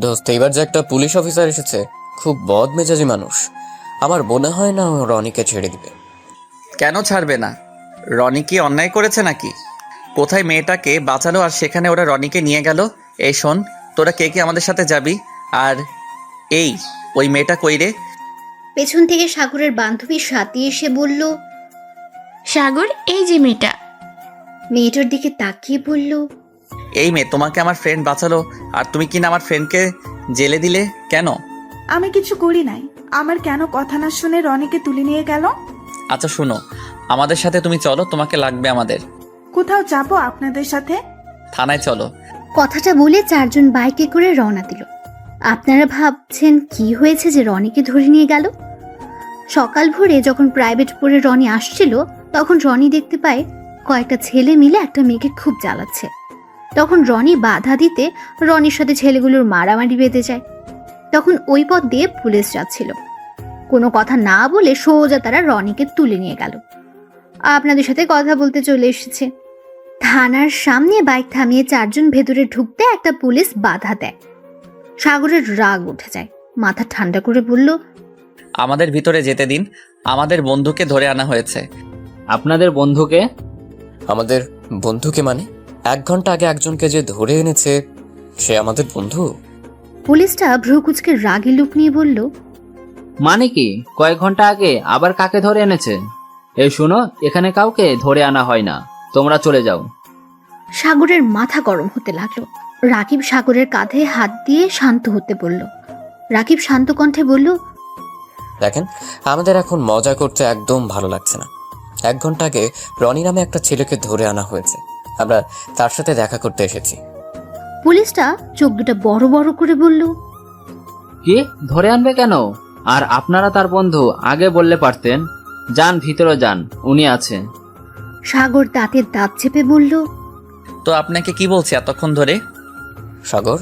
দোস্ত, এবার যে একটা পুলিশ অফিসার এসেছে, খুব বদমেজাজি মানুষ। আমার মনে হয় না ও রনিকে ছেড়ে দিবে। কেন ছাড়বে না? রনি কি অন্যায় করেছে নাকি? কোথায় মেয়েটাকে বাঁচালো আর সেখানে ওরা রনিকে নিয়ে গেল। এই শোন, তোরা কে কে আমাদের সাথে যাবি? আর এই, ওই মেয়েটা কই রে? পেছন থেকে সাগরের বান্ধবী স্বাতী এসে বলল। সাগর, এই যে মেয়েটা। মেয়েটার দিকে তাকিয়ে বলল, এই মেয়ে, তোমাকে আমার ফ্রেন্ড বাঁচালো আর তুমি কিনা আমার ফ্রেন্ডকে জেলে দিলে কেন? আমি কিছু করি নাই। আমার কেন কথা না শুনে রনিকে তুলে নিয়ে গেল? আচ্ছা শুনো, আমাদের সাথে তুমি চলো, তোমাকে লাগবে আমাদের। কোথাও যাবো আপনাদের সাথে? থানায় চলো। কথাটা বলে চারজন বাইকে করে রওনা দিল। আপনারা ভাবছেন কি হয়েছে যে রনিকে ধরে নিয়ে গেল? সকাল ভোরে যখন প্রাইভেট পড়ে রনি আসছিল, তখন রনি দেখতে পায় কয়েকটা ছেলে মিলে একটা মেয়েকে খুব জ্বালাচ্ছে। তখন রনি বাধা দিতে রনির সাথে ছেলেগুলোর মারামারি বেঁধে যায়। তখন ওই পথ দিয়ে পুলিশ যাচ্ছিল। কোনো কথা না বলে সোজা তারা রনিকে তুলে নিয়ে গেল। আপনাদের সাথে কথা বলতে চলে এসেছে। থানার সামনে বাইক থামিয়ে চারজন ভেতরে ঢুকতে একটা পুলিশ বাধা দেয়। সাগরের রাগ উঠে যায়, মাথা ঠান্ডা করে বলল, আমাদের ভিতরে যেতে দিন, আমাদের বন্ধুকে ধরে আনা হয়েছে। আপনাদের বন্ধুকে? আমাদের বন্ধুকে মানে? 1 ঘন্টা আগে একজনকে যে ধরে এনেছে সে আমাদের বন্ধু? পুলিশটা ভ্রুকুচকে রাগী লুক নিয়ে বলল, মানে কি? কয়েক ঘন্টা আগে আবার কাকে ধরে এনেছে? এই শুনো, এখানে কাউকে ধরে আনা হয় না, তোমরা চলে যাও। সাগরের মাথা গরম হতে লাগলো। রাকিব সাগরের কাঁধে হাত দিয়ে শান্ত হতে বলল। রাকিব শান্ত কণ্ঠে বলল, দেখেন, আমাদের এখন মজা করতে একদম ভালো লাগছে না। 1 ঘন্টা আগে রনি নামে একটা ছেলেকে ধরে আনা হয়েছে, আমরা তার সাথে দেখা করতে এসেছি। পুলিশটা চোখ দুটো বড় বড় করে বলল, কি ধরে আনবে কেন? আর আপনারা তার বন্ধু, আগে বললে পারতেন। যান ভিতরে যান, উনি আছে। সাগর দাঁতের দাঁত চেপে বলল, তো আপনাকে কি বলছি এতক্ষণ ধরে? সাগর,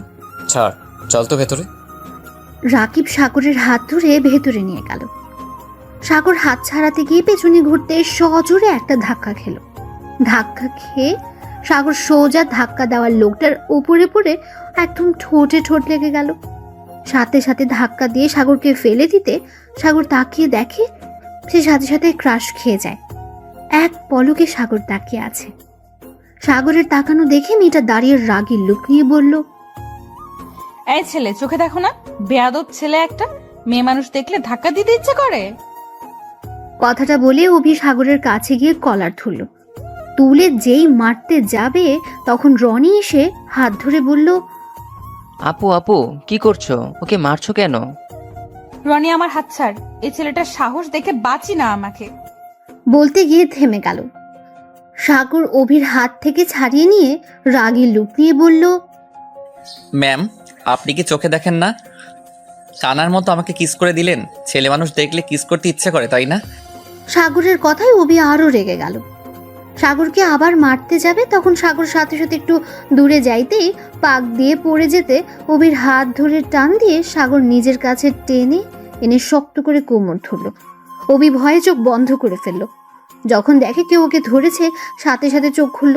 ছাড়, চল তো ভেতরে। রাকিব সাগরের হাত ধরে ভেতরে নিয়ে গেল। সাগর হাত ছাড়াতে গিয়ে পেছনে ঘুরতে সজোরে একটা ধাক্কা খেল। ধাক্কা খেয়ে সাগর সোজা ধাক্কা দেওয়ার লোকটার উপরে পড়ে একদম ঠোঁটে ঠোঁট লেগে গেল। সাথে সাথে ধাক্কা দিয়ে সাগরকে ফেলে দিতে সাগর তাকিয়ে দেখে সে সাথে সাথে ক্রাশ খেয়ে যায়। এক পলকে সাগর তাকিয়ে আছে। সাগরের তাকানো দেখে মেয়েটা দাঁড়িয়ে রাগী লুক নিয়ে বলল, এই ছেলে, চোখে দেখো না? বেয়াদব ছেলে একটা। মেয়ে মানুষ দেখলে ধাক্কা দিতে ইচ্ছে করে। কথাটা বলে অভি সাগরের কাছে গিয়ে কলার ধরল। তুলে যেই মারতে যাবে তখন রনি এসে হাত ধরে বলল, আপু আপু, কি করছো? ওকে মারছো কেন? রনি, আমার হাত ছাড়। এই ছেলেটার সাহস দেখে বাঁচি না আমাকে। বলতে গিয়ে থেমে গেল। সাগর অভির হাত থেকে ছাড়িয়ে নিয়ে রাগী লুক নিয়ে বলল, ম্যাম, আপনি কি চোখে দেখেন না? কানার মতো আমাকে কিস করে দিলেন। ছেলে মানুষ দেখলে কিস করতে ইচ্ছে করে, তাই না? সাগরের কথায় অভি আরো রেগে গেল। সাগরকে আবার মারতে যাবে তখন সাগর সাথে সাথে একটু দূরে যাইতেই পাক দিয়ে পড়ে যেতে অভির হাত ধরে টান দিয়ে সাগর নিজের কাছে টেনে এনে শক্ত করে কোমর ধরল। অভি ভয়ে চোখ বন্ধ করে ফেলল। যখন দেখে কেউ ওকে ধরেছে সাথে সাথে চোখ খুলল,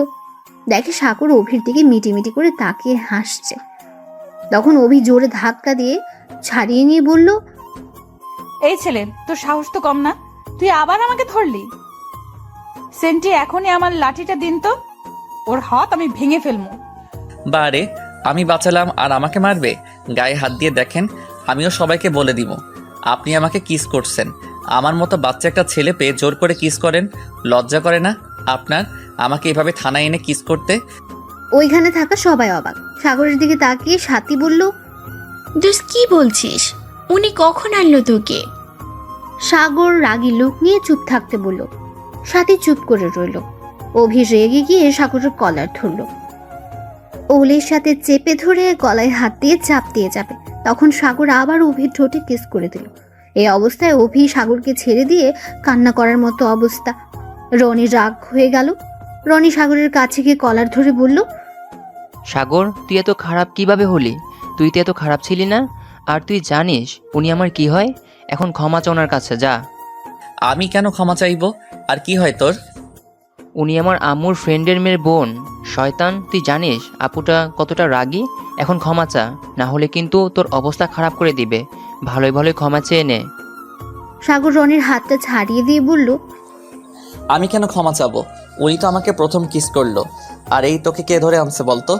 দেখে সাগর অভির দিকে মিটিমিটি করে তাকিয়ে হাসছে। তখন অভি জোরে ধাক্কা দিয়ে ছাড়িয়ে নিয়ে বলল, এই ছেলে, তোর সাহস তো কম না। তুই আবার আমাকে ধরলি। সেন্টি, এখনই আমার লাঠিটা দিন তো। ওর হাত আমি ভেঙে ফেলবো। বারে, আমি বাঁচালাম আর আমাকে মারবে? গায়ে হাত দিয়ে দেখেন, আমিও সবাইকে বলে দিব আপনি আমাকে কিস করছেন। আমার মতো বাচ্চা একটা ছেলে পেয়ে জোর করে কিস করেন, লজ্জা করে না আপনার আমাকে এভাবে থানায় এনে কিস করতে? ওইখানে থাকা সবাই অবাক। সাগরের দিকে তাকিয়ে সাথী বলল, দোস্ত, কি বলছিস? উনি কখন আনলো তোকে? সাগর রাগী লোক নিয়ে চুপ থাকতে বলল। সাথী চুপ করে রইল। অভি রেগে গিয়ে সাগরের কলার ধরল। ওলের সাথে চেপে ধরে গলায় হাত দিয়ে চাপ দিয়ে যাবে তখন সাগর আবার অভির ঠোঁটে কিস করে দিল। এই অবস্থায় অভি সাগরকে ছেড়ে দিয়ে কান্না করার মতো অবস্থা। রনি রাগ হয়ে গেল। রনি সাগরের কাছে গিয়ে কলার ধরে বলল, সাগর, তুই এত খারাপ কিভাবে হলি? তুই তো এত খারাপ ছিলি না। আর তুই জানিস উনি আমার কি হয়? এখন ক্ষমা চা ওনার কাছে যা। আমি কেন ক্ষমা চাইবো? আর কি হয় তোর? উনি আমার আম্মুর ফ্রেন্ডের মেয়ের বোন। শয়তান, তুই জানিস আপুটা কতটা রাগী। এখন ক্ষমা চা, না হলে কিন্তু তোর অবস্থা খারাপ করে দিবে। ভালোই ভালোই ক্ষমা চেয়ে নে। সাগর রনির হাতটা ছাড়িয়ে দিয়ে বলল, আমি কেন ক্ষমা চাবো? উনি তো আমাকে প্রথম কিস করলো। আর এই তোকে কে ধরে আনছে বলতো?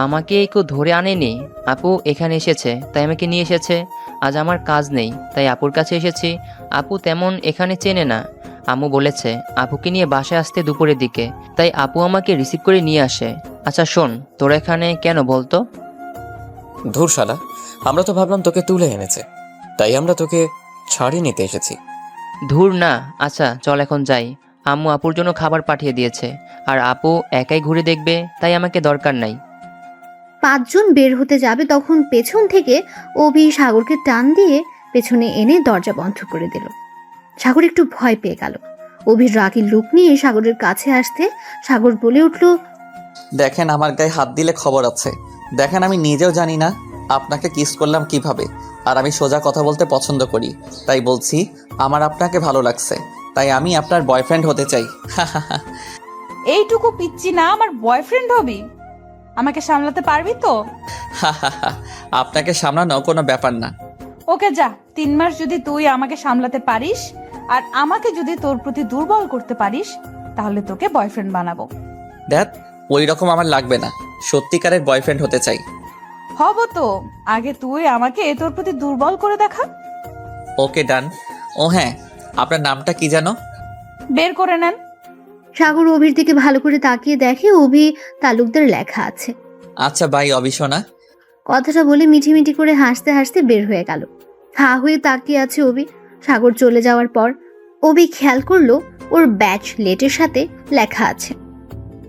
আমাকে কেউ ধরে আনেনি, আপু এখানে এসেছে তাই আমাকে নিয়ে এসেছে। আজ আমার কাজ নেই তাই আপুর কাছে এসেছি। আপু তেমন এখানে চেনে না। আম্মু বলেছে আপুকে নিয়ে বাসায় আসতে দুপুরের দিকে, তাই আপু আমাকে রিসিভ করে নিয়ে আসে। আচ্ছা শোন, তোরা এখানে কেন বলতো? ধুর শালা, আমরা তো ভাবলাম তোকে তুলে এনেছে, তাই আমরা তোকে ছাড়িয়ে নিতে এসেছি। ধুর না। আচ্ছা চল এখন যাই। আম্মু আপুর জন্য খাবার পাঠিয়ে দিয়েছে, আর আপু একাই ঘুরে দেখবে, তাই আমাকে দরকার নাই। 5 জন বের হতে যাবে তখন পেছন থেকে অভি সাগরকে টান দিয়ে পেছনে এনে দরজা বন্ধ করে দিল। সাগর একটু ভয় পেয়ে গেল। অভির রাগী লুক নিয়ে সাগরের কাছে আসতে সাগর বলে উঠল, দেখেন, আমার গায়ে হাত দিলে খবর আছে। দেখেন, আমি নিজেও জানি না আপনাকে কিস করলাম কিভাবে। আর আমি সোজা কথা বলতে পছন্দ করি, তাই বলছি আমার আপনাকে ভালো লাগছে, তাই আমি আপনার বয়ফ্রেন্ড হতে চাই। এইটুকু পিচ্ছি না আমার বয়ফ্রেন্ড হবি? আমাকে সামলাতে পারবি তো? আপনাকে সামলানো কোনো ব্যাপার না। ওকে যা, 3 মাস যদি তুই আমাকে সামলাতে পারিস আর আমাকে যদি তোর প্রতি দুর্বল করতে পারিস, তাহলে তোকে বয়ফ্রেন্ড বানাবো। দেখ, ওই রকম আমার লাগবে না, সত্যিকারের বয়ফ্রেন্ড হতে চাই। হব তো, আগে তুই আমাকে তোর প্রতি দুর্বল করে দেখা। ওকে ডান। ও হ্যাঁ, আপনার নামটা কি জানো? বের করে নেন। সাগর অভির দিকে ভালো করে তাকিয়ে দেখে অভি তালুকদার লেখা আছে। আচ্ছা বাই অবিশোনা। কথাটা বলে মিঠি করে হাসতে হাসতে বের হয়ে গেল। হা হয়ে তাকিয়ে আছে অভি। সাগর চলে যাওয়ার পর অভি খেয়াল করলো ওর ব্যাচ লেটের সাথে লেখা আছে।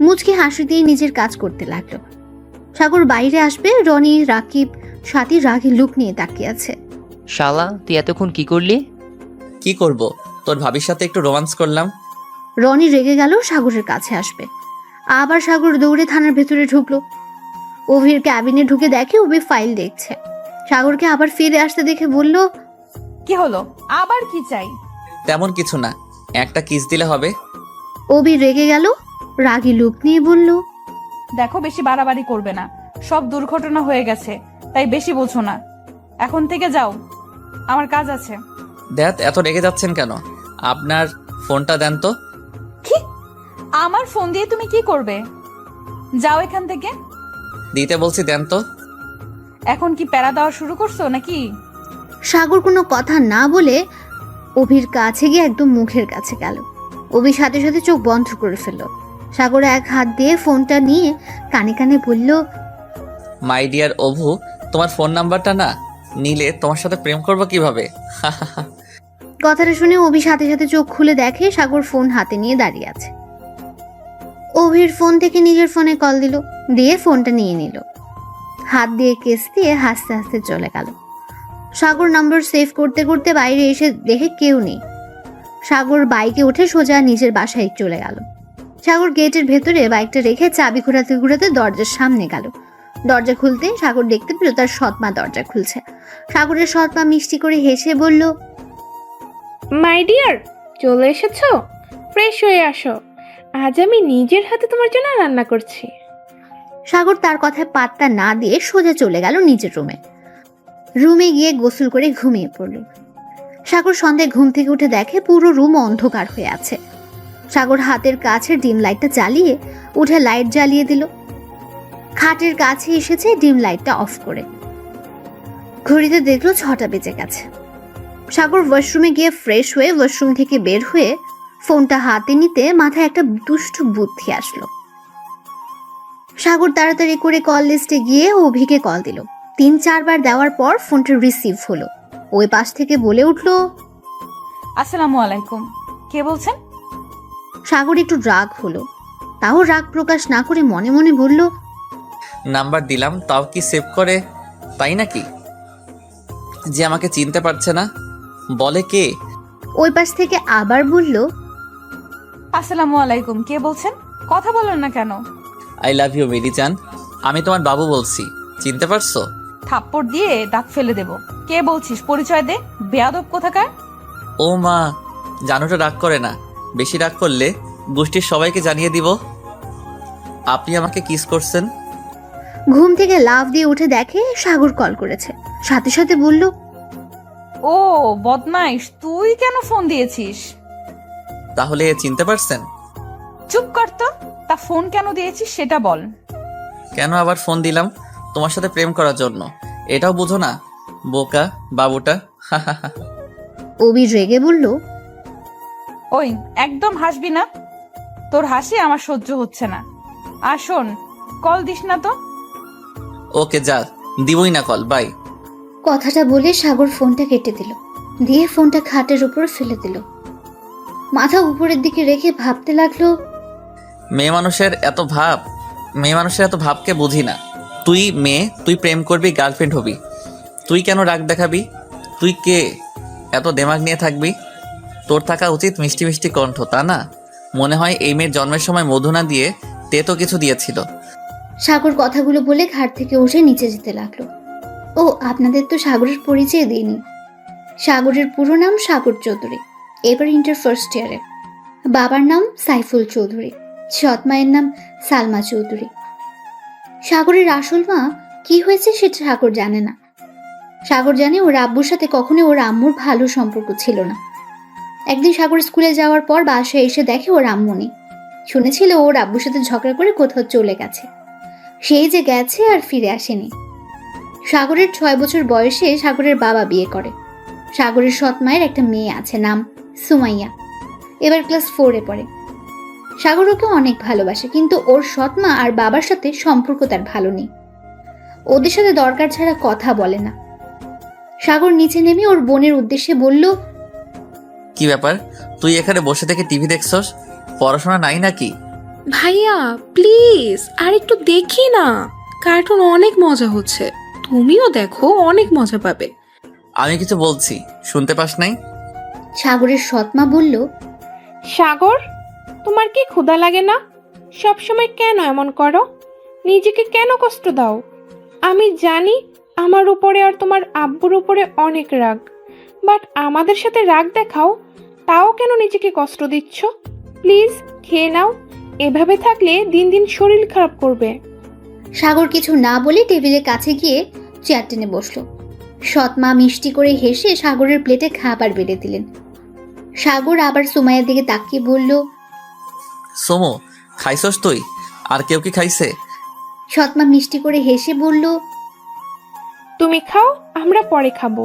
মুচকি হাসি দিয়ে নিজের কাজ করতে লাগলো। সাগর বাইরে আসবে, রনি রাকিব সাথী রাগী লুক নিয়ে তাকিয়ে আছে। শালা, তুই এতক্ষণ কি করলি? কি করব, তোর ভাবির সাথে একটু রোমান্স করলাম। রনি রেগে গেল সাগরের কাছে আসবে। আবার সাগর দৌড়ে থানার ভেতরে ঢুকলো। অভির ক্যাবিনে ঢুকে দেখে অভি ফাইল দেখছে। সাগরকে আবার ফিরে আসতে দেখে বলল, কি হলো, আবার কি চাই? তেমন কিছু না, একটা কিস দিলে হবে। অভি রেগে গেল, রাগী লুক নিয়ে বলল, দেখো, বেশি বাড়াবাড়ি করবে না। সব দুর্ঘটনা হয়ে গেছে, তাই বেশি বোঝো না। এখন থেকে যাও, আমার কাজ আছে। দেখ, এত রেগে যাচ্ছেন কেন? আপনার ফোনটা দেন তো। কি? আমার ফোন দিয়ে তুমি কি করবে? যাও এখান থেকে। দিতে বলছি, দেন তো। এখন কি প্যারা দেওয়া শুরু করছো নাকি? সাগর কোনো কথা না বলে অভির কাছে গিয়ে একদম মুখের কাছে গেল। অভি সাথে সাথে চোখ বন্ধ করে ফেলল। সাগর এক হাত দিয়ে ফোনটা নিয়ে কানে কানে বলল, মাই ডিয়ার অভু, তোমার ফোন নাম্বারটা না নিলে তোমার সাথে প্রেম করবো কিভাবে? কথাটা শুনে অভি সাথে সাথে চোখ খুলে দেখে সাগর ফোন হাতে নিয়ে দাঁড়িয়ে আছে। অভির ফোন থেকে নিজের ফোনে কল দিল, দিয়ে ফোনটা নিয়ে নিল। হাত দিয়ে কেস দিয়ে হাসতে হাসতে চলে গেল। সাগর নাম্বার সেভ করতে করতে বাইরে এসে দেখে কেউ নেই। সাগর বাইকে উঠে সোজা নিজের বাসায় চলে গেল। সাগর গেটের ভেতরে বাইকটা রেখে চাবি ঘোরাতে ঘোরাতে দরজার সামনে গেল। দরজা খুলতে সাগর দেখতে পেল তার সৎমা দরজা খুলছে। সাগরের সৎমা মিষ্টি করে হেসে বলল, মাই ডিয়ার, চলে এসেছো? ফ্রেশ হয়ে আসো, আজ আমি নিজের হাতে তোমার জন্য রান্না করছি। সাগর তার কথায় পাত্তা না দিয়ে সোজা চলে গেল নিজের রুমে। রুমে গিয়ে গোসল করে ঘুমিয়ে পড়ল। সাগর সন্ধ্যায় ঘুম থেকে উঠে দেখে পুরো রুম অন্ধকার হয়ে আছে। সাগর হাতের কাছে ডিম লাইটটা জ্বালিয়ে উঠে লাইট জ্বালিয়ে দিল। খাটের কাছে এসেছে ডিম লাইটটা অফ করে। ঘড়িতে দেখলো 6টা বেজে গেছে। সাগর ওয়াশরুমে গিয়ে ফ্রেশ হয়ে ওয়াশরুম থেকে বের হয়ে ফোনটা হাতে নিতে মাথায় একটা দুষ্টু বুদ্ধি আসলো। সাগর তাড়াতাড়ি করে কল লিস্টে গিয়ে অভিকে কল দিল। 3-4 বার দেওয়ার পর ফোনটা রিসিভ হলো। ওই পাশ থেকে বলে উঠল, আসসালামু আলাইকুম, কে বলছেন? সাগর একটু রাগ হলো, তাও রাগ প্রকাশ না করে মনে মনে বলল, নাম্বার দিলাম তাও কি সেভ করে? তাই নাকি যে আমাকে চিনতে পারছে না? বলে কে? ওই পাশ থেকে আবার বলল, আসসালামু আলাইকুম, কে বলছেন? কথা বলেন না কেন? আই লাভ ইউ মেরি জান, আমি তোমার বাবু বলছি, চিনতে পারছো? থাপ্পড় দিয়ে দাঁত ফেলে দেব। কে বলছিস, পরিচয় দে, বেয়াদব কোথাকার। ও মা, জানুটা রাগ করে না, বেশি রাগ করলে গোষ্ঠীর সবাইকে জানিয়ে দিব। আপনি আমাকে কিস করছেন? ঘুম থেকে লাফ দিয়ে উঠে দেখে সাগর কল করেছে, সাথে সাথে বলল, ও বদমাইশ, তুই কেন ফোন দিয়েছিস? তাহলে চিনতে পারছেন? চুপ কর তো, তা ফোন কেন দিয়েছিস সেটা বল। কেন আবার ফোন দিলাম? তোমার সাথে প্রেম করার জন্য। এটাও বুঝো না, বোকা বাবুটা। অবি রেগে বলল, ওই একদম হাসবি না, তোর হাসি আমার সহ্য হচ্ছে না। আর শোন, কল দিস না তো। ওকে যা, দিবই না কল, বাই। কথাটা বলে সাগর ফোনটা কেটে দিল, দিয়ে ফোনটা খাটের উপর ফেলে দিল। মাথা উপরের দিকে রেখে ভাবতে লাগলো, মেয়ে মানুষের এত ভাবকে বুঝি না। তুই মেয়ে, তুই প্রেম করবি, গার্লফ্রেন্ড হবি, তুই কেন রাগ দেখাবি? তুই কে এত দেমাগ নিয়ে থাকবি? তোর থাকা উচিত মিষ্টি মিষ্টি কণ্ঠ, তা না? মনে হয় এই মেয়ের জন্মের সময় মধু না দিয়ে তেতো কিছু দিয়েছিল। সাগর কথাগুলো বলে ঘাট থেকে উঠে নিচে যেতে লাগলো। ও আপনাদের তো সাগরের পরিচয় দিইনি। সাগরের পুরো নাম সাগর চৌধুরী, এবার ইন্টার ফার্স্ট ইয়ারে। বাবার নাম সাইফুল চৌধুরী, সৎ মায়ের নাম সালমা চৌধুরী। সাগরের আসল মা কি হয়েছে সেটা সাগর জানে না। সাগর জানে ওর আব্বুর সাথে কখনো ওর আম্মুর ভালো সম্পর্ক ছিল না। একদিন সাগর স্কুলে যাওয়ার পর বাসায় এসে দেখে ওর আম্মু নেই। শুনেছিল ওর আব্বুর সাথে ঝগড়া করে কোথাও চলে গেছে। সেই যে গেছে আর ফিরে আসেনি। সাগরের 6 বছর বয়সে সাগরের বাবা বিয়ে করে। সাগরের সৎ মায়ের একটা মেয়ে আছে, নাম সুমাইয়া, এবার ক্লাস 4-এ পড়ে। সাগর ওকে অনেক ভালোবাসে, কিন্তু ওর সৎ মা আর বাবার সাথে সম্পর্ক তার ভালো নেই। ওদের সাথে দরকার ছাড়া কথা বলে না। সাগর নিচে নেমে ওর বোনের উদ্দেশ্যে বলল, কি ব্যাপার, তুই এখানে বসে থেকে টিভি দেখছস? পড়াশোনা নাই নাকি? ভাইয়া প্লিজ আর একটু দেখি না, কার্টুন অনেক মজা হচ্ছে, তুমিও দেখো, অনেক মজা পাবে। আমি কিছু বলছি, শুনতে পাস নাই? সাগরের সৎ মা বলল, সাগর, তোমার কি ক্ষুধা লাগে না? সব সময় কেন এমন করো? নিজেকে কেন কষ্ট দাও? আমি জানি আমার উপরে আর তোমার আব্বুর উপরে অনেক রাগ, বাট আমাদের সাথে রাগ দেখাও, তাও কেন নিজেকে কষ্ট দিচ্ছ? প্লিজ খেয়ে নাও, এভাবে থাকলে দিন দিন শরীর খারাপ করবে। সাগর কিছু না বলে টেবিলের কাছে গিয়ে চেয়ার টেনে বসলো। সৎ মা মিষ্টি করে হেসে সাগরের প্লেটে খাবার বেড়ে দিলেন। সাগর আবার সুমাইয়ার দিকে তাকিয়ে বলল, সোমো, খাইছস তুই? আর কেউ কি খাইছে? সৎ মা মিষ্টি করে হেসে বলল, তুমি খাও, আমরা পরে খাবো।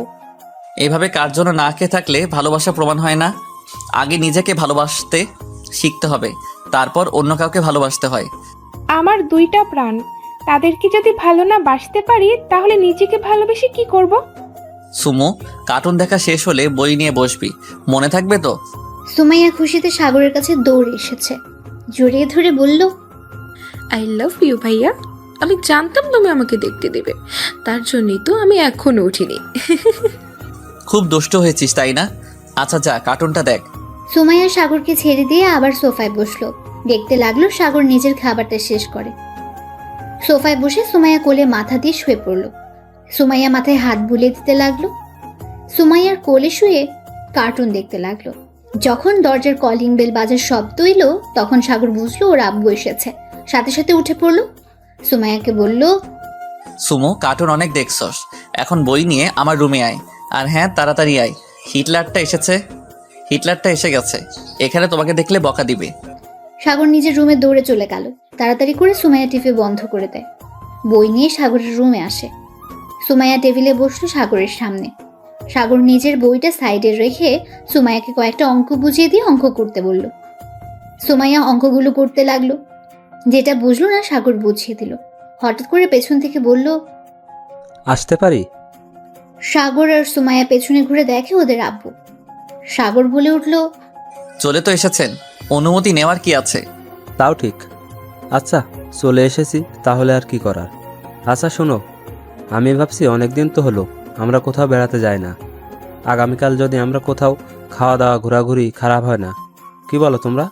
এইভাবে কার জন্য না খেয়ে থাকলে ভালোবাসা প্রমাণ হয় না। আগে নিজেকে ভালোবাসতে শিখতে হবে, তারপর অন্য কাউকে ভালোবাসতে হয়। আমার 2টা প্রাণ, তাদেরকে যদি ভালো না বাসতে পারি তাহলে নিজেকে ভালোবেসে কি করব? সুমো, কার্টুন দেখা শেষ হলে বই নিয়ে বসবি, মনে থাকবে তো? সুমাইয়া খুশিতে সাগরের কাছে দৌড়ে এসেছে, জড়িয়ে ধরে বলল, আই লাভ ইউ ভাইয়া, আমি জানতাম তুমি আমাকে দেখতে দেবে, তার জন্যই তো আমি এখনো উঠিনি। খুব দুষ্ট হয়েছিস তাই না? আচ্ছা যা, কার্টুনটা দেখ। সুমাইয়া সাগরকে ছেড়ে দিয়ে আবার সোফায় বসলো। দেখতে লাগলো সাগর নিজের খাবারটা শেষ করে। সোফায় বসে সুমাইয়া কোলে মাথা দিয়ে শুয়ে পড়ল। সুমাইয়া মাথায় হাত বুলিয়ে দিতে লাগলো। সুমাইয়ার কোলে শুয়ে কার্টুন দেখতে লাগলো। যখন দরজার কলিং বেল বাজার শব্দ এলো, তখন সাগর বুঝলো ওর আব্বু এসেছে। সাথে সাথে উঠে পড়লো। সুমাইয়াকে বলল, সুমো, কার্টুন অনেক দেখছস, এখন বই নিয়ে আমার রুমে আয়। আর হ্যাঁ, তাড়াতাড়ি আয়, হিটলারটা এসে গেছে, এখানে তোমাকে দেখলে বকা দিবে। সাগর নিজের রুমে দৌড়ে চলে গেল। তাড়াতাড়ি করে সুমাইয়া টিভি বন্ধ করে দেয়। বই নিয়ে সাগরের রুমে আসে। সুমাইয়া টেবিলে বসলো সাগরের সামনে। সাগর নিজের বইটা সাইডে রেখে সুমাইয়াকে কয়েকটা অঙ্ক বুঝিয়ে দিয়ে অঙ্ক করতে বলল। সুমাইয়া অঙ্কগুলো করতে লাগলো। যেটা বুঝলো না সাগর বুঝিয়ে দিল। হঠাৎ করে পেছন থেকে বলল, আসতে পারি? সাগর আর সুমাইয়া পেছনে ঘুরে দেখে ওদের আব্বু। সাগর বলে উঠল, চলে তো এসেছেন, অনুমতি নেওয়ার কি আছে? তাও ঠিক। আচ্ছা, চলে এসেছি, তাহলে আর কি করার। আচ্ছা শোনো, আমি ভাবছি অনেকদিন তো হলো আমরা কোথাও বেড়াতে যাই না। আগামীকাল যদি আমরা কোথাও খাওয়া দাওয়া ঘোরাঘুরি খারাপ হয় না, কি বলো তোমরা?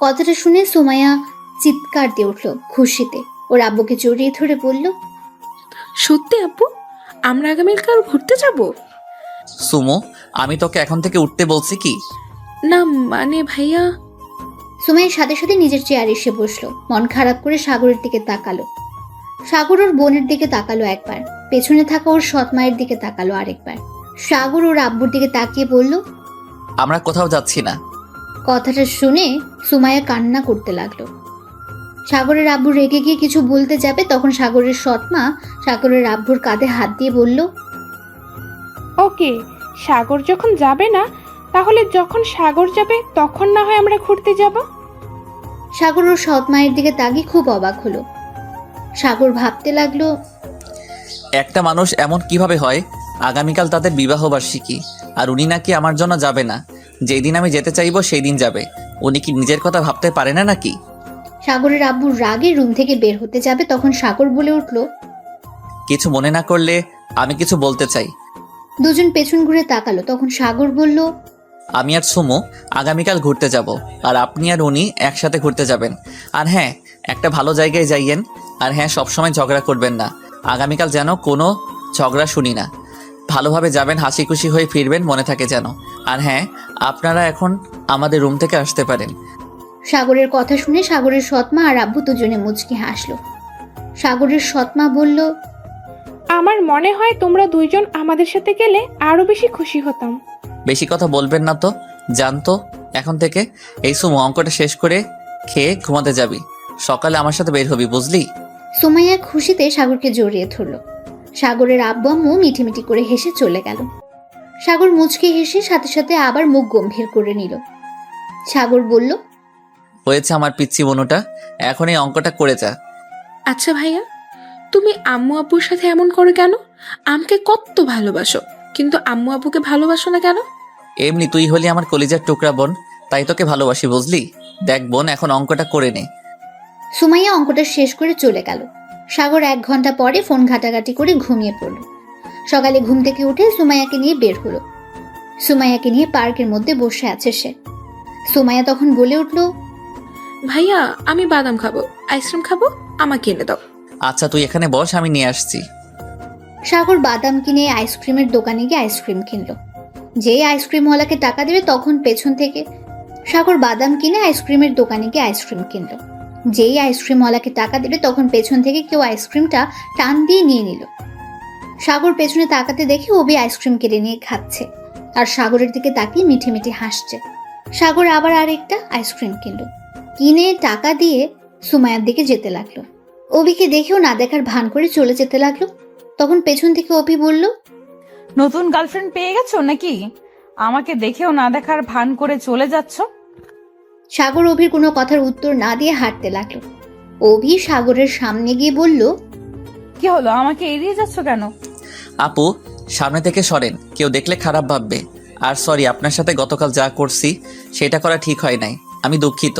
কথাটা শুনে সুমাইয়া চিৎকার দিয়ে উঠল খুশিতে। ওর আব্বুকে জড়িয়ে ধরে বলল, সত্যি আপু, আমরা আগামীকাল ঘুরতে যাব? সুমো, আমি তোকে এখন থেকে উঠতে বলছি কি? না মানে ভাইয়া। সুমাইয়ের সাথে সাথে নিজের চেয়ারে এসে বসলো। মন খারাপ করে সাগরের দিকে তাকালো। সাগর ওর বোনের দিকে তাকালো একবার, পেছনে থাকা ওর সৎ মায়ের দিকে তাকালো আরেকবার। সাগর ওর আব্বুর দিকে তাকিয়ে বলল, আমরা কোথাও যাচ্ছি না। কথাটা শুনে সুমাইয়া কান্না করতে লাগলো। সাগরের আব্বু রেগে গিয়ে কিছু বলতে যাবে, তখন সাগরের সৎ মা সাগরের আব্বুর কাঁধে হাত দিয়ে বলল, ওকে, সাগর যখন যাবে না, তাহলে যখন সাগর যাবে তখন না হয় আমরা ঘুরতে যাব। সাগর ওর সৎ মায়ের দিকে তাকিয়ে খুব অবাক হলো। সাগর ভাবতে লাগলো, একটা মানুষ এমন কিভাবে হয়? আগামীকাল তাদের বিবাহ বার্ষিকী, আর উনি নাকি আমার জন্য যাবে না। যেই দিন আমি যেতে চাইবো সেই দিন যাবে। উনি কি নিজের কথা ভাবতে পারে না নাকি? সাগরের আব্বুর রাগে রুম থেকে বের হতে যাবে, তখন সাগর বলে উঠল, কিছু মনে না করলে আমি কিছু বলতে চাই। দুজন পেছন ঘুরে তাকালো, তখন সাগর বলল, আমি আর সুমু আগামীকাল ঘুরতে যাব, আর আপনি আর উনি একসাথে ঘুরতে যাবেন। আর হ্যাঁ, একটা ভালো জায়গায় যাইয়েন। আর হ্যাঁ, সবসময় ঝগড়া করবেন না। আগামীকাল যেন কোনো ঝগড়া শুনি না। ভালোভাবে যাবেন, হাসি খুশি হয়ে ফিরবেন, মনে থাকে যেন। আর হ্যাঁ, আপনারা এখন আমাদের রুম থেকে আসতে পারেন। সাগরের কথা শুনে সাগরের সৎমা আর আব্বু দুজনে মুচকি হাসলো। সাগরের সৎমা বলল, আমার মনে হয় তোমরা দুইজন আমাদের সাথে গেলে আরো বেশি খুশি হতাম। বেশি কথা বলবেন না তো, জানতো। এখন থেকে এই সুমু, অঙ্কটা শেষ করে খেয়ে ঘুমাতে যাবি। সকালে আমার সাথে বের হবি, বুঝলি? সুমাইয়া খুশিতে সাগরকে জড়িয়ে ধরল। সাগরের আব্বু আম্মু মিটিমিটি করে হেসে চলে গেল। সাগর মুচকি হেসে সাথে সাথে আবার মুখ গম্ভীর করে নিল। সাগর বলল, হয়েছে আমার পিচ্ছি বনুটা, এখন এই অঙ্কটা করে যা। আচ্ছা ভাইয়া, তুমি আম্মু আব্বুর সাথে এমন করো কেন? আমাকে কত ভালোবাসো, কিন্তু আম্মু আব্বুকে ভালোবাসো না কেন? এমনি তুই হলি আমার কলিজার টুকরা বোন, তাই তোকে ভালোবাসি, বুঝলি? দেখ বোন, এখন অঙ্কটা করে নে। সুমাইয়া অঙ্কটা শেষ করে চলে গেল। সাগর 1 ঘন্টা পরে ফোন ঘাটাঘাটি করে ঘুমিয়ে পড়ল। সকালে ঘুম থেকে উঠে সুমাইয়াকে নিয়ে বের হলো। সুমাইয়াকে নিয়ে পার্কের মধ্যে বসে আছে সে। সুমাইয়া তখন বলে উঠল, ভাইয়া, আমি বাদাম খাবো, আইসক্রিম খাবো, আমাকে এনে দাও। আচ্ছা তুই এখানে বস, আমি নিয়ে আসছি। সাগর বাদাম কিনে আইসক্রিমের দোকানে গিয়ে আইসক্রিম কিনলো। যেই আইসক্রিমওয়ালাকে টাকা দেবে, তখন পেছন থেকে সাগর বাদাম কিনে আইসক্রিমের দোকানে গিয়ে আইসক্রিম কিনলো। যেই আইসক্রিমওয়ালাকে টাকা দেবে, তখন পেছন থেকে কেউ আইসক্রিমটা টান দিয়ে নিয়ে নিল। সাগর পেছনে তাকাতে দেখে অবি আইসক্রিম কেড়ে নিয়ে খাচ্ছে, আর সাগরের দিকে তাকিয়ে মিঠে মিঠে হাসছে। সাগর আবার আরেকটা আইসক্রিম কিনলো, কিনে টাকা দিয়ে সুমাইয়ার দিকে যেতে লাগলো। অবিকে দেখেও না দেখার ভান করে চলে যেতে লাগলো। তখন পেছন থেকে অপি বলল, নতুন গার্লফ্রেন্ড পেয়ে গেছো নাকি? আমাকে দেখেও না দেখার ভান করে চলে যাচ্ছ। সাগর অভির কোনো কথার উত্তর না দিয়ে হাঁটতে লাগলো। অভি সাগরের সামনে গিয়ে বলল, কি হলো, আমাকে এড়িয়ে যাচ্ছ কেন? আপু, সামনে থেকে সরেন, কেউ দেখলে খারাপ ভাববে। আর সরি, আপনার সাথে গতকাল যা করছি সেটা করা ঠিক হয় নাই, আমি দুঃখিত।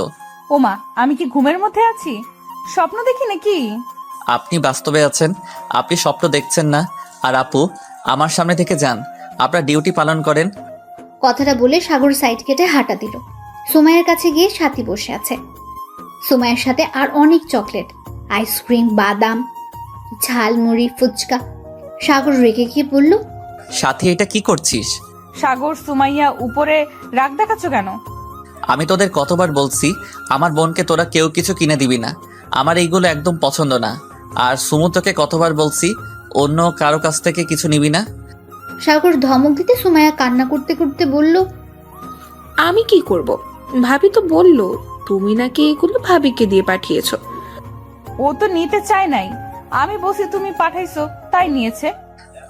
ওমা, আমি কি ঘুমের মধ্যে আছি? স্বপ্ন দেখি নাকি? আপনি বাস্তবে আছেন, আপনি স্বপ্ন দেখছেন না। আর আপু, আমার সামনে থেকে যান, আপনার ডিউটি পালন করেন। কথাটা বলে সাগর সাইড কেটে হাঁটা দিল। সুমাইয়ের কাছে গিয়ে সাথী বসে আছে। সুমাইয়ের সাথে আর অনেক চকলেট, আইসক্রিম, বাদাম, ঝালমুড়ি, ফুচকা। সাগর রেগে গিয়ে বলল, সাথী, এটা কি করছিস? সাগর, সুমাইয়া, উপরে রাগ দেখাচ্ছ কেন? আমি তোদের কতবার বলছি আমার বোনকে তোরা কেউ কিছু কিনে দিবি না। আমার এইগুলো একদম পছন্দ না। আর সুমু, তোকে কতবার বলছি অন্য কারো কাছ থেকে কিছু নিবি না। সাগর ধমক দিতে সুমাইয়া কান্না করতে করতে বলল, আমি কি করব? ভাবি তো বললো তুমি নাকি এগুলো ভাবিকে দিয়ে পাঠিয়েছো। ও তো নিতে চায় নাই, আমি বলছি তুমি পাঠাইছো তাই নিয়েছে।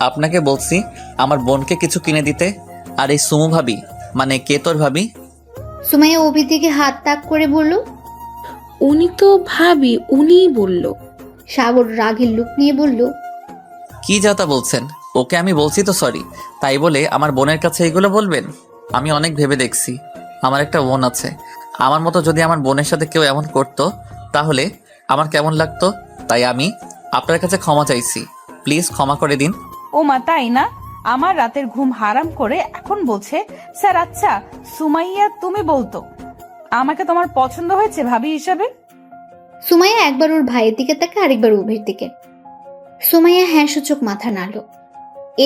আপনাকে বলছি আমার বোনকে কিছু কিনে দিতে। আর এই সুমু ভাবি, মানে কে তোর ভাবি? সুমাইয়া অভির দিকে হাত তাক করে বলল, উনি তো ভাবি, উনিই বললো। সাগর রাগের লুক নিয়ে বলল, কি যাতা বলছেন? ওকে আমি বলছি তো সরি, তাই বলে আমার বোনের কাছে এগুলো বলবেন? আমি অনেক ভেবে দেখছি, আমার একটা বোন আছে। আমার মতো যদি আমার বোনের সাথে কেউ এমন করতো তাহলে আমার কেমন লাগতো। তাই আমি আপনার কাছে ক্ষমা চাইছি, প্লিজ ক্ষমা করে দিন। ওমা, তাই না? আমার রাতের ঘুম হারাম করে এখন বলছে স্যার। আচ্ছা সুমাইয়া, তুমি বলতো আমাকে তোমার পছন্দ হয়েছে ভাবি হিসাবে? সুমাইয়া একবার ওর ভাইয়ের দিকে তাকে, আরেকবার অভির দিকে। সুমাইয়া হ্যাঁ সূচক মাথা নাড়ল।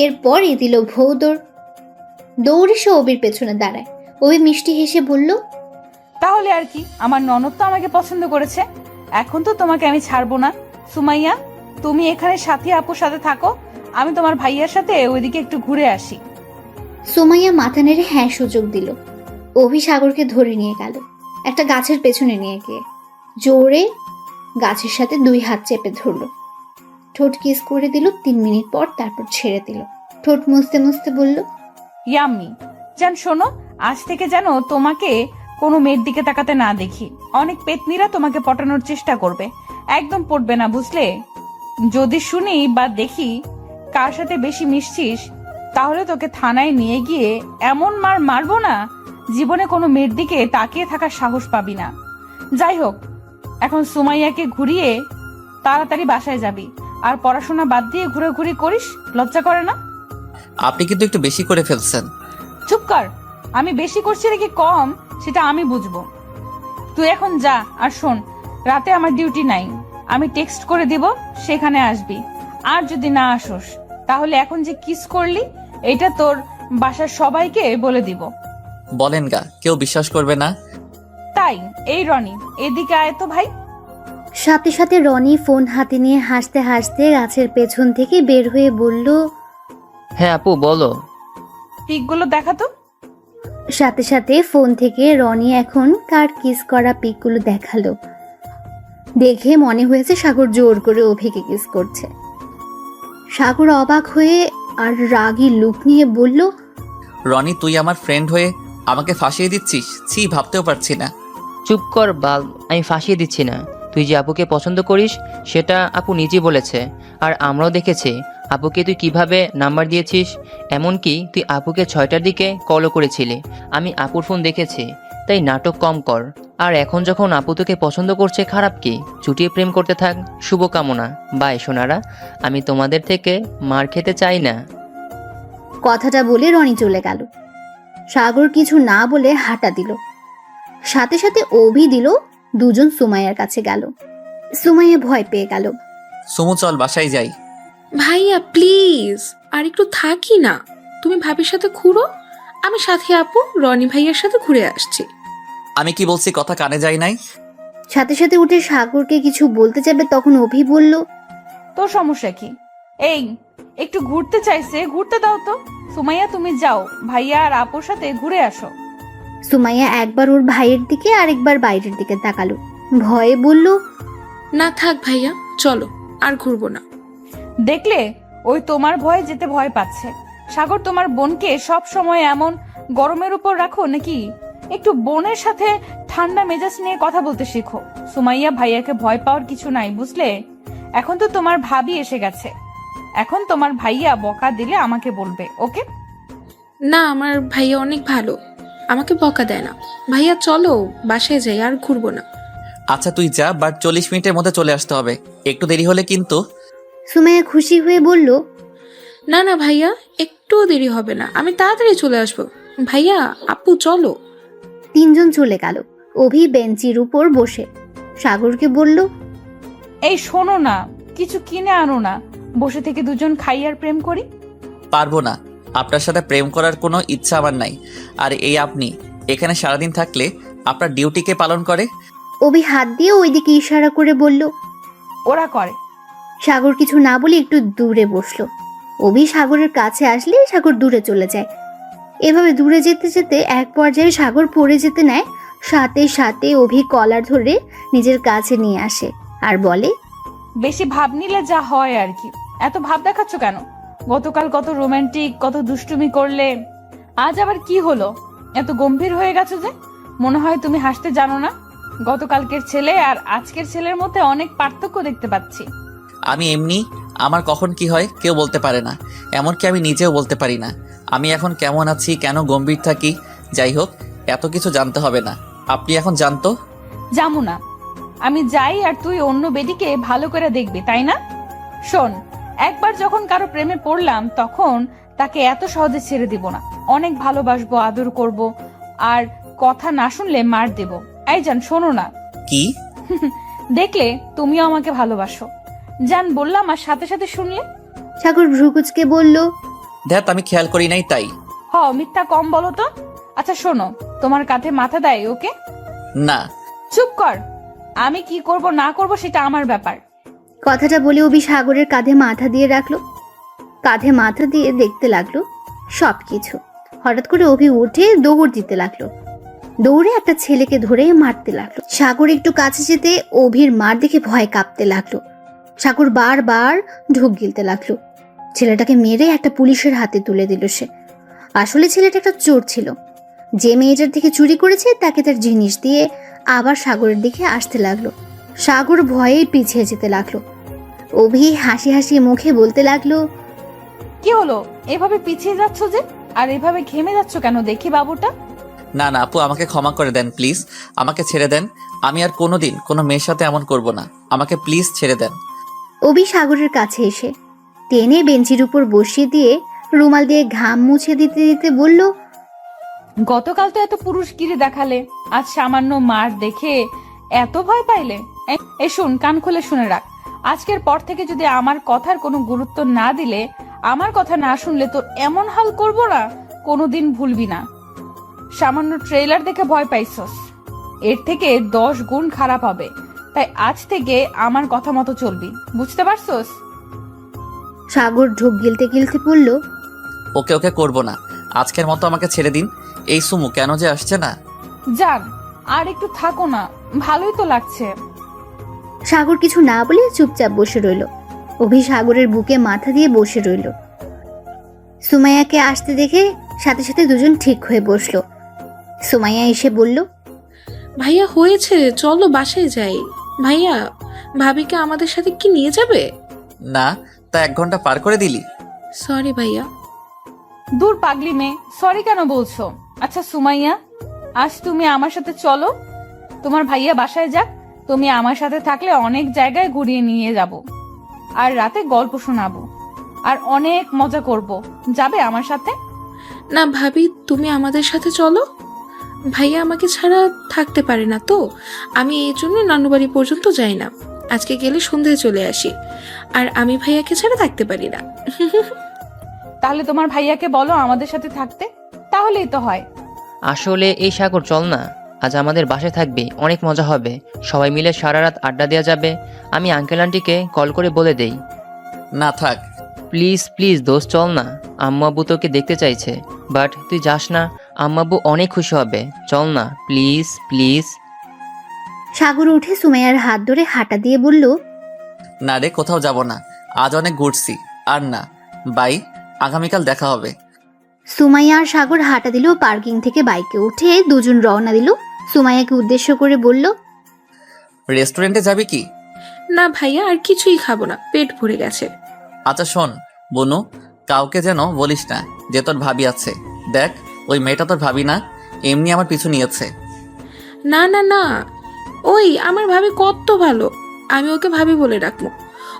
এরপরই দিল ভৌ দৌড়। দৌড়ে সে অভির পেছনে দাঁড়ায়। অভি মিষ্টি হেসে বলল, তাহলে আর কি, আমার ননদ তো আমাকে পছন্দ করেছে, এখন তো তোমাকে আমি ছাড়বো না। সুমাইয়া, তুমি এখানে সাথী আপুর সাথে থাকো, আমি তোমার ভাইয়ার সাথে ওইদিকে একটু ঘুরে আসি। সুমাইয়া মাথা নেড়ে হ্যাঁ সুযোগ দিল। অভি সাগরকে ধরে নিয়ে গেল একটা গাছের পেছনে নিয়ে গিয়ে জোরে গাছের সাথে 2 হাত চেপে ধরলো। ঠোঁট কিস করে দিল 3 মিনিট পর, তারপর ছেড়ে দিল। ঠোঁট মুছতে মুছতে বলল, ইয়াম্মি জান, শোনো, আজ থেকে যেন তোমাকে কোনো মেয়ের দিকে তাকাতে না দেখি। অনেক পেতনিরা তোমাকে পটানোর চেষ্টা করবে, একদম পড়বে না, বুঝলে? যদি শুনি বা দেখি কার সাথে বেশি মিশছিস, তাহলে তোকে থানায় নিয়ে গিয়ে এমন মার মারবো না, জীবনে কোনো মেয়ের দিকে তাকিয়ে থাকার সাহস পাবি না। যাই হোক, এখন সুমাইয়াকে ঘুরিয়ে তাড়াতাড়ি বাসায় যাবি, আর পড়াশোনা বাদ দিয়ে ঘুরাঘুরি করিস, লজ্জা করে না? আপনি কিন্তু একটু বেশি করে ফেলছেন। চুপ কর, আমি বেশি করছি নাকি কম সেটা আমি বুঝবো। তুই এখন যা, আর শোন, রাতে আমার ডিউটি নাই, আমি টেক্সট করে দিব, সেখানে আসবি। আর যদি না আসোস, তাহলে এখন যে কিস করলি এটা তোর বাসার সবাইকে বলে দিব। বলেন গা, কেউ বিশ্বাস করবে না। তাই এই রনি, এদিকে আয় তো ভাই। সাথে সাথে রনি ফোন হাতে নিয়ে হাসতে হাসতে গাছের পেছন থেকে বের হয়ে বলল, হ্যাঁ আপু বলো। পিকগুলো দেখাতো। সাথে সাথে ফোন থেকে রনি এখন কার কিস করা পিকগুলো দেখালো। দেখে মনে হয়েছে সাগর জোর করে অভিকে কিস করছে। সাগর অবাক হয়ে আর রাগী লুক নিয়ে বলল, রনি, তুই আমার ফ্রেন্ড হয়ে আমাকে ফাঁসিয়ে দিচ্ছিস? ছি, ভাবতেও পারছি না। চুপ কর বাল, আমি ফাঁসিয়ে দিচ্ছি না। তুই যে আপুকে পছন্দ করিস সেটা আপু নিজেই বলেছে, আর আমরাও দেখেছি আপুকে তুই কিভাবে নাম্বার দিয়েছিস। এমনকি তুই আপুকে 6টার দিকে কলও করেছিলি, আমি আপুর ফোন দেখেছি। তাই নাটক কম কর। আর এখন যখন আপু তোকে পছন্দ করছে, খারাপ কি? চুটিয়ে প্রেম করতে থাক। শুভকামনা। বাই সোনারা, আমি তোমাদের থেকে মার খেতে চাই না। কথাটা বলে রনি চলে গেল। সাগর কিছু না বলে হাঁটা দিল। সাথে সাথে অভি দিল। দুজন সুমাইয়ার কাছে গেল। সুমাইয়া ভয় পেয়ে গেল। সুমু, চল বাসায় যাই। ভাইয়া প্লিজ আর একটু থাকি না, তুমি ভাবির সাথে ঘুরো, আমি সাথী আপু রনি ভাইয়ার সাথে ঘুরে আসছি। আমি কি বলছি কথা কানে যায় নাই? সাথে সাথে উঠে সাগরকে কিছু বলতে যাবে, তখন অভি বলল, তোর সমস্যা কি? এই একটু ঘুরতে চাইছে, ঘুরতে দাও তো। সুমাইয়া, তুমি যাও, ভাইয়া আর আপুর সাথে ঘুরে আসো। সুমাইয়া একবার ওর ভাইয়ের দিকে আরেকবার বাইরের দিকে তাকালো। ভয়ে বলল, না থাক ভাইয়া, চলো, আর ঘুরবো না। দেখলে, ওই তোমার ভয়ে যেতে ভয় পাচ্ছে। সাগর, তোমার বোনকে সব সময় এমন গরমের উপর রাখো নাকি? একটু বোনের সাথে ঠান্ডা মেজাজ নিয়ে কথা বলতে শেখো। সুমাইয়া, ভাইয়াকে ভয় পাওয়ার কিছু নাই, বুঝলে? এখন তো তোমার ভাবি এসে গেছে, এখন তোমার ভাইয়া বকা দিলে আমাকে বলবে, ওকে? না, আমার ভাইয়া অনেক ভালো, আমাকে বকা দেয় না। ভাইয়া চলো বাসায় যাই, আর ঘুরবো না। আচ্ছা তুই যা, বাট 40 মিনিটের মধ্যে চলে আসতে হবে। একটু দেরি হলে কিন্তু। সুমাইয়া খুশি হয়ে বলল, না না ভাইয়া, একটুও দেরি হবে না, আমি তাড়াতাড়ি চলে আসবো। ভাইয়া আপু চলো। 3 জন চলে গেল। অভি বেঞ্চির উপর বসে সাগরকে বলল, এই শোনো না, কিছু কিনে আনো না, বসে থেকে দুজন খাই আর প্রেম করি। পারবো না, আপনার সাথে প্রেম করার কোনো ইচ্ছা আমার নাই। আর এই আপনি এখানে সারাদিন থাকলে আপনার ডিউটিকে পালন করে। অভি হাত দিয়ে ওইদিকে ইশারা করে বলল, ওরা করে। সাগর কিছু না বলে একটু দূরে বসলো। অভি সাগরের কাছে আসলে সাগর দূরে চলে যায়। এভাবে দূরে যেতে যেতে এক পর্যায়ে সাগর পড়ে যেতে নেয়। সাথে সাথে অভি কলার ধরে নিজের কাছে নিয়ে আসে আর বলে, বেশি ভাব নিলে যা হয় আর কি। এত ভাব দেখাচ্ছ কেন? গতকাল কত রোমান্টিক, কত দুষ্টুমি করলে, আজ আবার কি হলো? এত গম্ভীর হয়ে গেছো যে? মনে হয় তুমি হাসতে জানো না। গতকালকের ছেলে আর আজকের ছেলের মধ্যে অনেক পার্থক্য দেখতে পাচ্ছি। আমি এমনি, আমার কখন কি হয় কেউ বলতে পারে না, এমনকি আমি নিজেও বলতে পারি না আমি এখন কেমন আছি, কেন গম্ভীর থাকি। যাই হোক, এত কিছু জানতে হবে না, আপনি এখন জানতো। জামু না, আমি যাই আর তুই অন্য বেডিকে ভালো করে দেখবি, তাই না? শোন, একবার যখন কারো প্রেমে পড়লাম তখন তাকে এত সহজে ছেড়ে দিব না। অনেক ভালোবাসবো, আদর করব, আর কথা না শুনলে মার দেব। এই জান, শোনো না। কি? দেখলে তুমিও আমাকে ভালোবাসো। জান বললাম, আর সাথে সাথে শুনলে। সাগর ভ্রুকুচকে বলল, ধ্যাত, আমি খেয়াল করি নাই তাই। মিথ্যা কম বলো তো। আচ্ছা শোনো, তোমার কাঁধে মাথা দেয় ওকে? না। চুপ কর। আমি কি করব না করব সেটা আমার ব্যাপার। কথাটা বলে অভি সাগরের কাঁধে মাথা দিয়ে রাখলো। কাঁধে মাথা দিয়ে দেখতে লাগলো সবকিছু। হঠাৎ করে অভি উঠে দৌড় দিতে লাগলো। দৌড়ে একটা ছেলেকে ধরে মারতে লাগলো। সাগর একটু কাছে যেতে অভির মার দেখে ভয় কাঁপতে লাগলো। সাগর বারবার ঢুক গিলতে লাগলো। ছেলেটাকে মেরে একটা পুলিশের হাতে তুলে দিল সে। আসলে ছেলেটা একটা চোর ছিল। যে মেয়েটার থেকে চুরি করেছে তাকে তার জিনিস দিয়ে আবার সাগরের দিকে আসতে লাগলো। সাগর ভয়ে পিছিয়ে যেতে লাগলো। অভি হাসি হাসি মুখে বলতে লাগলো, কি হলো, এভাবে পিছিয়ে যাচ্ছ যে? আর এভাবে ঘেমে যাচ্ছ কেন দেখি বাবুটা? না না আপু, আমাকে ক্ষমা করে দেন প্লিজ, আমাকে ছেড়ে দেন। আমি আর কোনোদিন কোনো মেয়ের সাথে এমন করব না, আমাকে প্লিজ ছেড়ে দেন। অভি সাগরের কাছে এসে টেনে বেঞ্চির উপর বসিয়ে দিয়ে রুমাল দিয়ে ঘাম মুছে দিতে দিতে বলল, গতকাল তো এত পুরুষগিরি দেখালে, আজ সামান্য মার দেখে এত ভয় পাইলে? শুন, কান খুলে শুনে রাখ। আজকের পর থেকে যদি আমার কথার কোনো গুরুত্ব না দিলে, আমার কথা না শুনলে তোর এমন হাল করব না, কোনোদিন ভুলবি না। সামান্য ট্রেলার দেখে ভয় পাইছস, এর থেকে 10 গুণ খারাপ হবে। তাই আজ থেকে আমার কথা মতো চলবি, বুঝতে পারছস? সাগর ঢোক গিলতে গিলতে বলল, ওকে ওকে করব না, আজকের মতো আমাকে ছেড়ে দিন। এই সুমু কেন যে আসছে না? যান, আর একটু থাকো না, ভালোই তো লাগছে। সাগর কিছু না বলে চুপচাপ বসে রইল। অভি সাগরের বুকে মাথা দিয়ে বসে রইল। সুমাইয়াকে আসতে দেখে সাথে সাথে দুজন ঠিক হয়ে বসলো। সুমাইয়া এসে বলল, ভাইয়া হয়েছে, চলো বাসায় যাই। ভাইয়া, ভাবিকে আমাদের সাথে কি নিয়ে যাবে? না, তা 1 ঘন্টা পার করে দিলি। সরি ভাইয়া। দূর পাগলি মেয়ে, সরি কেন বলছো? আচ্ছা সুমাইয়া, আজ তুমি আমার সাথে চলো। তোমার ভাইয়া বাসায় যাক, তুমি আমার সাথে থাকলে অনেক জায়গায় ঘুরিয়ে নিয়ে যাব, আর রাতে গল্প শোনাবো, আর অনেক মজা করব। যাবে আমার সাথে? না ভাবি, তুমি আমাদের সাথে চলো। ভাইয়া আমাকে ছাড়া থাকতে পারে না তো, আমি এই জন্য নানুবাড়ি পর্যন্ত যাই না। আজকে গেলে সন্ধ্যায় চলে আসি, আর আমি ভাইয়াকে ছাড়া থাকতে পারি না। তাহলে তোমার ভাইয়াকে বলো আমাদের সাথে থাকতে, তাহলেই তো হয়। আসলে এই সাগর চল না, আজ আমাদের বাসায় থাকবি, অনেক মজা হবে, সবাই মিলে সারা রাত আড্ডা দেওয়া যাবে। আমি আঙ্কেল আন্টিকে কল করে বলে দেই। না থাক। প্লিজ প্লিজ দোস্ত চল না, আম্মু আব্বু তোকে দেখতে চাইছে, বাট তুই যাস না, আম্মু আব্বু অনেক খুশি হবে, চল না প্লিজ প্লিজ। সাগর উঠে সুমাইয়ার হাত ধরে হাঁটা দিয়ে বলল, না রে, কোথাও যাব না, আজ অনেক ঘুরছি। আর না, বাই, আগামীকাল দেখা হবে। সুমাইয়া আর সাগর হাঁটা দিল। পার্কিং থেকে বাইকে উঠে দুজন রওনা দিল। সুমাইয়াকে উদ্দেশ্য করে বলল, রেস্টুরেন্টে যাবি কি? না ভাইয়া, আর কিছুই খাবো না, পেট ভরে গেছে। আচ্ছা শোন বনু, কাউকে যেন বলিস না যে তোর ভাবি আছে। দেখ, ওই মেয়েটা তোর ভাবি না, এমনি আমার পিছু নিয়েছে। না না না, ওই আমার ভাবি কত ভালো, আমি ওকে ভাবি বলে রাখবো।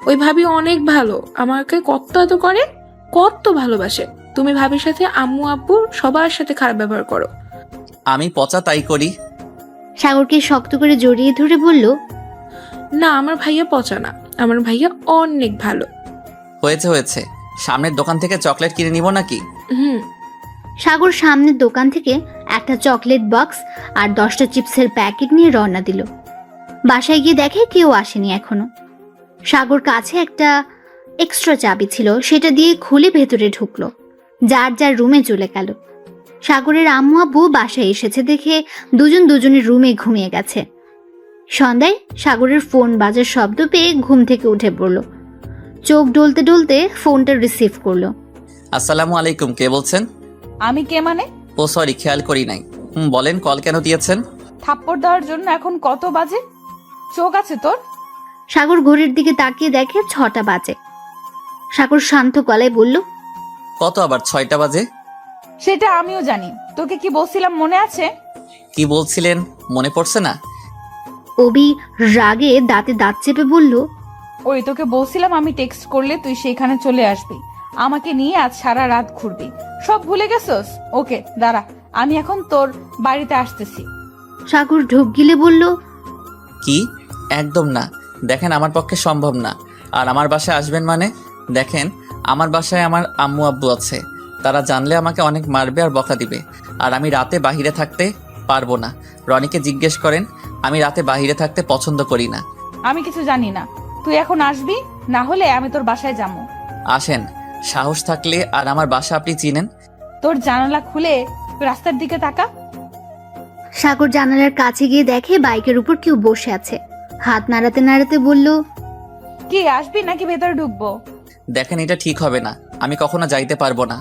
ওই ভাবি অনেক ভালো, আমাকে কত এত করে, কত ভালোবাসে। তুমি ভাবির সাথে আম্মু আব্বু সবার সাথে খারাপ ব্যবহার করো। আমি পচা তাই করি। সাগরকে শক্ত করে জড়িয়ে ধরে বলল, না, আমার ভাইয়া পচা না, আমার ভাইয়া অনেক ভালো। হয়েছে হয়েছে, সামনের দোকান থেকে চকলেট কিনে নিব নাকি? হুম। সাগর সামনের দোকান থেকে একটা চকলেট বক্স আর 10টা চিপসের প্যাকেট নিয়ে রওনা দিল। বাসায় গিয়ে দেখে কেউ আসেনি এখনো। সাগর কাছে একটা এক্সট্রা চাবি ছিল, সেটা দিয়ে খুলে ভেতরে ঢুকলো। যার যার রুমে চলে গেল। সাগরের আম্মু আব্বু বাসায় এসেছে দেখে দুজনের রুমে ঘুমিয়ে গেছে। সন্ধ্যায় সাগরের ফোন বাজার শব্দ পেয়ে ঘুম থেকে উঠে পড়ল। চোখ ডলতে ডলতে ফোনটা রিসিভ করলো। আসসালামু আলাইকুম, কে বলছেন? আমি কে মানে? ও সরি, খেয়াল করি নাই। বলেন, কল কেন দিয়েছেন? থাপ্পড় দেওয়ার জন্য। এখন কত বাজে? চোখ আছে তোর? সাগর ঘড়ির দিকে তাকিয়ে দেখে 6টা বাজে। সাগর শান্ত গলায় বলল, কত আবার 6টা বাজে? সেটা আমিও জানি। তোকে কি বলছিলাম মনে আছে? কি বলছিলেন মনে পড়ছে না? অবি রাগে দাঁতে দাঁত চেপে বলল, ওই তোকে বলছিলাম আমি টেক্সট করলে তুই সেখানে চলে আসবি, আমাকে নিয়ে আজ সারা রাত ঘুরবি। সব ভুলে গেছস? ওকে দাঁড়া, আমি এখন তোর বাড়িতে আসতেছি। সাগর ঢোক গিলে বলল, কি? একদম না, দেখেন আমার পক্ষে সম্ভব না। আর আমার বাসায় আসবেন মানে? দেখেন, আমার বাসায় আমার আম্মু আব্বু আছে, তারা জানলে আমাকে অনেক মারবে আর বকা দিবে। আর আমি রাতে বাহিরে থাকতে পারবো না। রনিকে জিজ্ঞেস করেন, আমি রাতে বাইরে থাকতে পছন্দ করি না। আমি কিছু জানি না, তুই এখন আসবি, না হলে আমি তোর বাসায় যাবো। আসেন, সাহস থাকলে। আর আমার বাসা আপনি চিনেন? তোর জানালা খুলে রাস্তার দিকে তাকা। সাগর জানালার কাছে গিয়ে দেখে বাইকের উপর কেউ বসে আছে। হাত নাড়াতে নাড়াতে বলল, কি আসবি নাকি ভেতরে ঢুকবো? দেখেন, এটা ঠিক হবে না। আমি কখনো যাইতে পারবো না।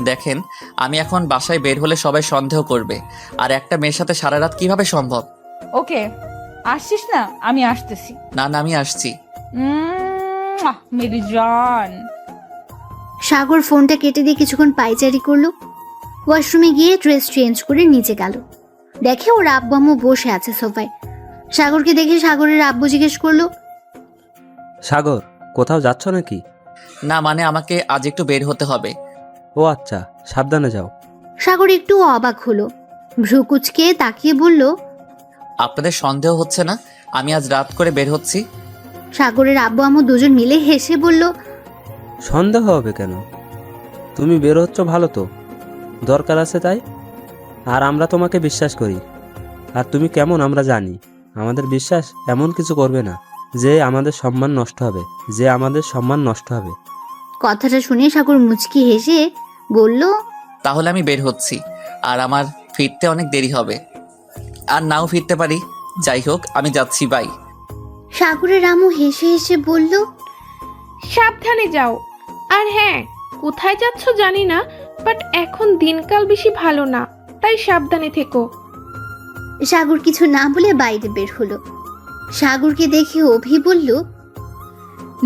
দেখেন, আমি এখন বাসায় বের হলে সবাই সন্দেহ করবে। আর একটা মেয়ের সাথে সারা রাত কিভাবে সম্ভব? ওকে, আসছিস না? আমি আসতেছি। না না, আমি আসছি। মেরি জান। সাগর ফোনটা কেটে দিয়ে কিছুক্ষণ পায়চারি করলো। ওয়াশরুমে গিয়ে ড্রেস চেঞ্জ করে নিচে গেল। দেখে ওর আব্বু আম্মু বসে আছে সোফায়। সাগরকে দেখে সাগরের আব্বু জিজ্ঞেস করলো, সাগর, কোথাও যাচ্ছ নাকি? না মানে আমাকে আজ একটু বের হতে হবে। ও আচ্ছা, সাবধানে যাও। সাগর একটু অবাক হলো, ভ্রু কুচকে তাকিয়ে বলল, আপনাদের সন্দেহ হচ্ছে না আমি আজ রাত করে বের হচ্ছি? সাগরের আব্বু আম্মু দুজন মিলে হেসে বলল, সন্দেহ হবে কেন? তুমি বের হচ্ছ ভালো তো, দরকার আছে তাই। আর আমরা তোমাকে বিশ্বাস করি। আর তুমি কেমন আমরা জানি। আমাদের বিশ্বাস এমন কিছু করবে না যে আমাদের সম্মান নষ্ট হবে। কথাটা শুনে সাগর মুচকি হেসে বলল, তাহলে আমি বের হচ্ছি। আর আমার ফিরতে অনেক দেরি হবে, আর নাও ফিরতে পারি। যাই হোক, আমি যাচ্ছি, বাই। সাগরের আম্মু হেসে হেসে বলল, সাবধানে যাও। আর হ্যাঁ, কোথায় যাচ্ছ জানি না, বাট এখন দিনকাল বেশি ভালো না, তাই সাবধানে থেকো। সাগর কিছু না বলে বাইরে বের হলো। সাগরকে দেখে অভি বলল,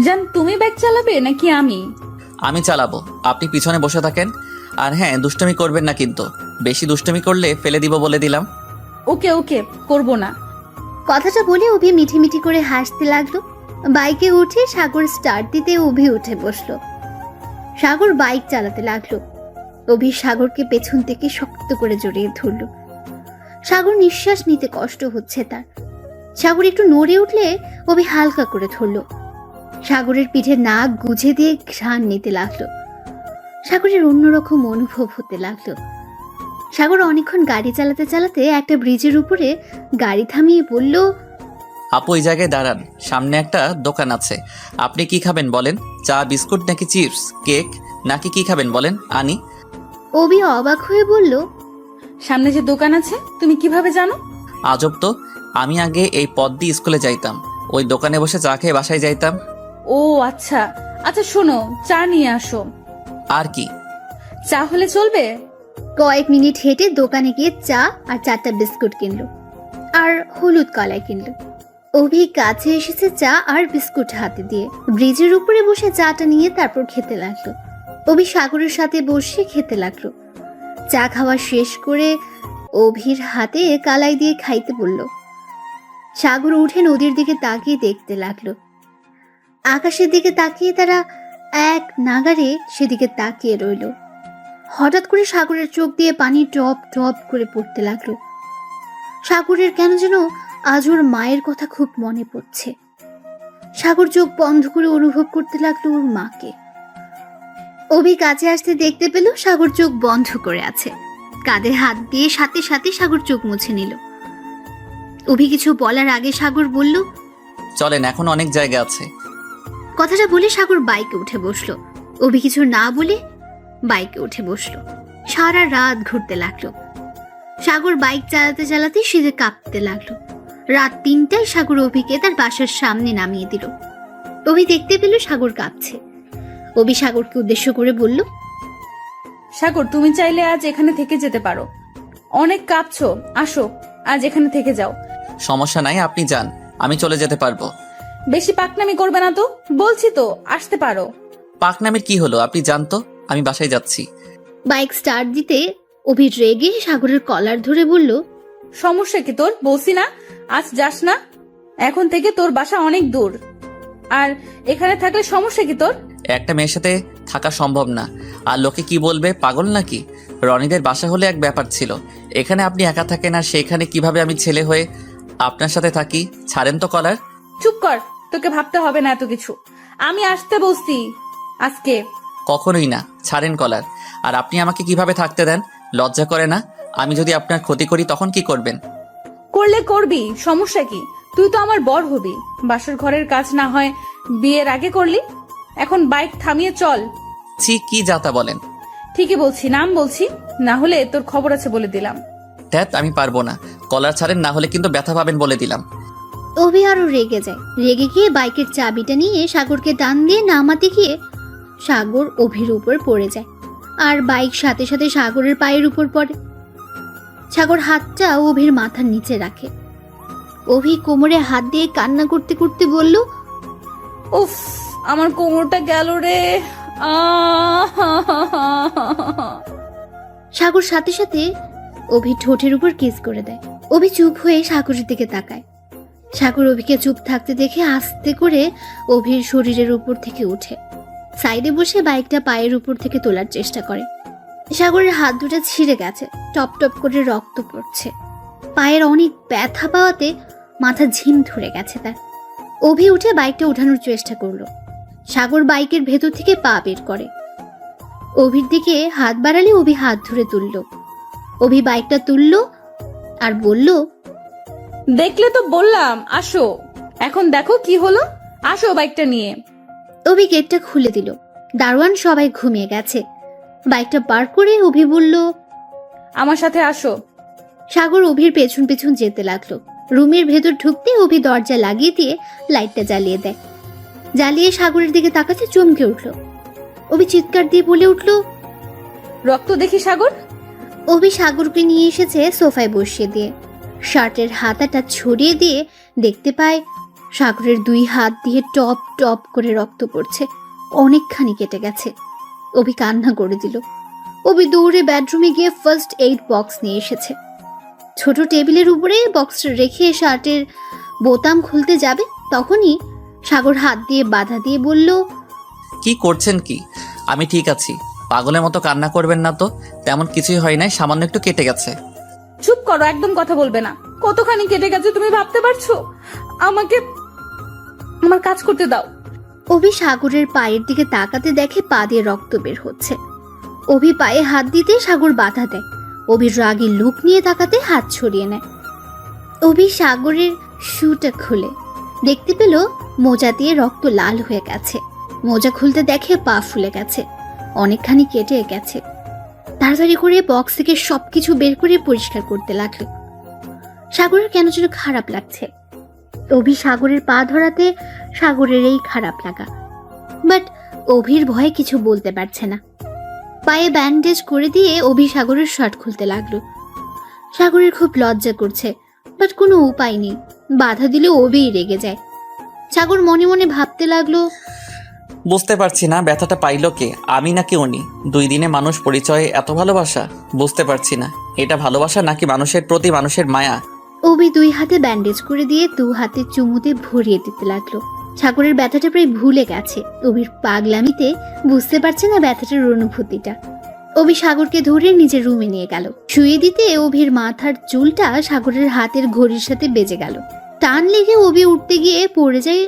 জান, তুমি বাইক চালাবে নাকি আমি? আমি চালাবো, আপনি পিছনে বসে থাকেন। আর হ্যাঁ, দুষ্টুমি করবেন না কিন্তু। বেশি দুষ্টুমি করলে ফেলে দিব বলে দিলাম। ওকে ওকে, করবো না। কথাটা বলে অভি মিঠি মিঠি করে হাসতে লাগলো। বাইকে উঠে সাগর স্টার্ট দিতে অভি উঠে বসলো। সাগর বাইক চালাতে লাগলো। অভি সাগরকে পেছন থেকে শক্ত করে জড়িয়ে ধরলো। সাগর নিঃশ্বাস নিতে কষ্ট হচ্ছে তার। সাগর একটু নড়ে উঠলে অভি হালকা করে ধরলো। সাগরের পিঠে নাক গুজে দিয়ে ঘ্রাণ নিতে লাগলো। সাগরের অন্যরকম অনুভব হতে লাগলো। সাগর অনেকক্ষণ গাড়ি চালাতে চালাতে একটা ব্রিজের উপরে গাড়ি থামিয়ে বলল, আপু, ওই জায়গায় দাঁড়ান, সামনে একটা দোকান আছে। আপনি কি খাবেন বলেন? চা, বিস্কুট নাকি চিপস, কেক, নাকি কি খাবেন বলেন, আনি। অভি অবাক হয়ে বলল, সামনে যে দোকান আছে তুমি কিভাবে জানো? আজব তো, আমি আগে এই পথ দিয়ে স্কুলে যাইতাম, ওই দোকানে বসে চা খেয়ে বাসায় যাইতাম। ও আচ্ছা আচ্ছা, শোনো, চা নিয়ে আসো। আর কি? চা হলে চলবে? কয়েক মিনিট হেঁটে দোকানে গিয়ে চা আর 4টা বিস্কুট কিনলো আর হলুদ কলাই কিনলো। অভি কাছে এসেছে চা আর বিস্কুট হাতে দিয়ে। ব্রিজের উপরে বসে চাটা নিয়ে তারপর খেতে লাগলো। অভি সাগরের সাথে বসে খেতে লাগলো। চা খাওয়া শেষ করে অভির হাতে কালাই দিয়ে খাইতে বলল। সাগর উঠে নদীর দিকে তাকিয়ে দেখতে লাগলো। আকাশের দিকে তাকিয়ে তারা এক নাগারে সেদিকে তাকিয়ে রইল। হঠাৎ করে সাগরের চোখ দিয়ে পানি টপ টপ করে পড়তে লাগলো। সাগরের কেন যেন আজ ওর মায়ের কথা খুব মনে পড়ছে। সাগর চোখ বন্ধ করে অনুভব করতে লাগলো ওর মাকে। অভি কাছে আসতে দেখতে পেল সাগর চোখ বন্ধ করে আছে। কাঁধে হাত দিয়ে সাথে সাথে সাগর চোখ মুছে নিল। অভি কিছু বলার আগে সাগর বলল, চলেন, এখন অনেক জায়গা আছে। কথাটা বলে সাগর বাইকে উঠে বসলো। অভি কিছু না বলে বাইকে উঠে বসলো। সারা রাত ঘুরতে লাগলো। সাগর বাইক চালাতে চালাতে শীতে কাঁপতে লাগলো। রাত 3টায় সাগর অভিকে তার বাসার সামনে নামিয়ে দিল। অভি দেখতে পেল সাগর কাঁপছে। অভি সাগরকে উদ্দেশ্য করে বলল, সাগর, তুমি চাইলে আজ এখানে থেকে যেতে পারো। অনেক কাঁপছো, আসো আজ এখানে থেকে যাও। সমস্যা নাই, আপনি যান, আমি চলে যেতে পারবো। বেশি পাকনামি করবে না তো, বলছি তো আসতে পারো। পাকনামির কি হলো? আপনি যান তো, আমি বাসায় যাচ্ছি। বাইক স্টার্ট দিতে অভি রেগে সাগরের কলার ধরে বলল, সমস্যা কি তোর? বলছি না আজ যাস না। এখন থেকে তোর বাসা অনেক দূর, আর এখানে থাকলে সমস্যা কি তোর? একটা মেয়ের সাথে থাকা সম্ভব না। আর লোকে কি বলবে, পাগল নাকি? রনিদের বাসা হলে এক ব্যাপার ছিল, এখানে আপনি একা থাকেন, আর সেখানে কিভাবে আমি ছেলে হয়ে আপনার সাথে থাকি? ছাড়েন তো কলার। চুপ কর, তোকে ভাবতে হবে না এত কিছু। আমি আসতে বলছি আজকে। কখনোই না, ছাড়েন কলার। আর আপনি আমাকে কিভাবে থাকতে দেন? লজ্জা করে না? আমি যদি আপনার ক্ষতি করি তখন কি করবেন? করলে করবি, সমস্যা কি? তুই তো আমার বর হবি। বাসর ঘরের কাজ না হয় বিয়ের আগে করলি। এখন বাইক থামিয়ে চল। ছি, কি যাতা বলেন। ঠিকই বলছি, নাম বলছি, না হলে তোর খবর আছে বলে দিলাম। ধ্যাত, আমি পারবো না। কলার ছাড়েন, না হলে কিন্তু ব্যথা পাবেন বলে দিলাম। অভি আরো রেগে যায়। রেগে গিয়ে বাইকের চাবিটা নিয়ে সাগরকে টান দিয়ে নামাতে গিয়ে সাগর অভির উপর পড়ে যায়, আর বাইক সাথে সাথে সাগরের পায়ের উপর পড়ে। সাগর হাতটা অভির মাথার নিচে রাখে। অভি কোমরে হাত দিয়ে কান্না করতে করতে বলল, উফ, আমার কোমরটা গেল রে। সাগর সাথে সাথে অভি ঠোঁটের উপর কিস করে দেয়। অভি চুপ হয়ে সাগরের দিকে তাকায়। সাগর অভিকে চুপ থাকতে দেখে আস্তে করে অভির শরীরের উপর থেকে উঠে সাইডে বসে বাইকটা পায়ের উপর থেকে তোলার চেষ্টা করে। সাগরের হাত দুটো ছিঁড়ে গেছে, টপ টপ করে রক্ত পড়ছে। পায়ের অনেক ব্যথা পাওয়াতে মাথা ঝিম ধরে গেছে তার। অভি উঠে বাইকটা ওঠানোর চেষ্টা করলো। সাগর বাইকের ভেতর থেকে পা বের করে। অভির দিকে হাত বাড়ালে অভি হাত ধরে তুলল। অভি বাইকটা তুলল আর বলল, দেখলে তো বললাম আসো। এখন দেখো কি হলো, আসো বাইকটা নিয়ে। অভি গেটটা খুলে দিল। দারোয়ান সবাই ঘুমিয়ে গেছে। বাইকটা পার করে অভি বলল, আমার সাথে আসো। সাগর অভির পেছন পেছন যেতে লাগলো। রুমের ভেতর ঢুকতে অভি দরজা লাগিয়ে দিয়ে লাইটটা জ্বালিয়ে দেয়। জ্বালিয়ে সাগরের দিকে তাকাতে চমকে উঠল। অভি চিৎকার দিয়ে বলে উঠল, রক্ত দেখি সাগর। অভি সাগরকে নিয়ে এসেছে সোফায় বসিয়ে দিয়ে। শার্টের হাতাটা ছড়িয়ে দিয়ে দেখতে পায় সাগরের 2 হাত দিয়ে টপ টপ করে রক্ত পড়ছে। অনেকখানি কেটে গেছে। অভি কান্না করে দিল। অভি দৌড়ে বেডরুমে গিয়ে ফার্স্ট এইড বক্স নিয়ে এসেছে। ছোট টেবিলের উপরে বক্সটা রেখে শার্টের বোতাম খুলতে যাবে, তখনই সাগর হাত দিয়ে বাধা দিয়ে বলল, কি করছেন কি? আমি ঠিক আছি। পাগলের মতো কান্না করবেন না তো। তেমন কিছুই হয় নাই, সামান্য একটু কেটে গেছে। চুপ করো, একদম কথা বলবে না। কতখানি কেটে গেছে তুমি ভাবতে পারছো? আমাকে আমার কাজ করতে দাও। অভি সাগরের পায়ের দিকে তাকাতে দেখে পা দিয়ে রক্ত বের হচ্ছে। অভি পায়ে হাত দিতে সাগর বাধা দেয়। অভির রাগী লুক নিয়ে তাকাতে হাত ছড়িয়ে নেয়। অভি সাগরের শুটা খুলে দেখতে পেল মোজা দিয়ে রক্ত লাল হয়ে গেছে। মোজা খুলতে দেখে পা ফুলে গেছে, অনেকখানি কেটে গেছে। তাড়াতাড়ি করে বক্স থেকে সবকিছু বের করে পরিষ্কার করতে লাগলো। সাগরের কেন যেন খারাপ লাগছে। অভি সাগরের পা ধরাতে সাগরের এই খারাপ লাগা, বাট অভির ভয়ে কিছু বলতে পারছে না। পায়ে ব্যান্ডেজ করে দিয়ে অভি সাগরের শার্ট খুলতে লাগলো। সাগরের খুব লজ্জা করছে, বাট কোনো উপায় নেই। বাধা দিলে অভিই রেগে যায়। সাগর মনে মনে ভাবতে লাগলো, বুঝতে পারছি না ব্যথাটা পাইলো কে, আমি নাকি উনি? 2 দিনে মানুষ পরিচয়ে এত ভালোবাসা? বুঝতে পারছি না, এটা ভালোবাসা নাকি মানুষের প্রতি মানুষের মায়া? অভি 2 হাতে ব্যান্ডেজ করে দিয়ে 2 হাতে চুমুতে ভরিয়ে দিতে লাগলো। সাগরের ব্যথাটা প্রায় ভুলে গেছে। অভির পাগলামিতে বুঝতে পারছে না ব্যথাটার অনুভূতিটা। অভি সাগরকে ধরে নিজের রুমে নিয়ে গেল। শুয়ে দিতে অভির মাথার চুলটা সাগরের হাতের ঘড়ির সাথে বেজে গেল। টান লেগে অভি উঠতে গিয়ে পড়ে যায়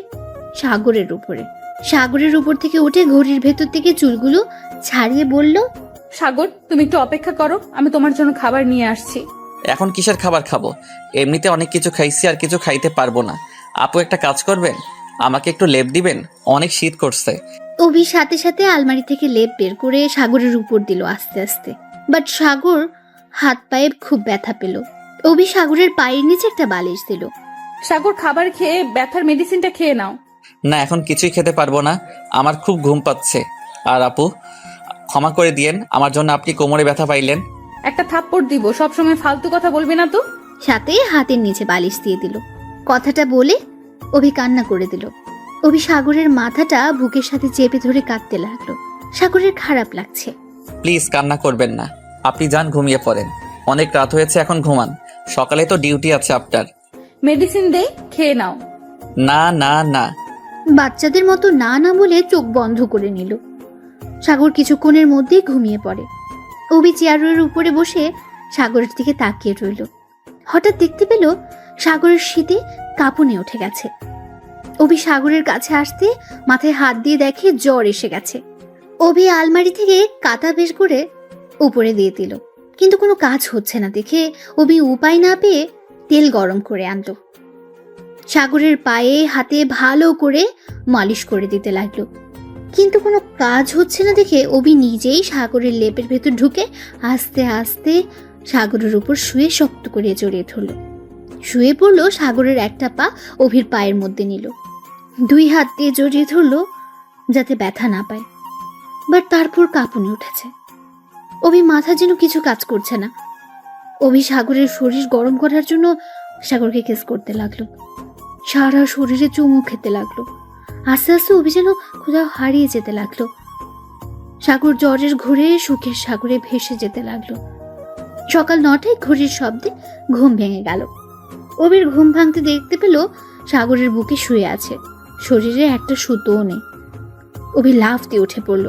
সাগরের উপরে। সাগরের উপর থেকে উঠে ঘড়ির ভেতর থেকে চুলগুলো ছাড়িয়ে বলল, সাগর, তুমি একটু অপেক্ষা করো, আমি তোমার জন্য খাবার নিয়ে আসছি। এখন কিসের খাবার খাবো? এমনিতে অনেক কিছু খাইছি, আর কিছু খাইতে পারবো না। আপু, একটা কাজ করবেন, আমাকে একটু লেপ দিবেন, অনেক শীত করছে। অভি সাথে সাথে আলমারি থেকে লেপ বের করে সাগরের উপর দিল আস্তে আস্তে। বাট সাগর হাত পায়ে খুব ব্যথা পেল। অভি সাগরের পায়ের নিচে একটা বালিশ দিল। সাগর, খাবার খেয়ে ব্যথার মেডিসিনটা খেয়ে নাও। না, এখন কিছুই খেতে পারবো না, আমার খুব ঘুম পাচ্ছে। আর আপু, ক্ষমা করে দিয়েন আমার জন্য আপনি কোমরে ব্যথা পাইলেন। একটা থাপ্পড় দিব, সবসময় ফালতু কথা বলবি না তো। সাথে হাতের নিচে বালিশ দিয়ে দিল। কথাটা বলে অভি কান্না করে দিল। অভি সাগরের মাথাটা বুকের সাথে চেপে ধরে কাঁদতে লাগলো। সাগরের খারাপ লাগছে। প্লিজ কান্না করবেন না, আপনি যান ঘুমিয়ে পড়েন। অনেক রাত হয়েছে, এখন ঘুমান, সকালে তো ডিউটি আছে আপনার। মেডিসিন দে, খেয়ে নাও। না না না। বাচ্চাদের মতো না না বলে চোখ বন্ধ করে নিল। সাগর কিছুক্ষণের মধ্যেই ঘুমিয়ে পড়ে। অভি চেয়ারের উপরে বসে সাগরের দিকে তাকিয়ে রইল। হঠাৎ দেখতে পেল সাগরের শীতে কাঁপুনে উঠে গেছে। অভি সাগরের কাছে আসতে মাথায় হাত দিয়ে দেখে জ্বর এসে গেছে। অভি আলমারি থেকে কাঁথা বের করে উপরে দিয়ে দিল। কিন্তু কোনো কাজ হচ্ছে না দেখে অভি উপায় না পেয়ে তেল গরম করে আনলো। সাগরের পায়ে হাতে ভালো করে মালিশ করে দিতে লাগলো, কিন্তু কোনো কাজ হচ্ছে না দেখে অভি নিজেই সাগরের লেপের ভেতর ঢুকে আস্তে আস্তে সাগরের উপর শুয়ে শক্ত করে জড়িয়ে ধরল। শুয়ে পড়লো, সাগরের একটা পা অভির পায়ের মধ্যে নিল, 2 হাত দিয়ে জড়িয়ে ধরলো যাতে ব্যথা না পায়। বাট তারপর কাঁপুনি উঠেছে। অভি মাথা যেন কিছু কাজ করছে না। অভি সাগরের শরীর গরম করার জন্য সাগরকে কিস করতে লাগলো, সারা শরীরে চুমু খেতে লাগলো। আস্তে আস্তে অভি যেন কোথাও হারিয়ে যেতে লাগলো। সাগর জ্বরের ঘুরে সুখের সাগরে ভেসে যেতে লাগলো। সকাল 9টায় ঘড়ির শব্দে ঘুম ভেঙে গেল। অভির ঘুম ভাঙতে দেখতে পেল সাগরের বুকে শুয়ে আছে, শরীরে একটা সুতোও নেই। অভি লাফ দিয়ে উঠে পড়ল।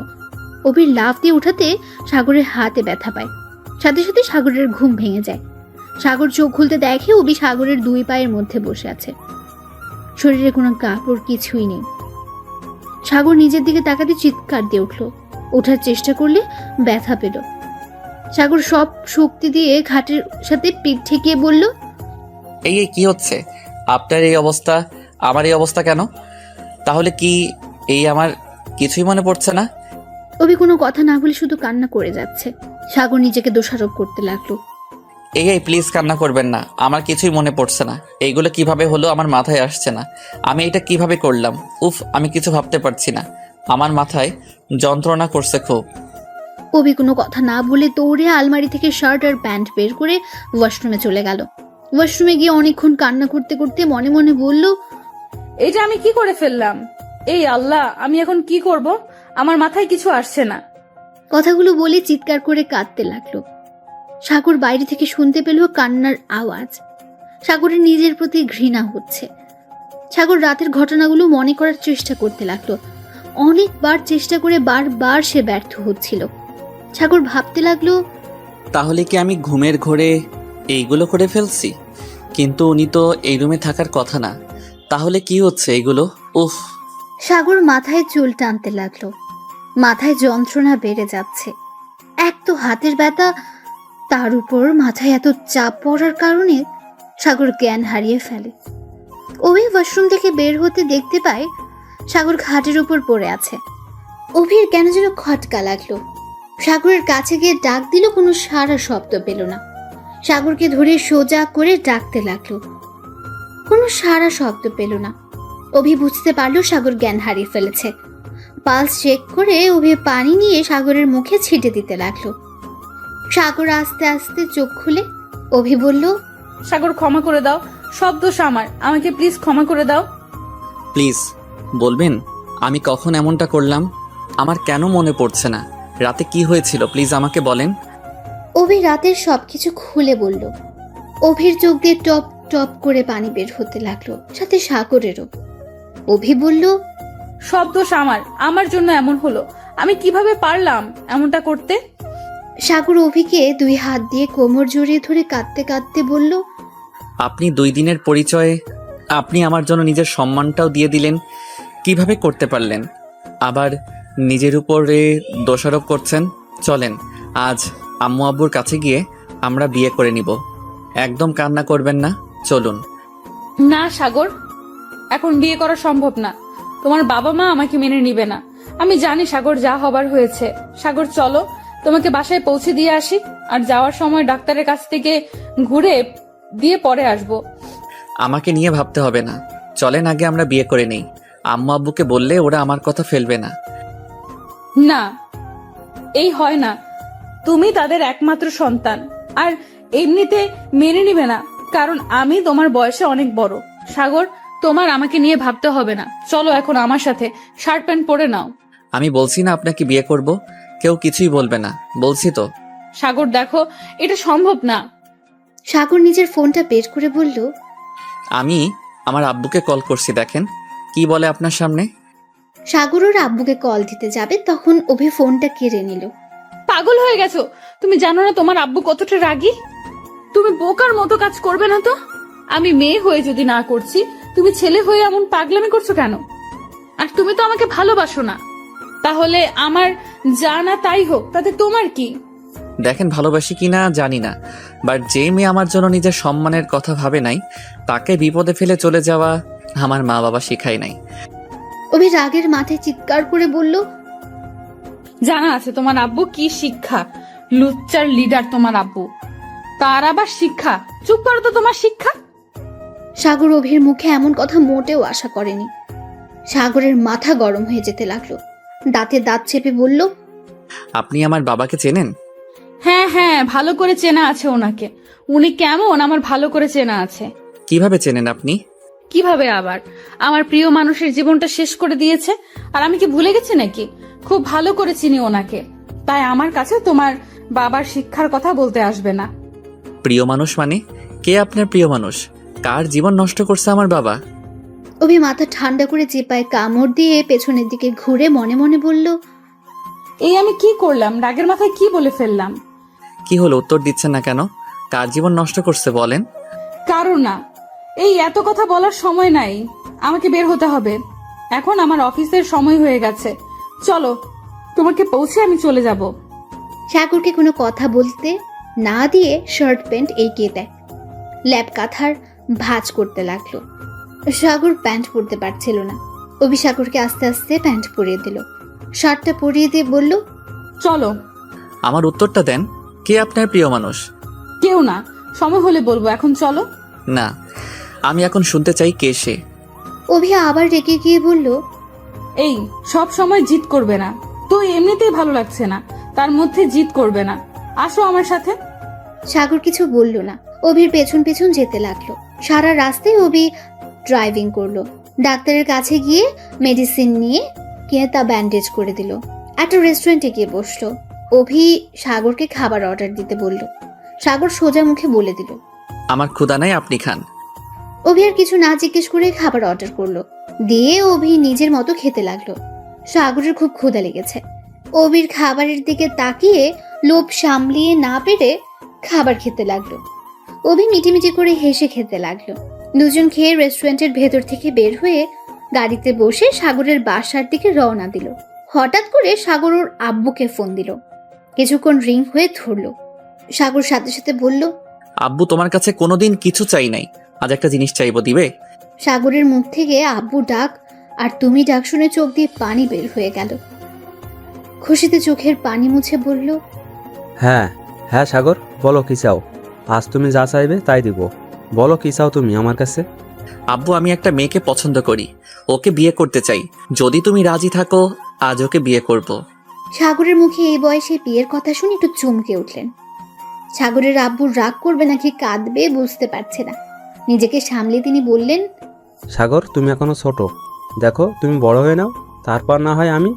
অভির লাফ দিয়ে উঠাতে সাগরের হাতে ব্যথা পায়, সাথে সাথে সাগরের ঘুম ভেঙে যায়। সাগর চোখ খুলতে দেখে অভি সাগরের 2 পায়ের মধ্যে বসে আছে, শরীরে কোনো কাপড় কিছুই নেই। সাগর নিজের দিকে তাকাতে চিৎকার দিয়ে উঠল। ওঠার চেষ্টা করলে ব্যথা পেল। সাগর সব শক্তি দিয়ে ঘাটের সাথে পিঠ ঠেকিয়ে বলল, এই কি হচ্ছে? আপনার এই অবস্থা, আমার এই অবস্থা কেন? তাহলে কি এই আমার কিছুই মনে পড়ছে না? অভি কোনো কথা না বলে শুধু কান্না করে যাচ্ছে। সাগর নিজেকে দোষারোপ করতে লাগলো। এই প্লিজ কান্না করবেন না, আমার কিছুই মনে পড়ছে না। এইগুলো কিভাবে হলো আমার মাথায় আসছে না। আমি এটা কিভাবে করলাম? উফ, আমি কিছু ভাবতে পারছি না, আমার মাথায় যন্ত্রণা করছে খুব। অভি কোনো কথা না বলে দৌড়ে আলমারি থেকে শার্ট আর প্যান্ট বের করে ওয়াশরুমে চলে গেল। ওয়াশরুমে গিয়ে অনেকক্ষণ কান্না করতে করতে মনে মনে বলল, এটা আমি কি করে ফেললাম? এই আল্লাহ, আমি এখন কি করব? আমার মাথায় কিছু আসছে না। কথাগুলো বলে চিৎকার করে কাঁদতে লাগলো। সাগর বাইরে থেকে শুনতে পেল কান্নার আওয়াজ। সাগরের নিজের প্রতি ঘৃণা হচ্ছে। সাগর রাতের ঘটনাগুলো মনে করার চেষ্টা করতে লাগলো। অনেকবার চেষ্টা করে বারবার সে ব্যর্থ হচ্ছিল। সাগর ভাবতে লাগলো, তাহলে কি আমি ঘুমের ঘোরে এইগুলো করে ফেলছি? কিন্তু উনি তো এই রুমে থাকার কথা না, তাহলে কি হচ্ছে এইগুলো? উফ। সাগর মাথায় চুল টানতে লাগলো। মাথায় যন্ত্রণা বেড়ে যাচ্ছে। এক তো হাতের ব্যথা, তার উপর মাথায় এত চাপ পড়ার কারণে সাগর জ্ঞান হারিয়ে ফেলে। অভি ওয়াশরুম থেকে বের হতে দেখতে পায় সাগর খাটের উপর পড়ে আছে। অভির কেন যেন খটকা লাগলো। সাগরের কাছে গিয়ে ডাক দিল, কোনো সারা শব্দ পেল না। সাগরকে ধরে সোজা করে ডাকতে লাগলো, কোনো সারা শব্দ পেল না। অভি বুঝতে পারলো সাগর জ্ঞান হারিয়ে ফেলেছে। পালস চেক করে অভি পানি নিয়ে সাগরের মুখে ছিটে দিতে লাগলো। সাগর আস্তে আস্তে চোখ খুলে অভি বলল, সাগর ক্ষমা করে দাও, সব দোষ আমার, আমাকে প্লিজ ক্ষমা করে দাও। প্লিজ বলবেন আমি কখন এমনটা করলাম? আমার কেন মনে পড়ছে না? রাতে কি হয়েছিল প্লিজ আমাকে বলেন। অভি রাতের সবকিছু খুলে বলল। অভির চোখ দিয়ে টপ টপ করে পানি বের হতে লাগলো, সাথে সাগরেরও। অভি বলল, সব দোষ আমার জন্য এমন হলো। আমি কিভাবে পারলাম এমনটা করতে? সাগর অভিকে 2 হাত দিয়ে কোমর জড়িয়ে ধরে কাঁদতে কাঁদতে বলল, আপনি 2 দিনের পরিচয়ে আপনি আমার জন্য নিজের সম্মানটাও দিয়ে দিলেন, কিভাবে করতে পারলেন? আবার নিজের উপরে দোষারোপ করছেন। চলেন আজ আম্মু আব্বুর কাছে গিয়ে আমরা বিয়ে করে নিব। একদম কান্না করবেন না, চলুন। না সাগর, এখন বিয়ে করা সম্ভব না। তোমার বাবা মা আমাকে মেনে নিবে না। আমি জানি সাগর, যা হবার হয়েছে। সাগর চলো, তোমাকে বাসায় পৌঁছে দিয়ে আসি, আর যাওয়ার সময় ডাক্তারের কাছ থেকে ঘুরে দিয়ে পরে আসবো। আমাকে নিয়ে ভাবতে হবে না, চলেন আগে আমরা বিয়ে করে নেই। আম্মু আব্বুকে বললে ওরা আমার কথা ফেলবে না। না, এই হয় না। তুমি তাদের একমাত্র সন্তান, আর এমনিতে মেনে নিবে না, কারণ আমি তোমার বয়সে অনেক বড়। সাগর, তোমার আমাকে নিয়ে ভাবতে হবে না। চলো এখন আমার সাথে, শার্ট প্যান্ট পরে নাও। আমি বলছি না আপনাকে বিয়ে করব, কেউ কিছুই বলবে না, বলছি তো। সাগর দেখো, এটা সম্ভব না। সাগর নিজের ফোনটা বের করে বলল, আমি আমার আব্বুকে কল করছি, দেখেন কি বলে আপনার সামনে। সাগর ওর আব্বুকে কল দিতে যাবে, তখন অভি ফোনটা কেড়ে নিল। পাগল হয়ে গেছো? তুমি জানো না তোমার আব্বু কতটা রাগী? তুমি বোকার মতো কাজ করবে না তো? আমি মেয়ে হয়ে যদি না করছি, তুমি ছেলে হয়ে এমন পাগলামি করছো কেন? আর তুমি তো আমাকে ভালোবাসো না। তাহলে আমার যা না তাই হোক, তাতে তোমার কি? দেখেন ভালোবাসি কিনা জানি না, বাট যে মেয়ে আমার জন্য নিজের সম্মানের কথা ভাবে নাই তাকে বিপদে ফেলে চলে যাওয়া আমার মা বাবা শিখায় নাই। অভি রাগের মাথায় চিৎকার করে বলল, জানা আছে তোমার আব্বু কি শিক্ষা, লুচ্চার লিডার তোমার আব্বু, তার আবার শিক্ষা। চুপ করো তো, তোমার শিক্ষা। সাগর অভির মুখে এমন কথা মোটেও আশা করেনি। সাগরের মাথা গরম হয়ে যেতে লাগলো। দাঁতে দাঁত চেপে বলল, আপনি আমার বাবাকে চেনেন? হ্যাঁ হ্যাঁ, ভালো করে চেনা আছে ওনাকে। উনি কেমন আমার ভালো করে চেনা আছে। কিভাবে চেনেন আপনি? কিভাবে আবার, আমার প্রিয় মানুষের জীবনটা শেষ করে দিয়েছে, আর আমি কি ভুলে গেছি নাকি? খুব ভালো করে চিনি ওনাকে, তাই আমার কাছে তোমার বাবার শিক্ষার কথা বলতে আসবে না। প্রিয় মানুষ মানে? কে আপনার প্রিয় মানুষ? কার জীবন নষ্ট করছে আমার বাবা? অভি মাথা ঠান্ডা করে চেপায় কামড় দিয়ে পেছনের দিকে ঘুরে মনে মনে বলল, এই আমি কি করলাম? রাগের মাথায় কি বলে ফেললাম? কি হলো, উত্তর দিচ্ছেন না কেন? কার জীবন নষ্ট করছে বলেন? কারণ না, এই এত কথা বলার সময় নাই, আমাকে বের হতে হবে। এখন আমার অফিসের সময় হয়ে গেছে, চলো তোমাকে পৌঁছে আমি চলে যাব। সাগরকে কোনো কথা বলতে না দিয়ে শার্ট প্যান্ট এগিয়ে দেয়। ল্যাপ কাঁথার ভাঁজ করতে লাগলো। সাগর প্যান্ট পরতে পারছিল না। অভি সাগরকে আস্তে আস্তে প্যান্ট পরিয়ে দিল। শার্টটা পরিয়ে দিয়ে বলল, চলো। আমার উত্তরটা দেন, কে আপনার প্রিয় মানুষ? কেউ না, সময় হলে বলবো, এখন চলো। না, আমি এখন শুনতে চাই কে সে। অভি আবার রেগে গিয়ে বলল, এই সব সময় জিদ করবে না তো, এমনিতেই ভালো লাগছে না, তার মধ্যে জিদ করবে না। আসো আমার সাথে। সাগর কিছু বলল না। অভির পেছন পেছন যেতে লাগলো। সারা রাস্তায় অভি ড্রাইভিং করলো। ডাক্তারের কাছে গিয়ে মেডিসিন নিয়ে কিনে তা ব্যান্ডেজ করে দিল। একটা রেস্টুরেন্টে গিয়ে বসলো। অভি সাগরকে খাবার অর্ডার দিতে বলল। সাগর সোজা মুখে বলে দিল, আমার ক্ষুধা নাই, আপনি খান। অভি আর কিছু না জিজ্ঞেস করে খাবার অর্ডার করলো। দিয়ে অভি নিজের মতো খেতে লাগলো। সাগরের খুব ক্ষুধা লেগেছে। অভির খাবারের দিকে তাকিয়ে লোভ সামলিয়ে না পেরে খাবার খেতে লাগলো। অভি মিটিমিটি করে হেসে খেতে লাগলো। দুজন খেয়ে রেস্টুরেন্টের ভেতর থেকে বের হয়ে গাড়িতে বসে সাগরের বাসার দিকে রওনা দিল। হঠাৎ করে সাগর ওর আব্বুকে ফোন দিল। কিছুক্ষণ রিং হয়ে ধরলো। সাগর সাথে সাথে বলল, আব্বু তোমার কাছে কোনোদিন কিছু চাই নাই, আজ একটা জিনিস চাইবো, দিবে? সাগরের মুখ থেকে আব্বু ডাক আর তুমি ডাক শুনে চোখ দিয়ে পানি বের হয়ে গেল। খুশিতে চোখের পানি মুছে বলল, হ্যাঁ হ্যাঁ সাগর, বলো কি চাও? আজ তুমি যা চাইবে তাই দিব। বলো কি চাও তুমি আমার কাছে? আব্বু, আমি একটা মেয়েকে পছন্দ করি, ওকে বিয়ে করতে চাই। যদি তুমি রাজি থাকো আজ ওকে বিয়ে করব। সাগরের মুখে এই বয়সে বিয়ের কথা শুনে একটু চমকে উঠলেন। সাগরের আব্বু রাগ করবে নাকি কাঁদবে বুঝতে পারছে না। নিজেকে সামলে তিনি বললেন, সাগর, তুমি এখনো ছোট, দেখো তুমি বড় হয়ে নাও, তারপর না হয় আমি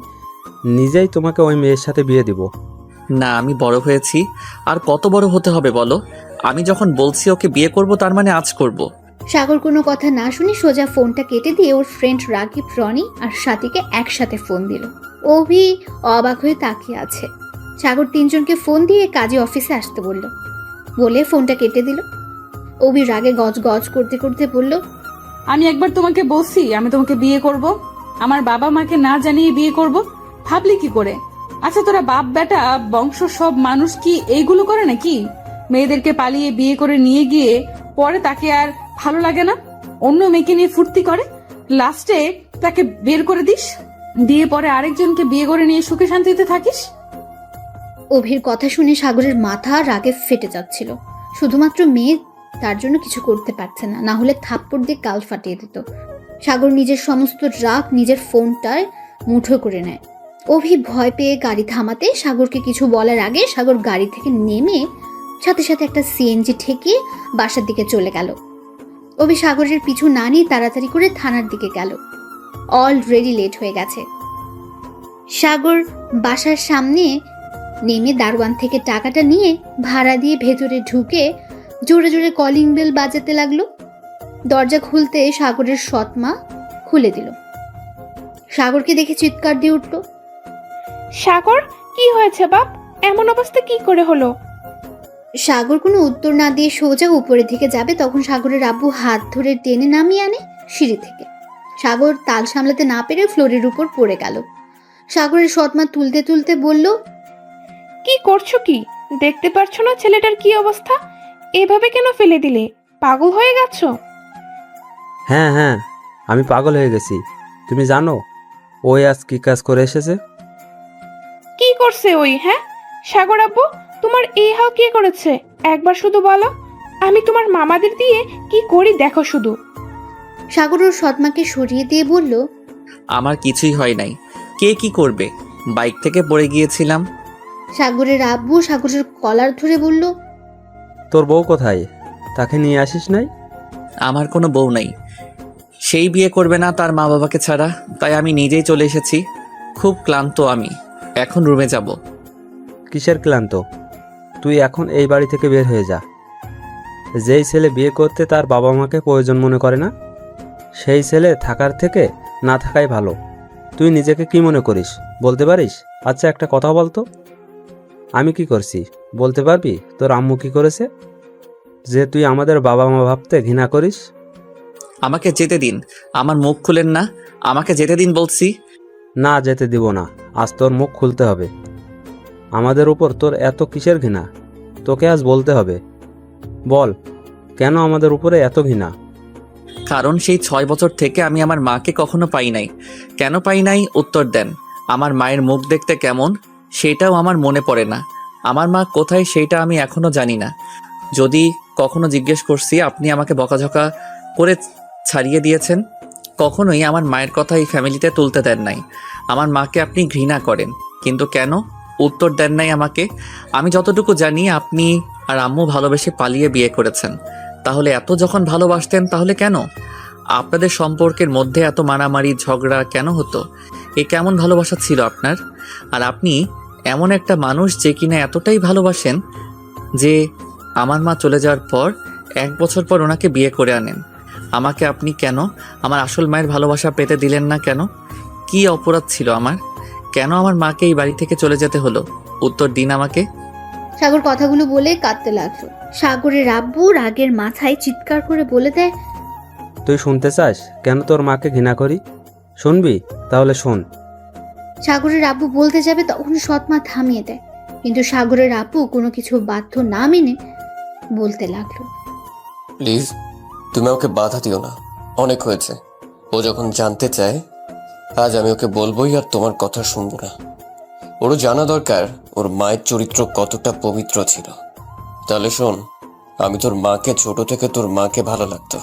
নিজেই তোমাকে ওই মেয়ের সাথে বিয়ে দিব। না, আমি বড় হয়েছি, আর কত বড় হতে হবে বলো? আমি যখন বলছি ওকে বিয়ে করব, তার মানে আজ করব। সাগর কোনো কথা না শুনে সোজা ফোনটা কেটে দিয়ে ওর ফ্রেন্ড রাগিব, রনি আর সাথীকে একসাথে ফোন দিল। অভি অবাক হয়ে তাকিয়ে আছে। সাগর তিনজনকে ফোন দিয়ে কাজে অফিসে আসতে বলে ফোনটা কেটে দিল। অভি রাগে গজ গজ করতে করতে বলল, আমি একবার তোমাকে বলছি আমি তোমাকে বিয়ে করব, আমার বাবা মাকে না জানিয়ে বিয়ে করব, ভাবলি কি করে? আচ্ছা তোরা বাপ বেটা বংশ সব মানুষ কি এইগুলো করে নাকি? মেয়েদেরকে পালিয়ে বিয়ে করে নিয়ে গিয়ে পরে তাকে আর ভালো লাগে না, অন্য মেয়েকে নিয়ে ফুর্তি করে, লাস্টে তাকে বের করে দিস, দিয়ে পরে আরেকজনকে বিয়ে করে নিয়ে সুখে শান্তিতে থাকিস। অভির কথা শুনে সাগরের মাথা রাগে ফেটে যাচ্ছিল। শুধুমাত্র মেয়ে, তার জন্য কিছু করতে পারছে না, না হলে থাপ্পড় দিয়ে কাল ফাটিয়ে দিত। সাগর নিজের সমস্ত রাগ নিজের ফোনটায় মুঠো করে নেয়। অভি ভয় পেয়ে গাড়ি থামাতে সাগরকে কিছু বলার আগে সাগর গাড়ি থেকে নেমে সাথে সাথে একটা সিএনজি ঠেকিয়ে বাসার দিকে চলে গেল। অভি সাগরের পিছু না নিয়ে তাড়াতাড়ি করে থানার দিকে গেল। অলরেডি লেট হয়ে গেছে। সাগর বাসার সামনে নেমে দারোয়ান থেকে টাকাটা নিয়ে ভাড়া দিয়ে ভেতরে ঢুকে জোরে জোরে কলিং বেল বাজাতে লাগলো। দরজা খুলতে সাগরের সৎমা খুলে দিল। সাগরকে দেখে চিৎকার দিয়ে উঠল, সাগর, কি হয়েছে বাপ? এমন অবস্থা কি করে হলো? সাগর কোনো উত্তর না দিয়ে সোজা উপরের দিকে যাবে, তখন সাগরের আব্বু হাত ধরে টেনে নামিয়ে আনে সিঁড়ি থেকে। সাগর তাল সামলাতে না পেরে ফ্লোরের উপর পড়ে গেল। সাগরের সৎমা তুলতে তুলতে বলল, কি করছো কি? দেখতে পারছো না ছেলেটার কি অবস্থা? এভাবে কেন ফেলে দিলে? পাগল হয়ে গেছো? হ্যাঁ হ্যাঁ, আমি পাগল হয়ে গেছি। তুমি জানো ওই আজ কি কাজ করে এসেছে? কি করছে ওই? হ্যাঁ সাগর আব্বু, তোমার এই হাল কে করেছে? একবার শুধু বলো, আমি তোমার মামাদের দিয়ে কি করি দেখো শুধু। সাগর ওর সৎমাকে সরিয়ে দিয়ে বলল, আমার কিছুই হয় নাই। কে কি করবে? বাইক থেকে পড়ে গিয়েছিলাম। সাগরের আব্বু সাগরের কলার ধরে বলল, তোর বউ কোথায়? তাকে নিয়ে আসিস নাই? আমার কোনো বউ নাই। সেই বিয়ে করবে না তার মা বাবাকে ছাড়া, তাই আমি নিজেই চলে এসেছি। খুব ক্লান্ত আমি, এখন রুমে যাব। কিসের ক্লান্ত? তুই এখন এই বাড়ি থেকে বের হয়ে যা। যেই ছেলে বিয়ে করতে তার বাবা মাকে প্রয়োজন মনে করে না, সেই ছেলে থাকার থেকে না থাকাই ভালো। তুই নিজেকে কি মনে করিস বলতে পারিস? আচ্ছা একটা কথা বলতো, আমি কি করছি বলতে পারবি? তোর আম্মু কি করেছে যে তুই আমাদের বাবা মা ভাবতে ঘৃণা করিস? আমাকে যেতে দিন। আমার মুখ খুলেন না, আমাকে যেতে দিন বলছি। না, যেতে দিব না। আজ তোর মুখ খুলতে হবে। আমাদের উপর তোর এত কিসের ঘৃণা? তোকে আজ বলতে হবে। বল, কেন আমাদের উপরে এত ঘৃণা? কারণ সেই 6 বছর থেকে আমি আমার মাকে কখনো পাই নাই। কেন পাই নাই উত্তর দেন। আমার মায়ের মুখ দেখতে কেমন সেটাও আমার মনে পড়ে না। আমার মা কোথায় সেইটা আমি এখনো জানি না। যদি কখনো জিজ্ঞেস করছি, আপনি আমাকে বকাঝকা করে ছাড়িয়ে দিয়েছেন। কখনোই আমার মায়ের কথা এই ফ্যামিলিতে তুলতে দেন নাই। আমার মাকে আপনি ঘৃণা করেন, কিন্তু কেন উত্তর দেন নাই আমাকে। আমি যতটুকু জানি আপনি আর আম্মু ভালোবেসে পালিয়ে বিয়ে করেছেন। তাহলে এত যখন ভালোবাসতেন তাহলে কেন আপনাদের সম্পর্কের মধ্যে এত মারামারি ঝগড়া কেন হতো? এ কেমন ভালোবাসা ছিল আপনার? আর আপনি এমন একটা মানুষ যে কিনা এতটাই ভালোবাসেন যে আমার মা চলে যাওয়ার পর 1 বছর পর ওনাকে বিয়ে করে আনেন। আমাকে আপনি কেন আমার আসল মায়ের ভালোবাসা পেতে দিলেন না? কেন? কি অপরাধ ছিল আমার? কেন আমার মাকে এই বাড়ি থেকে চলে যেতে হলো? উত্তর দিন আমাকে। সাগর কথাগুলো বলে কাঁদতে লাগলো। সাগরের আব্বু রাগের মাথায় চিৎকার করে বলে দেয়, তুই শুনতে চাস কেন তোর মাকে ঘৃণা করি? শুনবি? তাহলে শোন। সাগরের আব্বু বলতে যাবে তখন সৎমা থামিয়ে দেয়, কিন্তু সাগরের আব্বু কোনো কিছু বাধ্য না মেনে বলতে লাগলো, প্লিজ তুমি আমাকে বাধা দিও না, অনেক হয়েছে। ও যখন জানতে চায় আজ আমি ওকে বলবোই, আর তোমার কথা শুনবো না। ওরও জানা দরকার ওর মায়ের চরিত্র কতটা পবিত্র ছিল। তাহলে শোন, আমি তোর মাকে ছোট থেকে তোর মাকে ভালো লাগতো।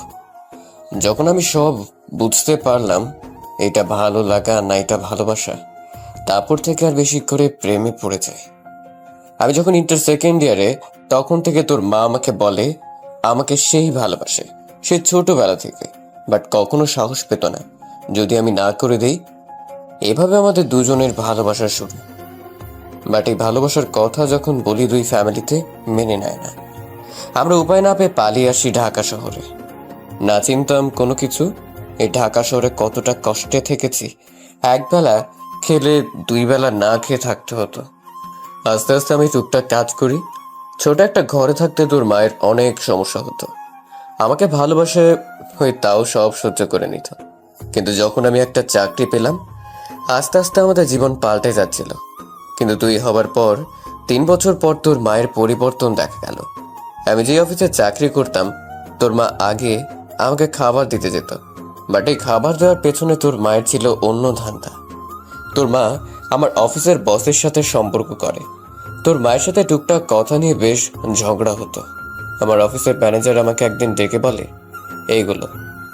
যখন আমি সব বুঝতে পারলাম এটা ভালো লাগা না এটা ভালোবাসা, তারপর থেকে আর বেশি করে প্রেমে পড়ে যায়। আমি যখন ইন্টার সেকেন্ড ইয়ারে তখন থেকে তোর মা আমাকে বলে আমাকে সেই ভালোবাসে, সে ছোটবেলা থেকে, বাট কখনো সাহস পেত না যদি আমি না করে দেই। এভাবে আমাদের দুজনের ভালোবাসা শুরু। বাট এই ভালোবাসার কথা যখন বলি দুই ফ্যামিলিতে মেনে নেয় না। আমরা উপায় না পেয়ে পালিয়ে আসি ঢাকা শহরে। না চিনতাম কোনো কিছু। এই ঢাকা শহরে কতটা কষ্টে থেকেছি। একবেলা খেলে 2 বেলা না খেয়ে থাকতে হতো। আস্তে আস্তে আমি টুকটাক কাজ করি। ছোট একটা ঘরে থাকতে তোর মায়ের অনেক সমস্যা হতো। আমাকে ভালোবাসে হয়ে তাও সব সহ্য করে নিত। কিন্তু যখন আমি একটা চাকরি পেলাম, আস্তে আস্তে আমাদের জীবন পাল্টে যাচ্ছিল। কিন্তু তুই হবার পর 3 বছর পর তোর মায়ের পরিবর্তন দেখা গেল। আমি যে অফিসে চাকরি করতাম তোর মা আগে আমাকে খাবার দিতে যেত, বাট এই খাবার দেওয়ার পেছনে তোর মায়ের ছিল অন্য ধান্দা। তোর মা আমার অফিসের বসের সাথে সম্পর্ক করে। তোর মায়ের সাথে টুকটাক কথা নিয়ে বেশ ঝগড়া হতো। আমার অফিসের ম্যানেজার আমাকে একদিন ডেকে বলে এইগুলো,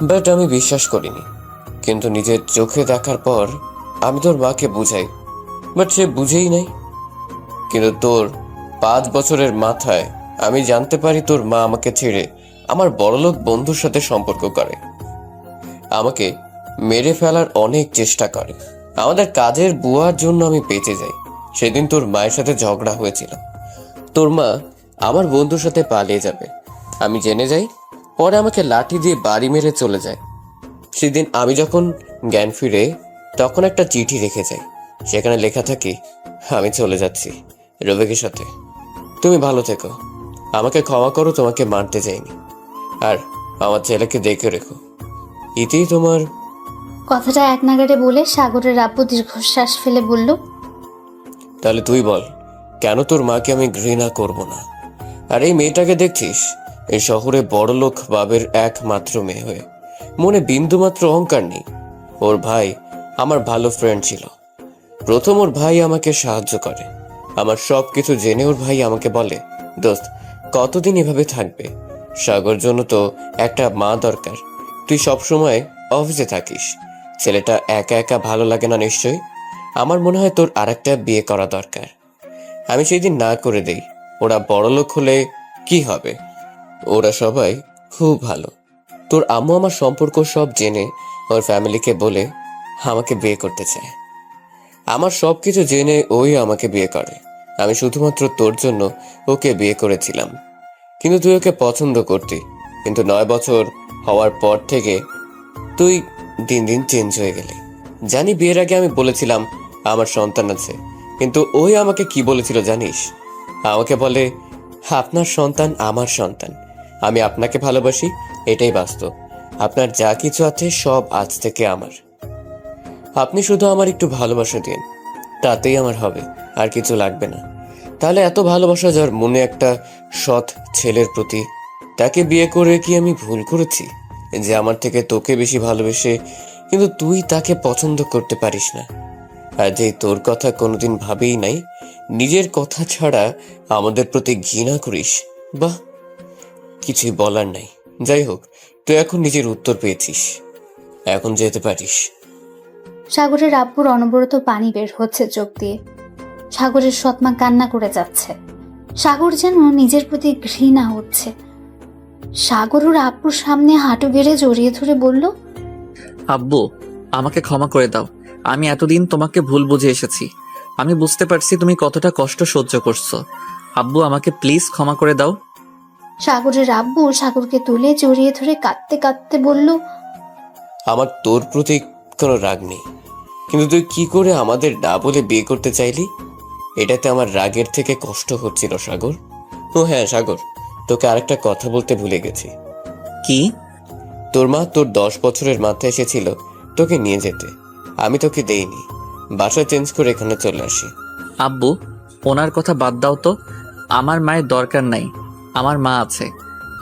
বাট আমি বিশ্বাস করিনি। কিন্তু নিজের চোখে দেখার পর আমি তোর মাকে বুঝাই, বাট সে বুঝেই নাই। কিন্তু তোর 5 বছরের মাথায় আমি জানতে পারি তোর মা আমাকে ছেড়ে আমার বড়লোক বন্ধুর সাথে সম্পর্ক করে। আমাকে মেরে ফেলার অনেক চেষ্টা করে। আমাদের কাজের বুয়ার জন্য আমি বেঁচে যাই। সেদিন তোর মায়ের সাথে ঝগড়া হয়েছিল। তোর মা আমার বন্ধুর সাথে পালিয়ে যাবে আমি জেনে যাই। পরে আমাকে লাঠি দিয়ে বাড়ি মেরে চলে যায়। সেদিন আমি যখন জ্ঞান ফিরে তখন একটা চিঠি রেখে যাই। সেখানে লেখা থাকে আমি চলে যাচ্ছি রবিকের সাথে, তুমি ভালো থেকো, আমাকে ক্ষমা করো, তোমাকে মারতে যাইনি, আর আমার ছেলেকে দেখে রেখো। ইতিই তোমার। কথাটা এক নাগাড়ে বলে সাগরের আব্বু দীর্ঘশ্বাস ফেলে বলল, তাহলে তুই বল কেন তোর মাকে আমি ঘৃণা করব না? আর এই মেয়েটাকে দেখছিস, এই শহরে বড়লোক বাবের একমাত্র মেয়ে হয়ে মনে বিন্দুমাত্র অহংকার নেই। ওর ভাই আমার ভালো ফ্রেন্ড ছিল। প্রথম ওর ভাই আমাকে সাহায্য করে। আমার সব কিছু জেনে ওর ভাই আমাকে বলে, দোস্ত কতদিন এভাবে থাকবে? সাগর জন্য তো একটা মা দরকার। তুই সবসময় অফিসে থাকিস, ছেলেটা একা একা ভালো লাগে না নিশ্চয়ই। আমার মনে হয় তোর আরেকটা বিয়ে করা দরকার। আমি সেই দিন না করে দেই। ওরা বড়লোক হলে কি হবে? ওরা সবাই খুব ভালো। তোর আম্মু আমার সম্পর্ক সব জেনে ওর ফ্যামিলিকে বলে আমাকে বিয়ে করতে চায়। আমার সব কিছু জেনে ওই আমাকে বিয়ে করে। আমি শুধুমাত্র তোর জন্য ওকে বিয়ে করেছিলাম, কিন্তু তুই ওকে পছন্দ করতি। কিন্তু 9 বছর হওয়ার পর থেকে তুই দিন দিন চেঞ্জ হয়ে গেলি। জানি বিয়ের আগে আমি বলেছিলাম আমার সন্তান আছে, কিন্তু ওই আমাকে কি বলেছিল জানিস? আমাকে বলে, আপনার সন্তান আমার সন্তান, আমি আপনাকে ভালোবাসি, এটাই বাস্তব। আপনার যা কিছু আছে সব আজ থেকে আমার। আপনি শুধু আমার একটু ভালোবাসা দিন, তাতেই আমার হবে, আর কিছু লাগবে না। তাহলে এত ভালোবাসা যার মনে একটা সৎ ছেলের প্রতি, তাকে বিয়ে করে কি আমি ভুল করেছি যে আমার থেকে তোকে বেশি ভালোবেসে কিন্তু তুই তাকে পছন্দ করতে পারিস না? আর যে তোর কথা কোনোদিন ভাবেই নাই, নিজের কথা ছাড়া আমাদের প্রতি ঘৃণা করিস, বাহ, কিছুই বলার নাই। যাই হোক, তুই এখন নিজের উত্তর পেয়েছিস, এখন যেতে পারিস। সাগরের আব্বুর অনবরত পানি বের হচ্ছে চোখ দিয়ে। সাগরের সৎমা কান্না করে যাচ্ছে। সাগর যেন নিজের প্রতি ঘৃণা হচ্ছে। সাগর ওর আব্বুর সামনে হাঁটু গেড়ে জড়িয়ে ধরে বলল, আব্বু, আমাকে ক্ষমা করে দাও। আমি এতদিন তোমাকে ভুল বুঝে এসেছি। আমি বুঝতে পারছি তুমি কতটা কষ্ট সহ্য করছো। আব্বু, আমাকে প্লিজ ক্ষমা করে দাও। সাগরের আব্বু সাগরকে তুলে জড়িয়ে ধরে কাঁদতে কাঁদতে বলল, আমার তোর প্রতি কোনো রাগ নেই, কিন্তু তুই কি করে আমাদের না বলে বিয়ে করতে চাইলি? এটাতে আমার রাগের থেকে কষ্ট হচ্ছিল সাগর। ও হ্যাঁ সাগর, তোকে আরেকটা কথা বলতে ভুলে গেছি। কি? তোর মা তোর 10 বছরের মাথায় এসেছিল তোকে নিয়ে যেতে, আমি তোকে দেইনি। বাসা চেঞ্জ করে এখানে চলে আসি। আব্বু, ওনার কথা বাদ দাও তো। আমার মায়ের দরকার নাই, আমার মা আছে।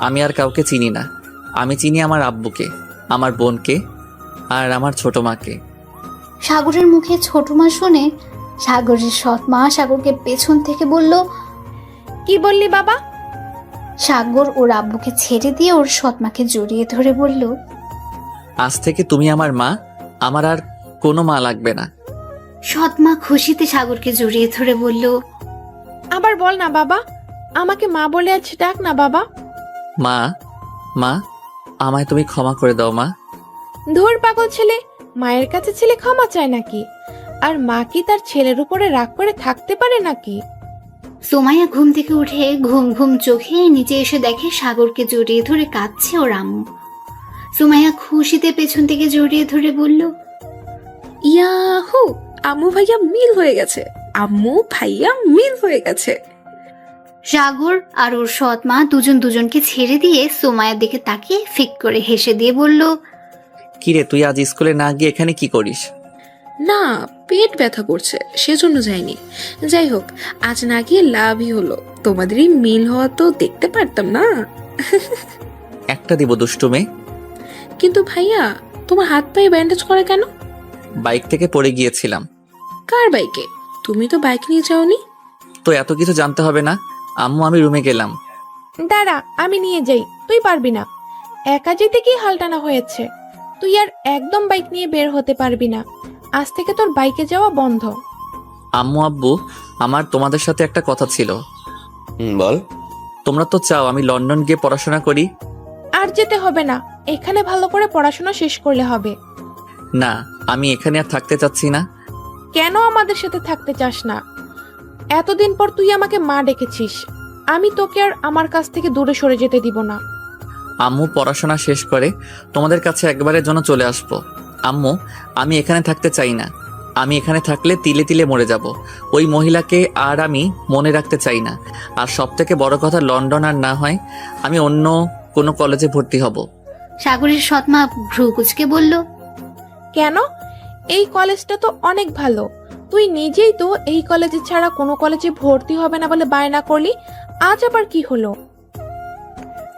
আমি আর কাউকে চিনি না। আমি চিনি আমার আব্বুকে, আমার বোনকে, আর আমার ছোট মাকে। সাগরের মুখে ছোট মা শুনে সাগরের সৎ মা সাগরকে পেছন থেকে বলল, কি বললি বাবা? সাগর ওর আব্বুকে ছেড়ে দিয়ে ওর সৎ মাকে জড়িয়ে ধরে বলল, আজ থেকে তুমি আমার মা, আমার আর কোনো মা লাগবে না। সৎ মা খুশিতে সাগরকে জড়িয়ে ধরে বলল, আবার বল না বাবা, আমাকে মা বলে আজ ডাক না বাবা। মা, মা, আমায় তুমি ক্ষমা করে দাও মা। ধুর পাগল ছেলে, মায়ের কাছে ছেলে ক্ষমা চায় নাকি? আর মা কি তার ছেলের উপরে রাগ করে থাকতে পারে নাকি? সোমাইয়া ঘুম থেকে উঠে ঘুম ঘুম চোখে নিচে এসে দেখে সাগরকে জড়িয়ে ধরে কাঁদছে ওর আম্মু। সোমাইয়া খুশিতে পেছন থেকে জড়িয়ে ধরে বলল, ইয়াহু, আম্মু ভাইয়া মিল হয়ে গেছে, আম্মু ভাইয়া মিল হয়ে গেছে। সাগর আর ওর সৎ মা দুজন দুজনকে ছেড়ে দিয়ে সোমাইয়ার দিকে তাকিয়ে ফিক করে হেসে দিয়ে বলল, কিরে, তুই আজ স্কুলে না গিয়ে এখানে কি করিস? না, পেট ব্যথা করছে, সেজন্য যাইনি। যাই হোক, আজ না গিয়ে লাভই হলো, তোমাদের এই মিল হওয়া তো দেখতে পারতাম না। একটা দিব দুষ্টু মেয়ে। কিন্তু ভাইয়া, তোমার হাত পায়ে ব্যান্ডেজ করা কেন? বাইক থেকে পড়ে গিয়েছিলাম। কার বাইকে? তুমি তো বাইক নিয়ে যাওনি। তো এত কিছু জানতে হবে না। আম্মু, আমি রুমে গেলাম। দাঁড়া, আমি নিয়ে যাই, তুই পারবি না। একা যেতে কি হালটানা হয়েছে? তুই আর একদম বাইক নিয়ে বের হতে পারবি না। আজ থেকে তোর বাইকে যাওয়া বন্ধ। আম্মু, আব্বু, আমার তোমাদের সাথে একটা কথা ছিল। বল। তোমরা তো চাও আমি লন্ডন গিয়ে পড়াশোনা করি। আর যেতে হবে না, এখানে ভালো করে পড়াশোনা শেষ করলে হবে। না, আমি এখানে আর থাকতে চাচ্ছি না। কেন আমাদের সাথে থাকতে চাস না? এতদিন পর তুই আমাকে মা ডেকেছিস, আমি তোকে আর আমার কাছ থেকে দূরে সরে যেতে দিব না। আম্মু, পড়াশোনা শেষ করে তোমাদের কাছে একবারের জন্য চলে আসবো। আম্মু, আমি এখানে থাকতে চাই না। আমি এখানে থাকলে তিলে তিলে মরে যাব। ওই মহিলাকে আর আমি মনে রাখতে চাই না। আর সব থেকে বড় কথা, লন্ডন আর না হয় আমি অন্য কোনো কলেজে ভর্তি হব। সাগরের সৎ মা ভ্রু কুচকে বলল, কেন? এই কলেজটা তো অনেক ভালো, তুই নিজেই তো এই কলেজে ছাড়া কোনো কলেজে ভর্তি হবে না বলে বায়না করলি, আজ আবার কি হলো?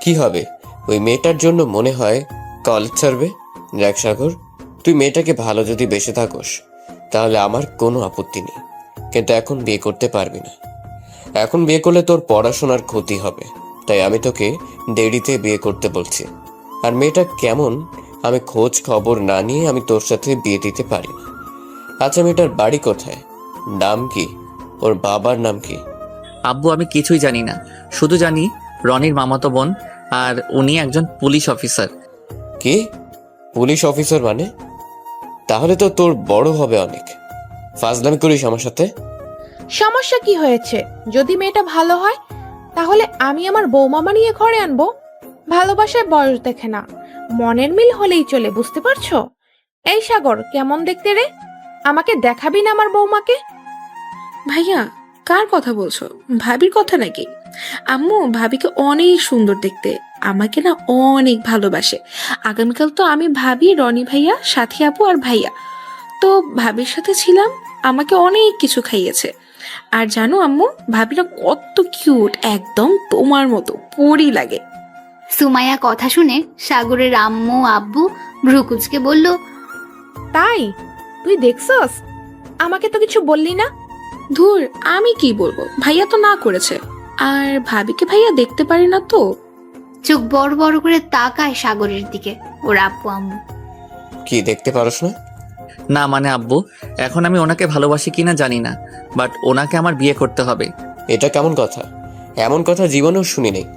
কি হবে? ওই মেয়েটার জন্য মনে হয় কলেজ ছাড়বে। দেখ সাগর, তুই মেয়েটাকে ভালো যদি বেসে থাকোস তাহলে আমার কোনো আপত্তি নেই, কিন্তু এখন বিয়ে করতে পারবি না। এখন বিয়ে করলে তোর পড়াশোনার ক্ষতি হবে, তাই আমি তোকে দেরিতে বিয়ে করতে বলছি। আর মেয়েটা কেমন আমি খোঁজ খবর না নিয়ে আমি তোর সাথে বিয়ে দিতে পারি না। আচ্ছা, মেয়েটার বাড়ি কোথায়, নাম কি, ওর বাবার নাম কি? আব্বু আমি কিছুই জানি না, শুধু জানি রনির মামাতো বোন, আর উনি একজন পুলিশ অফিসার। কি পুলিশ অফিসার মানে? তাহলে তো তোর বড় হবে অনেক। ফাজলামি করিস আমার সাথে? সমস্যা কি হয়েছে? যদি মেয়েটা ভালো হয় তাহলে আমি আমার বৌমা বানিয়ে ঘরে আনবো। ভালোবাসায় বয়স দেখে না, মনের মিল হলেই চলে, বুঝতে পারছো? এই সাগর, কেমন দেখতে রে? আমাকে দেখাবি না আমার বৌমাকে? ভাইয়া, কার কথা বলছো? ভাবির কথা নাকি? আম্মু ভাবিকে অনেক সুন্দর দেখতে, আমাকে না অনেক ভালোবাসে। আগামীকাল তো আমি, ভাবি, রনি ভাইয়া, সাথী আপু আর ভাইয়া তো ভাবির সাথে ছিলাম, আমাকে অনেক কিছু খাইয়েছে। আর জানো আম্মু, ভাবিরা কত কিউট, একদম তোমার মতো পরি লাগে। সুমাইয়া কথা শুনে সাগরের আম্মু আব্বু ভ্রুকুচকে বলল, তাই? তুই দেখছস? আমাকে তো কিছু বললি না। ধুর, আমি কি বলবো, ভাইয়া তো না করেছে। আর ভাবিকে ভাইয়া দেখতে পারে না তো। চোখ বড় বড় করে তাকায় সাগরের দিকে ওর আব্বু আম্মু। কি দেখতে পারস না? না মানে আব্বু, এখন আমি ওনাকে ভালোবাসি কিনা জানি না, বাট ওনাকে আমার বিয়ে করতে হবে। এটা কেমন কথা? এমন কথা জীবনেও শুনি নেই।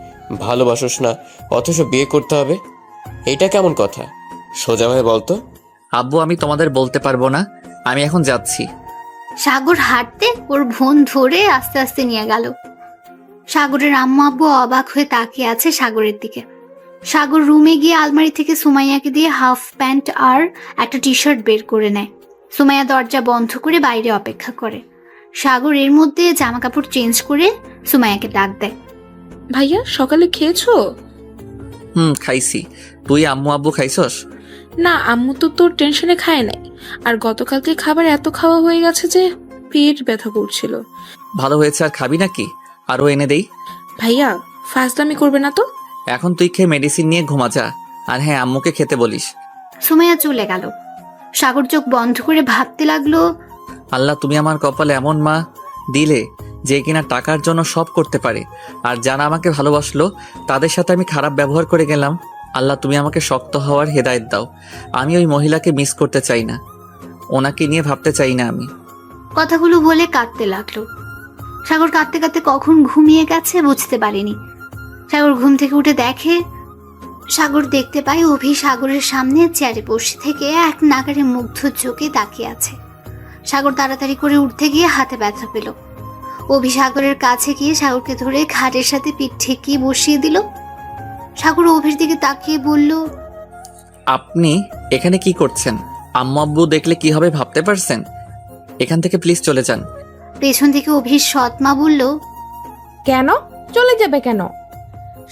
ভালোবাসোস না অথচ বিয়ে করতে হবে, এটা কেমন কথা? সোজাভাবে বলতো। আব্বু আমি তোমাদের বলতে পারবো না, আমি এখন যাচ্ছি। সাগর হাঁটতে ওর বোন ধরে আস্তে আস্তে নিয়ে গেল। সাগরের আম্মু আব্বু অবাক হয়ে তাকিয়ে আছে সাগরের দিকে। সাগর রুমে গিয়ে আলমারি থেকে সুমাইয়াকে দিয়ে হাফ প্যান্ট আর একটা টি শার্ট বের করে নেয়। সুমাইয়া দরজা বন্ধ করে বাইরে অপেক্ষা করে। সাগর এর মধ্যে জামা কাপড় চেঞ্জ করে সুমাইয়াকে ডাক দেয়। ভাইয়া, সকালে খেয়েছো? খাইছি। তুই আম্মু আব্বু খাইছস? না, আম্মু তো তোর টেনশনে খায় নাই। আর গতকালকে খাবার এত খাওয়া হয়ে গেছে যে পেট ব্যথা করছিল। ভালো হয়েছে, আর খাবি নাকি? আরও এনে দেই? ভাইয়া, ফাজলামি করবে না তো। এখন তুই খেয়ে মেডিসিন নিয়ে ঘুমা যা। আর হ্যাঁ, আম্মুকে খেতে বলিস। সুমাইয়া চলে গেল। সাগর চোখ বন্ধ করে ভাবতে লাগলো, আল্লাহ তুমি আমার কপালে এমন মা দিলে যে কিনা টাকার জন্য সব করতে পারে, আর যারা আমাকে ভালোবাসলো তাদের সাথে আমি খারাপ ব্যবহার করে গেলাম। আল্লাহ তুমি আমাকে শক্ত হওয়ার হেদায়েত দাও। আমি ওই মহিলাকে মিস করতে চাই না, ওনাকে নিয়ে ভাবতে চাই না আমি। কথাগুলো বলে কাঁদতে লাগলো। সাগর কাঁদতে কাঁদতে কখন ঘুমিয়ে গেছে বুঝতে পারেনি। সাগর ঘুম থেকে উঠে দেখে, সাগর দেখতে পায় অভি সাগরের সামনে চেয়ারে বসে থেকে এক নাগারে মুগ্ধ চোখে তাকিয়ে আছে। সাগর তাড়াতাড়ি করে উঠতে গিয়ে হাতে ব্যথা পেল। অভি সাগরের কাছে গিয়ে সাগরকে ধরে খাটের সাথে পিঠ ঠেকিয়ে বসিয়ে দিল। সাগর অভির দিকে তাকিয়ে বলল, আপনি এখানে কি করছেন? আম্মু আব্বু দেখলে কি হবে ভাবতে পারছেন? এখান থেকে প্লিজ চলে যান। পেছন থেকে অভির সৎ মা বলল, কেন চলে যাবে কেন?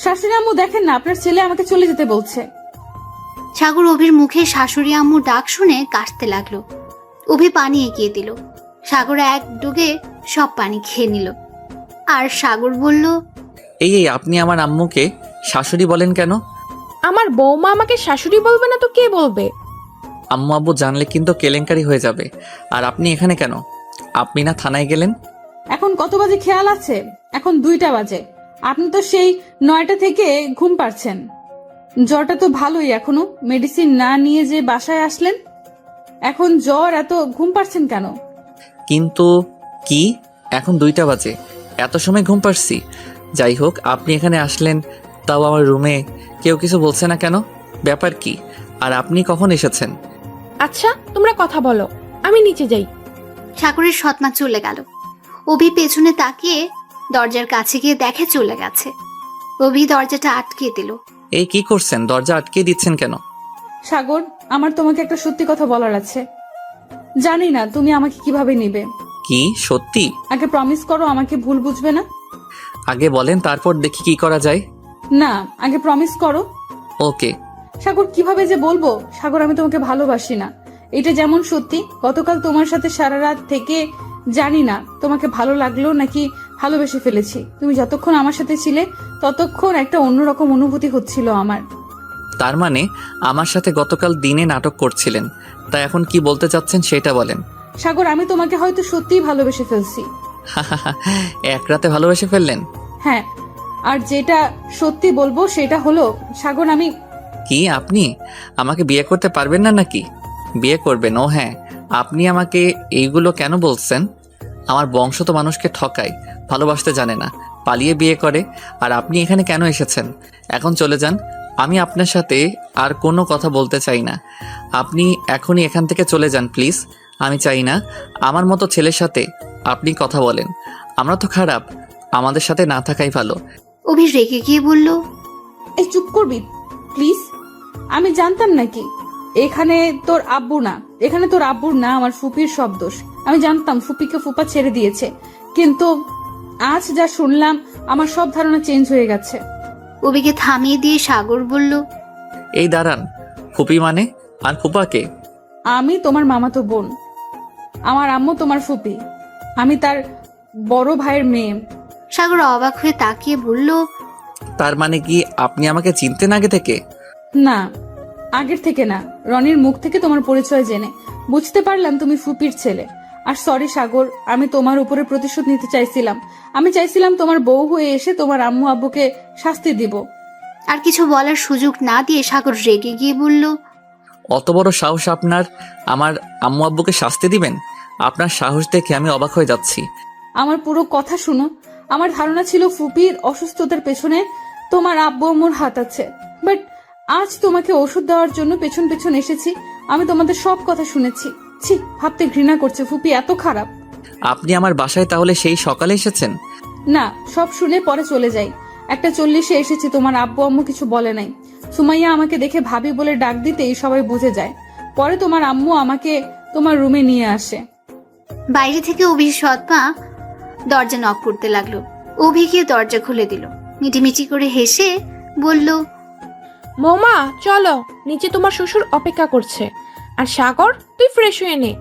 শাশুড়ি আম্মু দেখেন না, আপনার ছেলে আমাকে চলে যেতে বলছে। সাগর অভির মুখে শাশুড়ি আম্মু ডাক শুনে কাশতে লাগলো। অভি পানি এগিয়ে দিল। সাগর এক ডুগে সব পানি খেয়ে নিল। আর সাগর বলল, এই আপনি আমার আম্মুকে শাশুড়ি বলেন কেন? আমার বৌমা আমাকে শাশুড়ি বলবে না তো কে বলবে? আম্মু আব্বু জানলে কিন্তু কেলেঙ্কারি হয়ে যাবে। আর আপনি এখানে কেন? আপনি না থানায় গেলেন? এখন কত বাজে খেয়াল আছে? এখন 2টা বাজে। আপনি তো সেই 9টা থেকে ঘুম পাচ্ছেন। জ্বরটা তো ভালোই, এখনো মেডিসিন না নিয়ে যে বাসায় আসলেন। এখন জ্বর, এত ঘুম পাচ্ছেন কেন? কিন্তু কি, এখন 2টা বাজে, এত সময় ঘুম পাচ্ছি? যাই হোক, আপনি এখানে আসলেন, তাও আমার রুমে কেউ কিছু বলছে না কেন? ব্যাপার কি? আর আপনি কখন এসেছেন? আচ্ছা তোমরা কথা বলো, আমি নিচে যাই। সাগরের সৎমা চলে গেল। অভি পেছনে তাকিয়ে দরজার কাছে গিয়ে দেখে চলে গেছে। অভি দরজাটা আটকে দিল। এই কি করছেন? দরজা আটকে দিচ্ছেন কেন? সাগর, আমার তোমাকে একটা সত্যি কথা বলার আছে। জানি না তুমি আমাকে কিভাবে নিবে। কি সত্যি? আগে প্রমিস করো আমাকে ভুল বুঝবে না। আগে বলেন, তারপর দেখি কি করা যায়। না, আগে প্রমিস করো। ওকে। সাগর, কিভাবে যে বলবো? সাগর, আমি তোমাকে ভালোবাসি না, এটা যেমন সত্যি, গতকাল তোমার সাথে সারা রাত থেকে জানি না তোমাকে ভালো লাগলো নাকি ভালোবেসে ফেলেছি। তুমি যতক্ষণ আমার সাথে ছিলে ততক্ষণ একটা অন্যরকম অনুভূতি হচ্ছিল আমার। তার মানে আমার সাথে গতকাল দিনে নাটক করছিলেন, তাই এখন কি বলতে চাচ্ছেন সেটা বলেন। সাগর, আমি তোমাকে হয়তো সত্যিই ভালোবেসে ফেলছি। এক রাতে ভালোবেসে ফেললেন? হ্যাঁ, আর যেটা সত্যি বলবো সেটা হলো সাগর, আমি কি আপনি আমাকে বিয়ে করতে পারবেন না নাকি? বিয়ে করবেন? ও হ্যাঁ, আপনি আমাকে এইগুলো কেন বলছেন? আমার বংশ তো মানুষকে ঠকায়, ভালোবাসতে জানে না, পালিয়ে বিয়ে করে। আর আপনি এখানে কেন এসেছেন? এখন চলে যান, আমি আপনার সাথে আর কোনো কথা বলতে চাই না। আপনি এখনই এখান থেকে চলে যান প্লিজ। আমি চাই না আমার মতো ছেলের সাথে আপনি কথা বলেন। আমরা তো খারাপ, আমাদের সাথে না থাকাই ভালো। অভি রেগে গিয়ে বলল, এই চুপ করবি প্লিজ। আমি জানতাম নাকি এখানে তোর আব্বু না, এখানে তোর আব্বুর না, আমার ফুপির সব দোষ। আমি জানতাম ফুপিকে ফুপা ছেড়ে দিয়েছে, কিন্তু আজ যা শুনলাম আমার সব ধারণা চেঞ্জ হয়ে গেছে। অভিকে থামিয়ে দিয়ে সাগর বলল, এই দাঁড়ান, ফুপি মানে? আর ফুপাকে? আমি তোমার মামাতো বোন, আমার আম্মু তোমার ফুপি, আমি তার বড় ভাইয়ের মেয়ে। সাগর অবাক হয়ে তাকিয়ে বলল, তার মানে কি আপনি আমাকে চিনতেন আগে থেকে? না, আগের থেকে না, রনির মুখ থেকে তোমার পরিচয় জেনে বুঝতে পারলাম তুমি ফুপির ছেলে। আর সরি সাগর, আমি তোমার উপরে প্রতিশোধ নিতে চাইছিলাম। আমি চাইছিলাম তোমার বউ হয়ে এসে তোমার আম্মু আব্বুকে শাস্তি দিব। আর কিছু বলার সুযোগ না দিয়ে সাগর রেগে গিয়ে বলল, অত বড় সাহস আপনার, আমার আম্মু আব্বুকে শাস্তি দিবেন? আপনার সাহস দেখে আমি অবাক হয়ে যাচ্ছি। আমার পুরো কথা শুনো। আমার ধারণা ছিল ফুপির অসুস্থতার পেছনে তোমার আব্বু আম্মুর হাত আছে, বাট আজ তোমাকে ওষুধ দেওয়ার জন্য পেছন পেছন এসেছি। আমি তোমাদের সব কথা শুনেছি। ছি, ভাবতে ঘৃণা করছে, ফুপি এত খারাপ। আপনি আমার বাসায় তাহলে সেই সকালে এসেছেন? না, সব শুনে পরে চলে যাই। 1:40 এসেছি, তোমার আব্বু আম্মু কিছু বলে নাই। সুমাইয়া আমাকে দেখে ভাবি বলে ডাক দিতেই সবাই বুঝে যায়। পরে তোমার আম্মু আমাকে তোমার রুমে নিয়ে আসে। বাইরে থেকে অভির সৎমা দরজা নক করতে লাগলো। অভি গিয়ে দরজা খুলে দিল। মিটিমিটি করে হেসে বলল, মৌমা চলো, নিচে তোমার শ্বশুর অপেক্ষা করছে। আর সাগর, তুই ফ্রেশ হয়ে নে,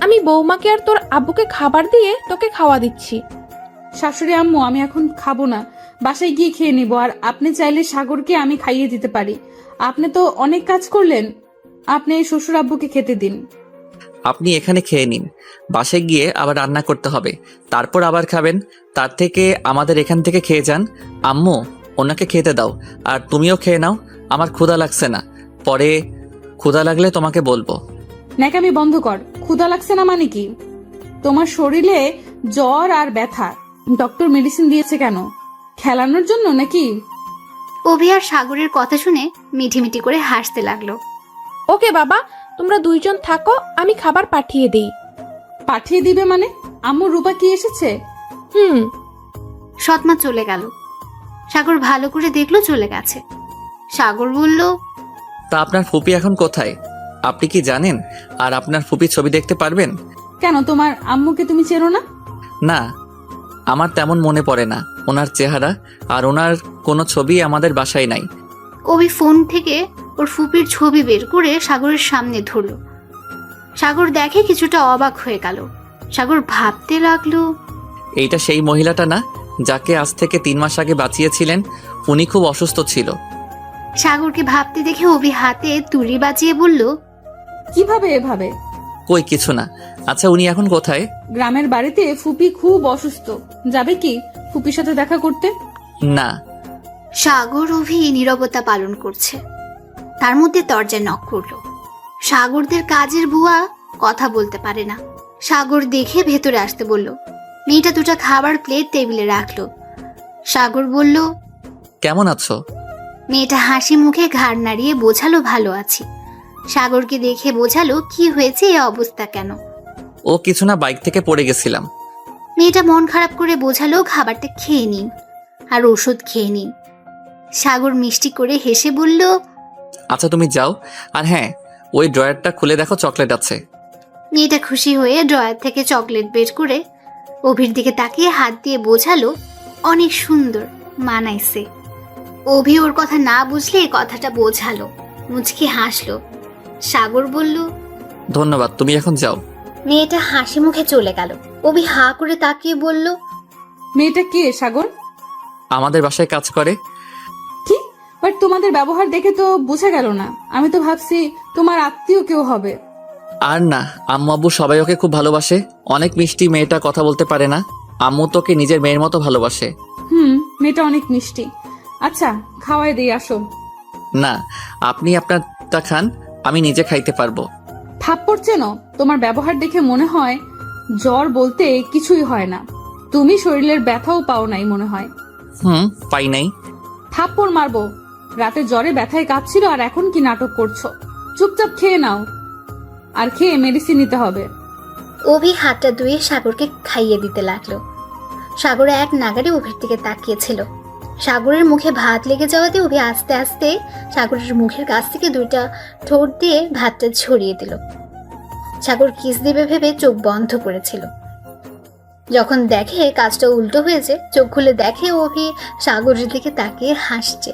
আমি বৌমাকে আর তোর আব্বুকে খাবার দিয়ে তোকে খাওয়া দিচ্ছি। শাশুড়ি আম্মু, আমি এখন খাবো না, বাসায় গিয়ে খেয়ে নিব। আর আপনি চাইলে সাগরকে আমি খাইয়ে দিতে পারি। আপনি তো অনেক কাজ করলেন, আপনি এই শ্বশুর আব্বুকে খেতে দিন। আপনি এখানে খেয়ে নিন, বাসায় গিয়ে আবার রান্না করতে হবে, তারপর আবার খাবেন। তার থেকে আমাদের এখান থেকে খেয়ে যান। আম্মু, ওনাকে খেতে দাও, আর তুমিও খেয়ে নাও। আমার ক্ষুধা লাগছে না, পরে ক্ষুধা লাগলে তোমাকে বলবো। ন্যাকামি বন্ধ কর। ক্ষুধা লাগছে না মানে কি? তোমার শরীরে জ্বর আর ব্যথা, ডক্টর মেডিসিন দিয়েছে কেন? খেলানোর জন্য নাকি? অভি আর সাগরের কথা শুনে মিটিমিটি করে হাসতে লাগলো। ওকে বাবা, তোমরা দুইজন থাকো, আমি খাবার পাঠিয়ে দিই। পাঠিয়ে দিবে মানে? আম্মু রূপা কি এসেছে? সৎমা চলে গেল। সাগর ভালো করে দেখলো চলে গেছে। সাগর বলল, তা আপনার ফুপি এখন কোথায় আপনি কি জানেন? আর আপনার ফুপি ছবি দেখতে পারবেন? কেন, তোমার আম্মুকে তুমি চেনো না? না, আমার তেমন মনে পড়ে না ওনার চেহারা, আর ওনার কোনো ছবি আমাদের বাসায় নাই। অভি ফোন থেকে ওর ফুপির ছবি বের করে সাগরের সামনে ধরলো। সাগর দেখে কিছুটা অবাক হয়ে গেল। সাগর ভাবতে লাগলো, এইটা সেই মহিলাটা না যাকে আজ থেকে 3 মাস আগে বাঁচিয়েছিলেন? উনি খুব অসুস্থ ছিল। সাগরকে ভাবতে দেখে অভি হাতে তুড়ি বাজিয়ে বলল, কিভাবে এভাবে? কই কিছু না। আচ্ছা, উনি এখন কোথায়? গ্রামের বাড়িতে ফুপি খুব অসুস্থ, যাবে কি ফুপির সাথে দেখা করতে? না। সাগর অভি নীরবতা পালন করছে। তার মধ্যে দরজা নক করলো। সাগরদের কাজের বুয়া কথা বলতে পারে না। সাগর দেখে ভেতরে আসতে বলল। মেয়েটা দুটো খাবার প্লেট টেবিলে রাখলো। সাগর বলল, কেমন আছো? মেয়েটা হাসি মুখে ঘাড় নাড়িয়ে বোঝালো, ভালো আছি। সাগরকে দেখে বোঝালো কি হয়েছে, এ অবস্থা কেন। ও কিছু না, বাইক থেকে পড়ে গেছিলাম। মেয়েটা মন খারাপ করে বোঝালো, খাবারটা খেয়ে নিন আর ওষুধ খেয়ে নিন। সাগর মিষ্টি করে হেসে বলল, আচ্ছা তুমি যাও, আর হ্যাঁ, ওই ড্রয়ারটা খুলে দেখো, চকলেট আছে। মেয়েটা খুশি হয়ে ড্রয়ার থেকে চকলেট বের করে অভির দিকে তাকিয়ে হাত দিয়ে বোঝালো, অনেক সুন্দর মানাইছে। অভি ওর কথা না বুঝলে কথাটা বোঝালো, মুচকি হাসলো। সাগর বলল, ধন্যবাদ, তুমি এখন যাও। মেয়েটা হাসি মুখে চলে গেল। অভি হা করে তাকিয়ে বলল, মেয়েটা কে সাগর? আমাদের বাসায় কাজ করে। কি? বাট তোমাদের ব্যবহার দেখে তো বোঝা গেল না। আমি তো ভাবছি তোমার আত্মীয় কেউ হবে। আর না, আম্মু আব্বু সবাই ওকে খুব ভালোবাসে। অনেক মিষ্টি মেয়েটা, কথা বলতে পারে না। আম্মু তোকে নিজের মেয়ের মতো ভালোবাসে। মেয়েটা অনেক মিষ্টি। আচ্ছা, খাওয়াই দিই, আসো। না, আপনি আপনারটা খান, আমি নিজে খাইতে পারবো। থাপ্পড় চেন? তোমার ব্যবহার দেখে মনে হয় জ্বর বলতে কিছুই হয় না। তুমি শরীরের ব্যথাও পাও নাই মনে হয়। পাই নাই। থাপ্পড় মারবো? রাতে জ্বরে ব্যথায় কাঁপছিল আর এখন কি নাটক করছো? চুপচাপ খেয়ে নাও, আর খেয়ে মেডিসিন নিতে হবে। অভি হাতটা ধুয়ে সাগরকে খাইয়ে দিতে লাগলো। সাগর এক নাগারে অভির দিকে তাকিয়েছিল। সাগরের মুখে ভাত লেগে যাওয়াতে অভি আস্তে আস্তে সাগরের মুখের কাছ থেকে 2টা ঠোঁট দিয়ে ভাতটা ছড়িয়ে দিল। সাগর কিস দিবে ভেবে চোখ বন্ধ করেছিল। যখন দেখে কাজটা উল্টো হয়েছে, চোখ খুলে দেখে অভি সাগরের দিকে তাকিয়ে হাসছে।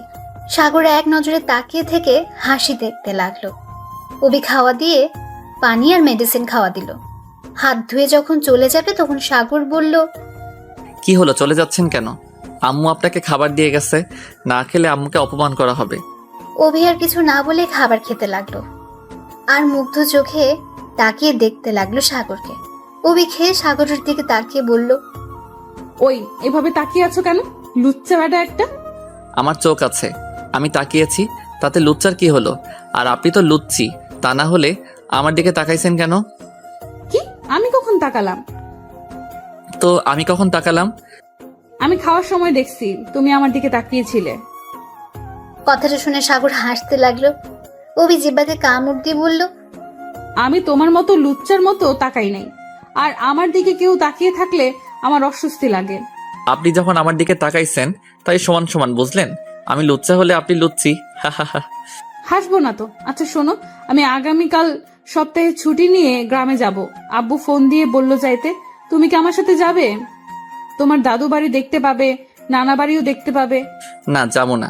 সাগর এক নজরে তাকিয়ে থেকে হাসি দেখতে লাগলো। অভি খাওয়া দিয়ে পানি আর মেডিসিন খাওয়া দিল। হাত ধুয়ে যখন চলে যাবে তখন সাগর বলল, কি হলো, চলে যাচ্ছেন কেন? আম্মু আপনাকে খাবার দিয়ে গেছে, না খেলে আম্মুকে অপমান করা হবে। অভি আর কিছু না বলে খাবার খেতে লাগলো আর মুগ্ধ চোখে তাকিয়ে দেখতে লাগলো সাগরকে। অভি খেয়ে সাগরের দিকে তাকিয়ে বলল, ওই এভাবে তাকিয়ে আছো কেন? লুচ্চা বেটা একটা। আমার চোখ আছে, আমি তাকিয়েছি, তাতে লুচ্চার কি হলো? আর আপনি তো লুচ্চি, তা না হলে আমার দিকে তাকাইছেন কেন? কি? আমি কখন তাকালাম? তো আমি কখন তাকালাম? আমি খাওয়ার সময় দেখছি তুমি আমার দিকে তাকিয়েছিলে। কথাটা শুনে সাগর হাসতে লাগলো। অভি জিব্বাকে কামড় দিয়ে বলল, আমি তোমার মতো লুচ্চার মতো তাকাই নাই, আর আমার দিকে কেউ তাকিয়ে থাকলে আমার অস্বস্তি লাগে। আপনি যখন আমার দিকে তাকাইছেন তাই সমান সমান, বুঝলেন? আমি লুচ্চা হলে আপনি লুচ্চি। হাসবো না তো। আচ্ছা শোনো, আমি আগামীকাল সপ্তাহে ছুটি নিয়ে গ্রামে যাব। আব্বু ফোন দিয়ে বলল যাইতে। তুমি কি আমার সাথে যাবে? তোমার দাদু বাড়ি দেখতে পাবে, নানা বাড়িও দেখতে পাবে। না, যাবো না।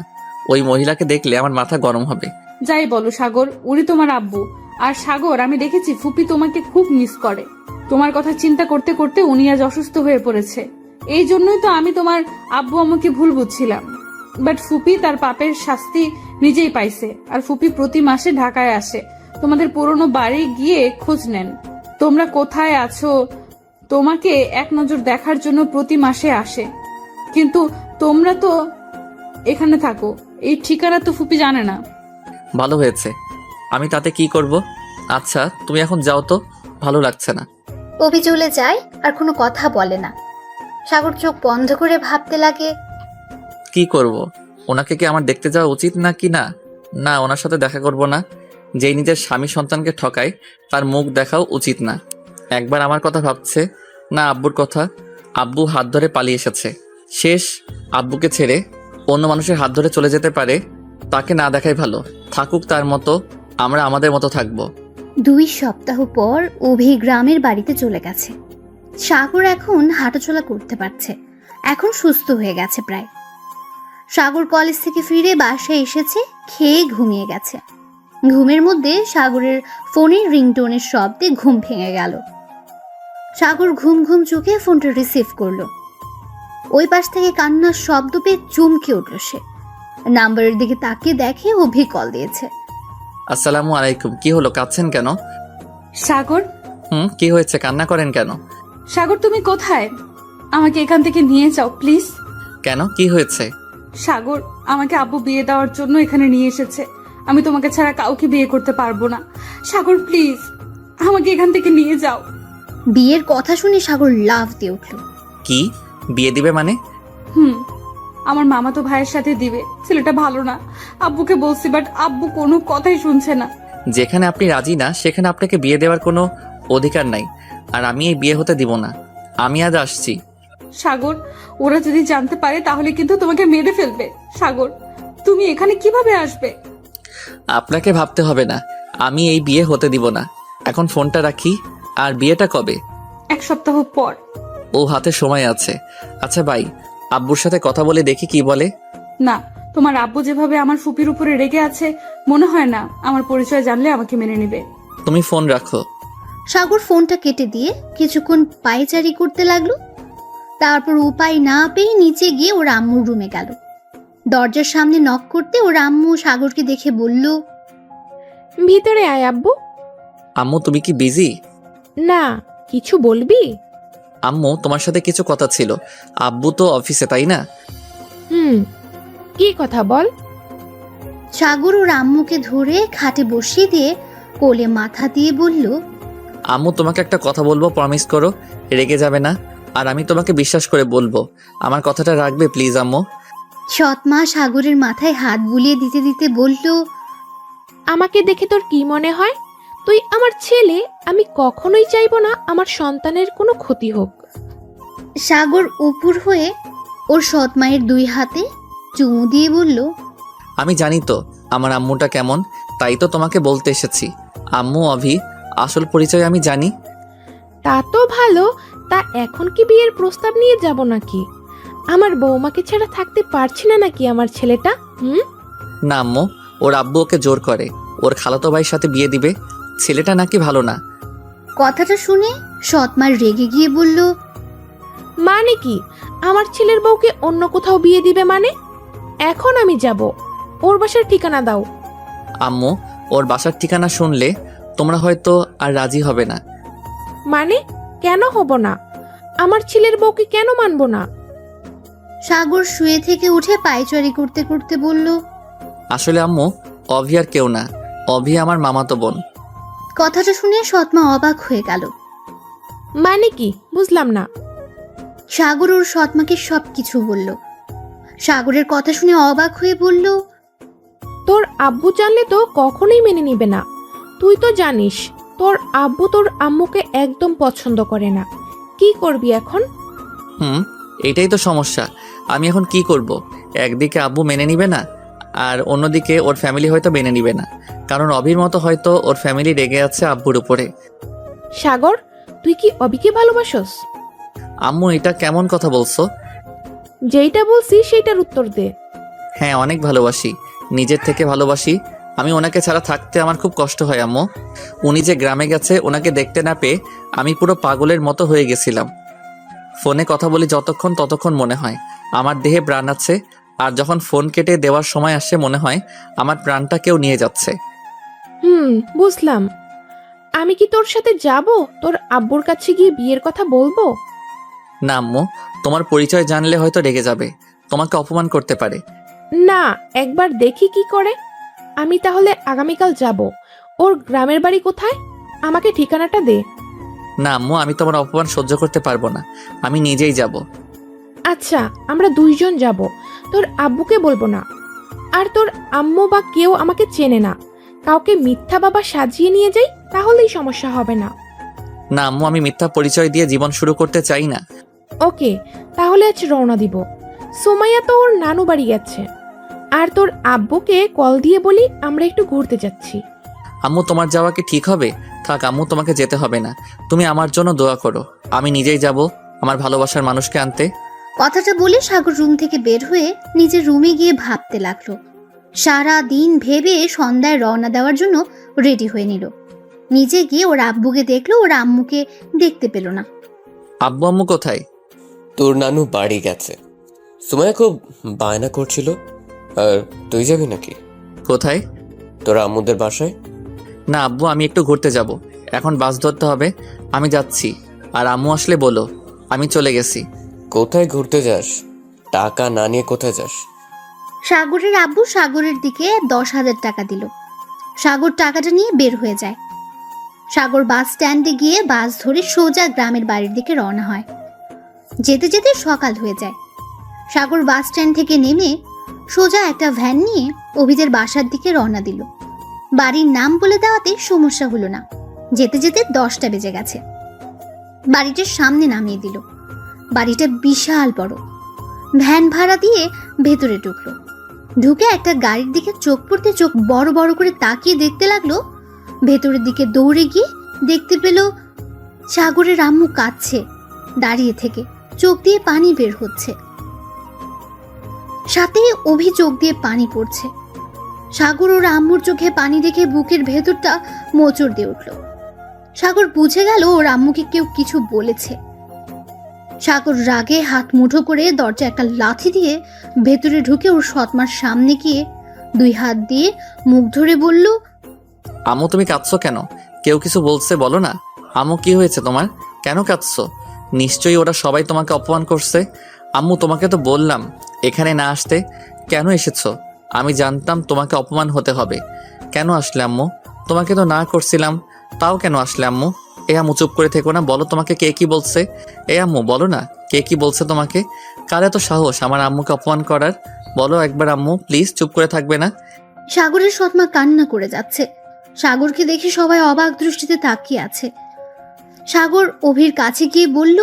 ওই মহিলাকে দেখলে আমার মাথা গরম হবে। যাই বলো সাগর, উনি তোমার আব্বু। আর সাগর, আমি দেখেছি ফুপি তোমাকে খুব মিস করে। তোমার কথা চিন্তা করতে করতে উনি আজ অসুস্থ হয়ে পড়েছে। এই জন্যই তো আমি তোমার আব্বু আম্মুকে ভুল বুঝছিলাম। বাট ফুপি তার পাপের শাস্তি নিজেই পাইছে। আর ফুপি প্রতি মাসে ঢাকায় আসে, তোমাদের পুরনো বাড়ি গিয়ে খোঁজ নেন তোমরা কোথায় আছো। তোমাকে এক নজর দেখার জন্য প্রতি মাসে আসে। কিন্তু তোমরা তো এখানে থাকো, এই ঠিকানা তো ফুপি জানে না। ভালো হয়েছে, আমি তাতে কি করব? আচ্ছা তুমি এখন যাও তো, ভালো লাগছে না। অভি চলে যায় আর কোনো কথা বলে না। সাগর চোখ বন্ধ করে ভাবতে লাগে, কি করব? ওনাকে কি আমার দেখতে যাওয়া উচিত না কি? না না, ওনার সাথে দেখা করব না। যেই নিজের স্বামী সন্তানকে ঠকায় তার মুখ দেখাও উচিত না। একবার আমার কথা ভাবছে না আব্বুর কথা। আব্বু হাত ধরে পালিয়ে এসেছে, শেষ। আব্বুকে ছেড়ে অন্য মানুষের হাত ধরে চলে যেতে পারে, তাকে না দেখাই ভালো। থাকুক তার মতো, আমরা আমাদের মতো থাকবো। 2 সপ্তাহ পর অভি গ্রামের বাড়িতে চলে গেছে। সাগর এখন হাঁটাচলা করতে পারছে, এখন সুস্থ হয়ে গেছে প্রায়। সাগর কলেজ থেকে ফিরে বাসায় এসেছে, খেয়ে ঘুমিয়ে গেছে। ঘুমের মধ্যে সাগরের ফোনের রিংটোনের শব্দে ঘুম ভেঙে গেল। সাগর ঘুম ঘুম চোখে ফোনটা রিসিভ করলো। ওই পাশ থেকে কান্নার শব্দ পেয়ে চমকে উঠল সে। নাম্বারের দিকে তাকিয়ে দেখে অভি কল দিয়েছে। আসসালামু আলাইকুম। কি হলো, কাঁদছেন কেন? সাগর। কি হয়েছে, কান্না করেন কেন? সাগর তুমি কোথায়? আমাকে এখান থেকে নিয়ে যাও প্লিজ। কেন, কি হয়েছে? সাগর, আমাকে আব্বু বিয়ে দেওয়ার জন্য এখানে নিয়ে এসেছে। আমি তোমাকে ছাড়া কাউকে বিয়ে করতে পারবো না। সাগর প্লিজ, আমাকে এখান থেকে নিয়ে যাও। বিয়ের কথা শুনে সাগর লাফ দিয়ে উঠল। কি বিয়ে দিবে মানে? আমার মামাতো ভাইয়ের সাথে দিবে। ছেলেটা ভালো না, আব্বুকে বলছি, বাট আব্বু কোনো কথাই শুনছে না। যেখানে আপনি রাজি না সেখানে আপনাকে বিয়ে দেওয়ার কোনো অধিকার নাই, আর আমি এই বিয়ে হতে দিব না। আমি আজ আসছি। সাগর, ওরা যদি জানতে পারে তাহলে কিন্তু তোমাকে মেরে ফেলবে। সাগর, তুমি এখানে কিভাবে আসবে? আপনাকে ভাবতে হবে না, আমি এই বিয়ে হতে দিব না। এখন ফোনটা রাখি। আর বিয়েটা কবে? 1 সপ্তাহ পর। ও, হাতে সময় আছে। আচ্ছা ভাই, আব্বুর সাথে কথা বলে দেখি কি বলে। না, তোমার আব্বু যেভাবে আমার ফুপির উপরে রেগে আছে, মনে হয় না আমার পরিচয় জানলে আমাকে মেনে নেবে। তুমি ফোন রাখো। সাগর ফোনটা কেটে দিয়ে কিছুক্ষণ পায়চারি করতে লাগলো। তারপর উপায় না পেয়ে নিচে গিয়ে ওর আম্মুর রুমে গেল। দরজার সামনে নক করতে ওর আম্মু সাগরকে দেখে বলল, ভিতরে আয় আব্বু। আম্মু তুমি কি বিজি? না, কিছু বলবি? আম্মু তোমার সাথে কিছু কথা ছিল। আব্বু তো অফিসে, তাই না? কি কথা বল। সাগর ওর আম্মুকে ধরে খাটে বসিয়ে দিয়ে কোলে মাথা দিয়ে বলল, আম্মু তোমাকে একটা কথা বলবো, প্রমিস করো, রেগে যাবে না। আর আমি তোমাকে বিশ্বাস করে বলবো, আমার কথাটা রাখবে প্লিজ আম্মু। সৎমা সাগরের মাথায় হাত বুলিয়ে দিতে দিতে বলল, আমাকে দেখে তোর কি মনে হয়? তুই আমার ছেলে। আমি কখনোই চাইবো না আমার সন্তানের কোনো ক্ষতি হোক। সাগর উপুর হয়ে ওর সৎমায়ের 2 হাতে চুমু দিয়ে বলল, আমি জানি তো আমার আম্মুটা কেমন, তাই তো তোমাকে বলতে এসেছি। আম্মু অভি আসল পরিচয় আমি জানি। তা তো ভালো। তা এখন কি বিয়ের প্রস্তাব নিয়ে যাব নাকি? আমার বৌমাকে ছাড়া থাকতে পারছি না নাকি আমার ছেলেটা? না আম্মু, ওর আব্বু ওকে জোর করে ওর খালাতো ভাইয়ের সাথে বিয়ে দিবে। ছেলেটা নাকি ভালো না। কথাটা শুনে সৎমা রেগে গিয়ে বলল, মানে কি? আমার ছেলের বউকে অন্য কোথাও বিয়ে দিবে মানে? এখন আমি যাব। ওর বাসার ঠিকানা দাও। আম্মু, ওর বাসার ঠিকানা শুনলে তোমরা হয়তো আর রাজি হবে না। মানে কেন হব না? আমার ছেলের বউকে কেন মানবো না? সাগর শুয়ে থেকে উঠে পায়চারি করতে করতে বলল, আসলে আম্মু, অভি আর কেউ না, অভি আমার মামাতো বোন। কথাটা শুনে সৎমা অবাক হয়ে গেল। মানে কি বুঝলাম না। সাগর ওর সৎমাকে সবকিছু বলল। সাগরের কথা শুনে অবাক হয়ে বলল, তোর আব্বু জানলে তো কখনোই মেনে নিবে না। তুই তো জানিস তোর আব্বু তোর আম্মুকে একদম পছন্দ করে না। কি করবি এখন? এটাই তো সমস্যা। আমি এখন কি করব? একদিকে আব্বু মেনে নিবে না, আর অন্যদিকে ওর ফ্যামিলি হয়তো মেনে নিবে না, কারণ অভির মতো হয়তো ওর ফ্যামিলি রেগে আছে আব্বুর উপরে। সাগর, তুই কি অবিকে ভালোবাসোস? আম্মু, এটা কেমন কথা বলছো? যেইটা বলছি সেইটার উত্তর দে। হ্যাঁ, অনেক ভালোবাসি, নিজের থেকে ভালোবাসি। আমি ওনাকে ছাড়া থাকতে আমার খুব কষ্ট হয় আম্মু। উনি যে গ্রামে গেছে ওনাকে দেখতে না পেয়ে আমি পুরো পাগলের মতো হয়ে গেছিলাম। ফোনে কথা বলি যতক্ষণ ততক্ষণ মনে হয় আমার দেহে প্রাণ আছে, আর যখন ফোন কেটে দেওয়ার সময় আসে মনে হয় আমার প্রাণটা কেউ নিয়ে যাচ্ছে। বুঝলাম। আমি কি তোর সাথে যাব? তোর আব্বুর কাছে গিয়ে বিয়ের কথা বলবো? না আম্মু, তোমার পরিচয় জানলে হয়তো রেগে যাবে, তোমাকে অপমান করতে পারে। না, একবার দেখি কি করে। আমি তাহলে আগামীকাল যাব। ওর গ্রামের বাড়ি কোথায়? আমাকে ঠিকানাটা দে। না আম্মু, আমি তোমার অপমান সহ্য করতে পারবো না, আমি নিজেই যাব। আচ্ছা, আমরা 2 জন যাব। তোর আব্বুকে বলবো না। আর তোর আম্মু বা কেউ আমাকে চেনে না। কাউকে মিথ্যা বাবা সাজিয়ে নিয়ে যাই, তাহলেই সমস্যা হবে না। না আম্মু, আমি মিথ্যা পরিচয় দিয়ে জীবন শুরু করতে চাই না। ওকে, তাহলে আজ রওনা দিব। সোমাইয়া তো ওর নানু বাড়ি গেছে। আর তোর আব্বুকে কল দিয়ে বলি আমরা একটু ঘুরতে যাচ্ছি। আম্মু, তোমার যাওয়া কি ঠিক হবে? থাক আম্মু, তোমাকে যেতে হবে না। তুমি আমার জন্য দোয়া করো, আমি নিজেই যাব আমার ভালোবাসার মানুষকে আনতে। কথাটা বলে সাগর রুম থেকে বের হয়ে নিজের রুমে গিয়ে ভাবতে লাগলো। সারা দিন ভেবে সন্ধ্যায় রওনা দেওয়ার জন্য রেডি হয়ে নিল। নিজে গিয়ে ওর আব্বুকে দেখলো, ওর আম্মুকে দেখতে পেল না। আব্বু আম্মু কোথায়? তোর নানু বাড়ি গেছে। সুমাইয়া খুব বায়না করছিল। আর তুই যাবি নাকি? কোথায়? তোর আম্মুদের বাসায়। না আব্বু, আমি একটু ঘুরতে যাব, এখন বাস ধরতে হবে। আমি যাচ্ছি, আর আম্মু আসলে বলো আমি চলে গেছি। কোথায় ঘুরতে যাস? টাকা না নিয়ে কোথায় যাস? সাগরের আব্বু সাগরের দিকে 10,000 টাকা দিল। সাগর টাকাটা নিয়ে বের হয়ে যায়। সাগর বাস স্ট্যান্ডে গিয়ে বাস ধরে সোজা গ্রামের বাড়ির দিকে রওনা হয়। যেতে যেতে সকাল হয়ে যায়। সাগর বাস স্ট্যান্ড থেকে নেমে সোজা একটা ভ্যান নিয়ে অভিদের বাসার দিকে রওনা দিল। বাড়ির নাম বলে দেওয়াতে সমস্যা হলো না। যেতে যেতে 10টা বেজে গেছে। বাড়িটার সামনে নামিয়ে দিল। বাড়িটা বিশাল বড়। ভ্যান ভাড়া দিয়ে ভেতরে ঢুকলো। ঢুকে একটা গাড়ির দিকে চোখ পড়তে চোখ বড় বড় করে তাকিয়ে দেখতে লাগলো। ভেতরের দিকে দৌড়ে গিয়ে দেখতে পেল সাগরের আম্মু কাঁদছে দাঁড়িয়ে থেকে, চোখ দিয়ে পানি বের হচ্ছে। সাথে অভি চোখ দিয়ে পানি পড়ছে। সাগর ওর আম্মুর চোখে পানি দেখে বুকের ভেতরটা মোচড় দিয়ে উঠল। সাগর বুঝে গেল ওর আম্মুকে কেউ কিছু বলেছে। সাগর রাগে হাত মুঠো করে দরজা একটা লাথি দিয়ে ভেতরে ঢুকে ওর সৎমার সামনে গিয়ে 2 হাত দিয়ে মুখ ধরে বলল, আম্মু তুমি কাঁদছো কেন? কেউ কিছু বলছে বলো না। আম্মু কি হয়েছে তোমার? কেন কাঁদছো? নিশ্চয়ই ওরা সবাই তোমাকে অপমান করছে। আম্মু তোমাকে তো বললাম এখানে না আসতে, কেন এসেছো? আমি জানতাম তোমাকে অপমান হতে হবে। কেন আসলে আম্মু? তোমাকে তো না করছিলাম, তাও কেন আসলে আম্মু? এ আম্মু চুপ করে থেকো না, বলো তোমাকে কে কি বলছে। এ আম্মু বলো না কে কি বলছে তোমাকে। কার এত সাহস আমার আম্মুকে অপমান করার? বলো একবার আম্মু, প্লিজ, চুপ করে থাকবে না। সাগরের সৎমা কান্না করে যাচ্ছে। সাগরকে দেখে সবাই অবাক দৃষ্টিতে তাকিয়ে আছে। সাগর অভির কাছে গিয়ে বলল,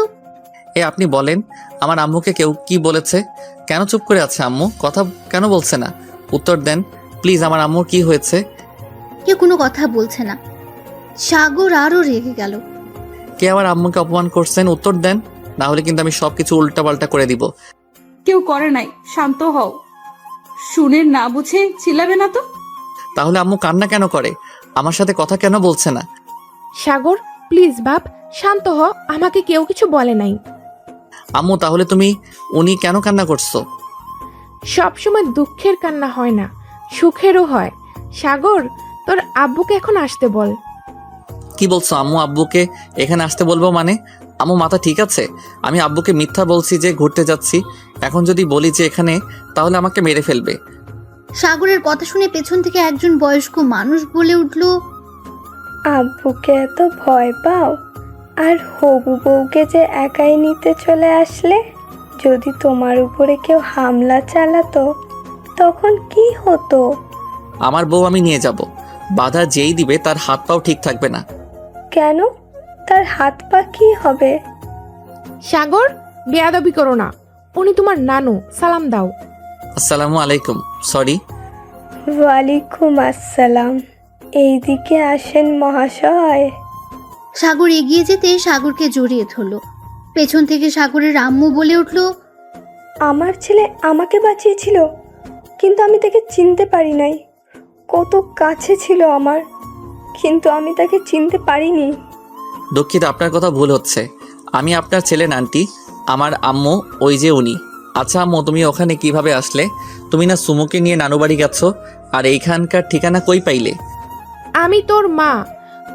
এ আপনি বলেন আমার আম্মুকে কেউ কি বলেছে? কেন চুপ করে আছে আম্মু? কথা কেন বলছে না? উত্তর দেন প্লিজ, আমার আম্মুর কি হয়েছে? কেউ কোনো কথা বলছে না। সাগর আরো রেগে গেল। কে আমার আম্মুকে অপমান করছেন? উত্তর দেন, না হলে কিন্তু আমি সবকিছু উল্টাপাল্টা করে দিব। কেউ করে নাই, শান্ত হও। শুনে না বুঝে চিল্লাবে না তো। তাহলে আম্মু কান্না কেন করে? আমার সাথে কথা কেন বলছে না? সাগর প্লিজ বাপ, শান্ত হ, আমাকে কেউ কিছু বলে নাই। আম্মু তাহলে উনি কেন কান্না করছো? সবসময় দুঃখের কান্না হয় না, সুখেরও হয়। সাগর, তোর আব্বুকে এখন আসতে বল। কি বলছো আম্মু? আব্বুকে এখানে আসতে বলবো মানে? আম্মু মাথা ঠিক আছে? আমি আব্বুকে মিথ্যা বলছি যে ঘুরতে যাচ্ছি। এখন যদি বলি যে এখানে, তাহলে আমাকে মেরে ফেলবে। সাগরের কথা শুনে পেছন থেকে একজন বয়স্ক মানুষ বলে উঠল, আব্বুকে এত ভয় পাও, আর হবু বউকে যে একাই নিতে চলে আসলে? যদি তোমার উপরে কেউ হামলা চালাতো তখন কি হতো? আমার বউ আমি নিয়ে যাব, বাধা যেই দিবে তার হাত পাও ঠিক থাকবে না। কেন? তার হাত পা কি হবে? সাগর, বেয়াদবি করো না, উনি তোমার নানু, সালাম দাও। আসসালামু আলাইকুম। সরি। ওয়ালাইকুম আসসালাম। এইদিকে আসেন মহাশয়। সাগর এগিয়ে যেতে সাগরকে জড়িয়ে ধরল। পেছন থেকে সাগরের আম্মু বলে উঠল, আমার ছেলে আমাকে বাঁচিয়েছিল, কিন্তু আমি তাকে চিনতে পারি নাই। কত কাছে ছিল আমার, কিন্তু আমি তাকে চিনতে পারিনি। দুঃখিত, আপনার কথা ভুল হচ্ছে। আমি আপনার ছেলে আন্টি, আমার আম্মু ওই যে উনি। আচ্ছা আম্মু, তুমি ওখানে কিভাবে আসলে? তুমি না সুমুকে নিয়ে নানু বাড়ি গেছো, আর এইখানকার ঠিকানা কই পাইলে? আমি তোর মা,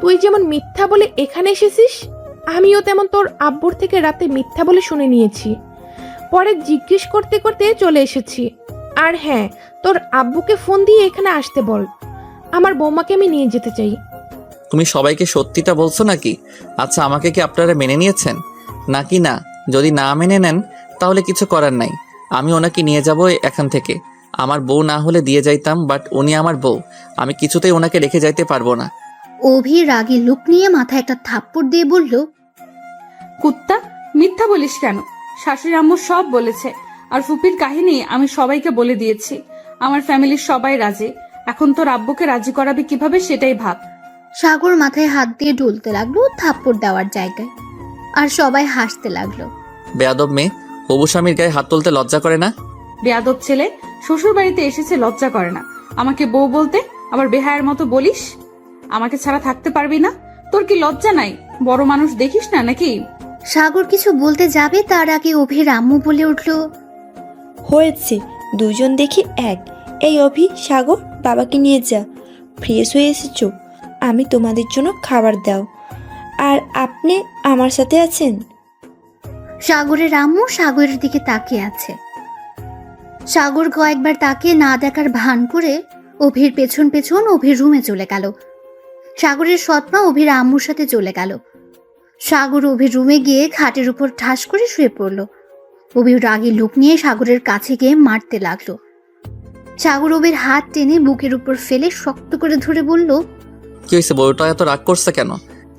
তুই যেমন মিথ্যা বলে এখানে এসেছিস, আমিও তেমন তোর আব্বুর থেকে রাতে মিথ্যা বলে শুনে নিয়েছি। পরে জিজ্ঞেস করতে করতে চলে এসেছি। আর হ্যাঁ, তোর আব্বুকে ফোন দিয়ে এখানে আসতে বল, আমার বৌমাকে আমি নিয়ে যেতে চাই। তুমি সবাইকে সত্যিটা বলছো নাকি? আচ্ছা, আমাকে কি আপনারা মেনে নিয়েছেন নাকি না? যদি না মেনে নেন তাহলে কিছু করার নাই, আমি ওনাকে নিয়ে যাব এখান থেকে। আমার বউ না হলে দিয়ে যাইতাম, বাট উনি আমার বউ, আমি কিছুতেই ওনাকে রেখে যাইতে পারবো না। অভি রাগী লুক নিয়ে মাথায় একটা থাপ্পড় দিয়ে বলল, কুত্তা, মিথ্যা বলিস কেন? শাশুড়ি আম্মু সব বলেছে, আর ফুপির কাহিনী আমি সবাইকে বলে দিয়েছি। আমার ফ্যামিলির সবাই রাজি। এখন তোর আব্বুকে রাজি করাবি কিভাবে সেটাই ভাব। সাগর মাথায় হাত দিয়ে ডুলতে লাগলো থাপ্পড় দেওয়ার জায়গায়, আর সবাই হাসতে লাগলো। বেয়াদব মেয়ে, হবু স্বামীর গায়ে হাত তুলতে লজ্জা করে না? বেয়াদব ছেলে, শ্বশুর বাড়িতে এসেছে লজ্জা করে না? আমাকে বউ বলতে আবার বেহায়ের মতো বলিস? আমাকে ছাড়া থাকতে পারবি না? তোর কি লজ্জা নাই? বড় মানুষ দেখিস না নাকি? সাগর কিছু বলতে যাবে তার আগে অভির আম্মু বলে উঠল, হয়েছে, দুজন দেখি এক। এই অভি, সাগর, বাবাকে নিয়ে যা। ফ্রেশ হয়ে এসেছো, আমি তোমাদের জন্য খাবার দাও। আর আপনি আমার সাথে আছেন? সাগরের আম্মু সাগরের দিকে তাকিয়ে আছে। সাগর কয়েকবার তাকিয়ে না দেখার ভান করে অভির পেছন পেছন অভির রুমে চলে গেল। সাগরের সৎমা অভির আম্মুর সাথে চলে গেল। সাগর অভির রুমে গিয়ে খাটের উপর ঠাস করে শুয়ে পড়ল। অভির রাগী লুক নিয়ে সাগরের কাছে গিয়ে মারতে লাগলো। সাগর অভির হাত টেনে বুকের উপর ফেলে শক্ত করে ধরে বলল, কি হয়েছে? বউটা এত রাগ করছে কেন?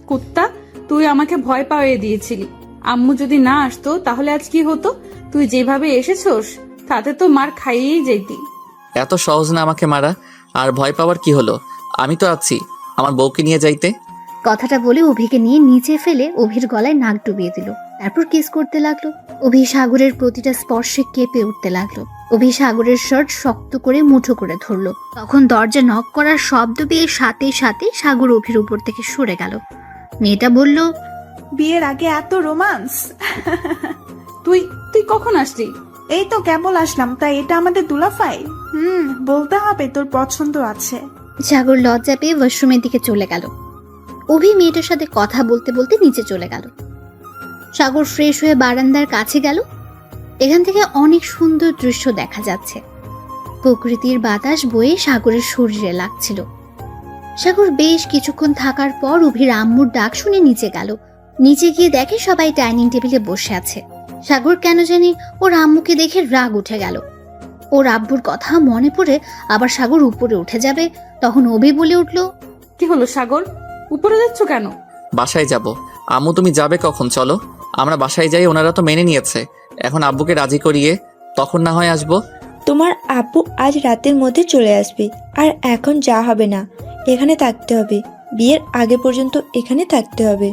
কুত্তা, তুই আমাকে ভয় পাইয়ে দিয়েছিলি। আম্মু যদি না আসতো তাহলে আজ কি হতো? তুই যেভাবে এসেছোস তাতে তো মার খাইয়েই যেতি। এত সহজ না আমাকে মারা, আর ভয় পাওয়ার কি হলো? আমি তো আছি, আমার বউকে নিয়ে যাইতে। কথাটা বলে অভিকে নিয়ে নিচে ফেলে অভির গলায় নাক ডুবিয়ে দিল। তারপর কিস করতে লাগলো। অভি সাগরের প্রতিটা স্পর্শে কেঁপে উঠতে লাগলো। অভি সাগরের শার্ট শক্ত করে মুঠো করে ধরলো। তখন দরজা নক করার শব্দ পেয়ে সাথে সাথে সাগর অভির উপর থেকে সরে গেল। মেয়েটা বলল, বিয়ের আগে এত রোমান্স। তুই তুই কখন আসলি? এই তো কেবল আসলাম, তাই এটা আমাদের দুলাফাই। বলতে হবে তোর পছন্দ আছে। সাগর লজ্জা পেয়ে ওয়াশরুমের দিকে চলে গেল। অভি মেয়েটার সাথে কথা বলতে বলতে নিচে চলে গেল। সাগর ফ্রেশ হয়ে বারান্দার কাছে গেল। এখান থেকে অনেক সুন্দর দৃশ্য দেখা যাচ্ছে। প্রকৃতির বাতাস বয়ে সাগরের শরীরে লাগছিল। সাগর বেশ কিছুক্ষণ থাকার পর অভির আম্মুর ডাক শুনে নিচে গেল। নিচে গিয়ে দেখে সবাই ডাইনিং টেবিলে বসে আছে। সাগর কেন জানি ওর আম্মুকে দেখে রাগ উঠে গেল। ওর আব্বুর কথা মনে পড়ে আবার সাগর উপরে উঠে যাবে, তখন অভি বলে উঠল, কি হলো সাগর, উপরে যাচ্ছ কেন? বাসায় যাব। আম্মু তুমি যাবে কখন? চলো আমরা বাসায় যাই, ওনারা তো মেনে নিয়েছে। এখন আব্বুকে রাজি করিয়ে তখন না হয় আসবো। তোমার আব্বু আজ রাতের মধ্যে চলে আসবে, আর এখন যা হবে না, এখানে থাকতে হবে। বিয়ের আগে পর্যন্ত এখানে থাকতে হবে।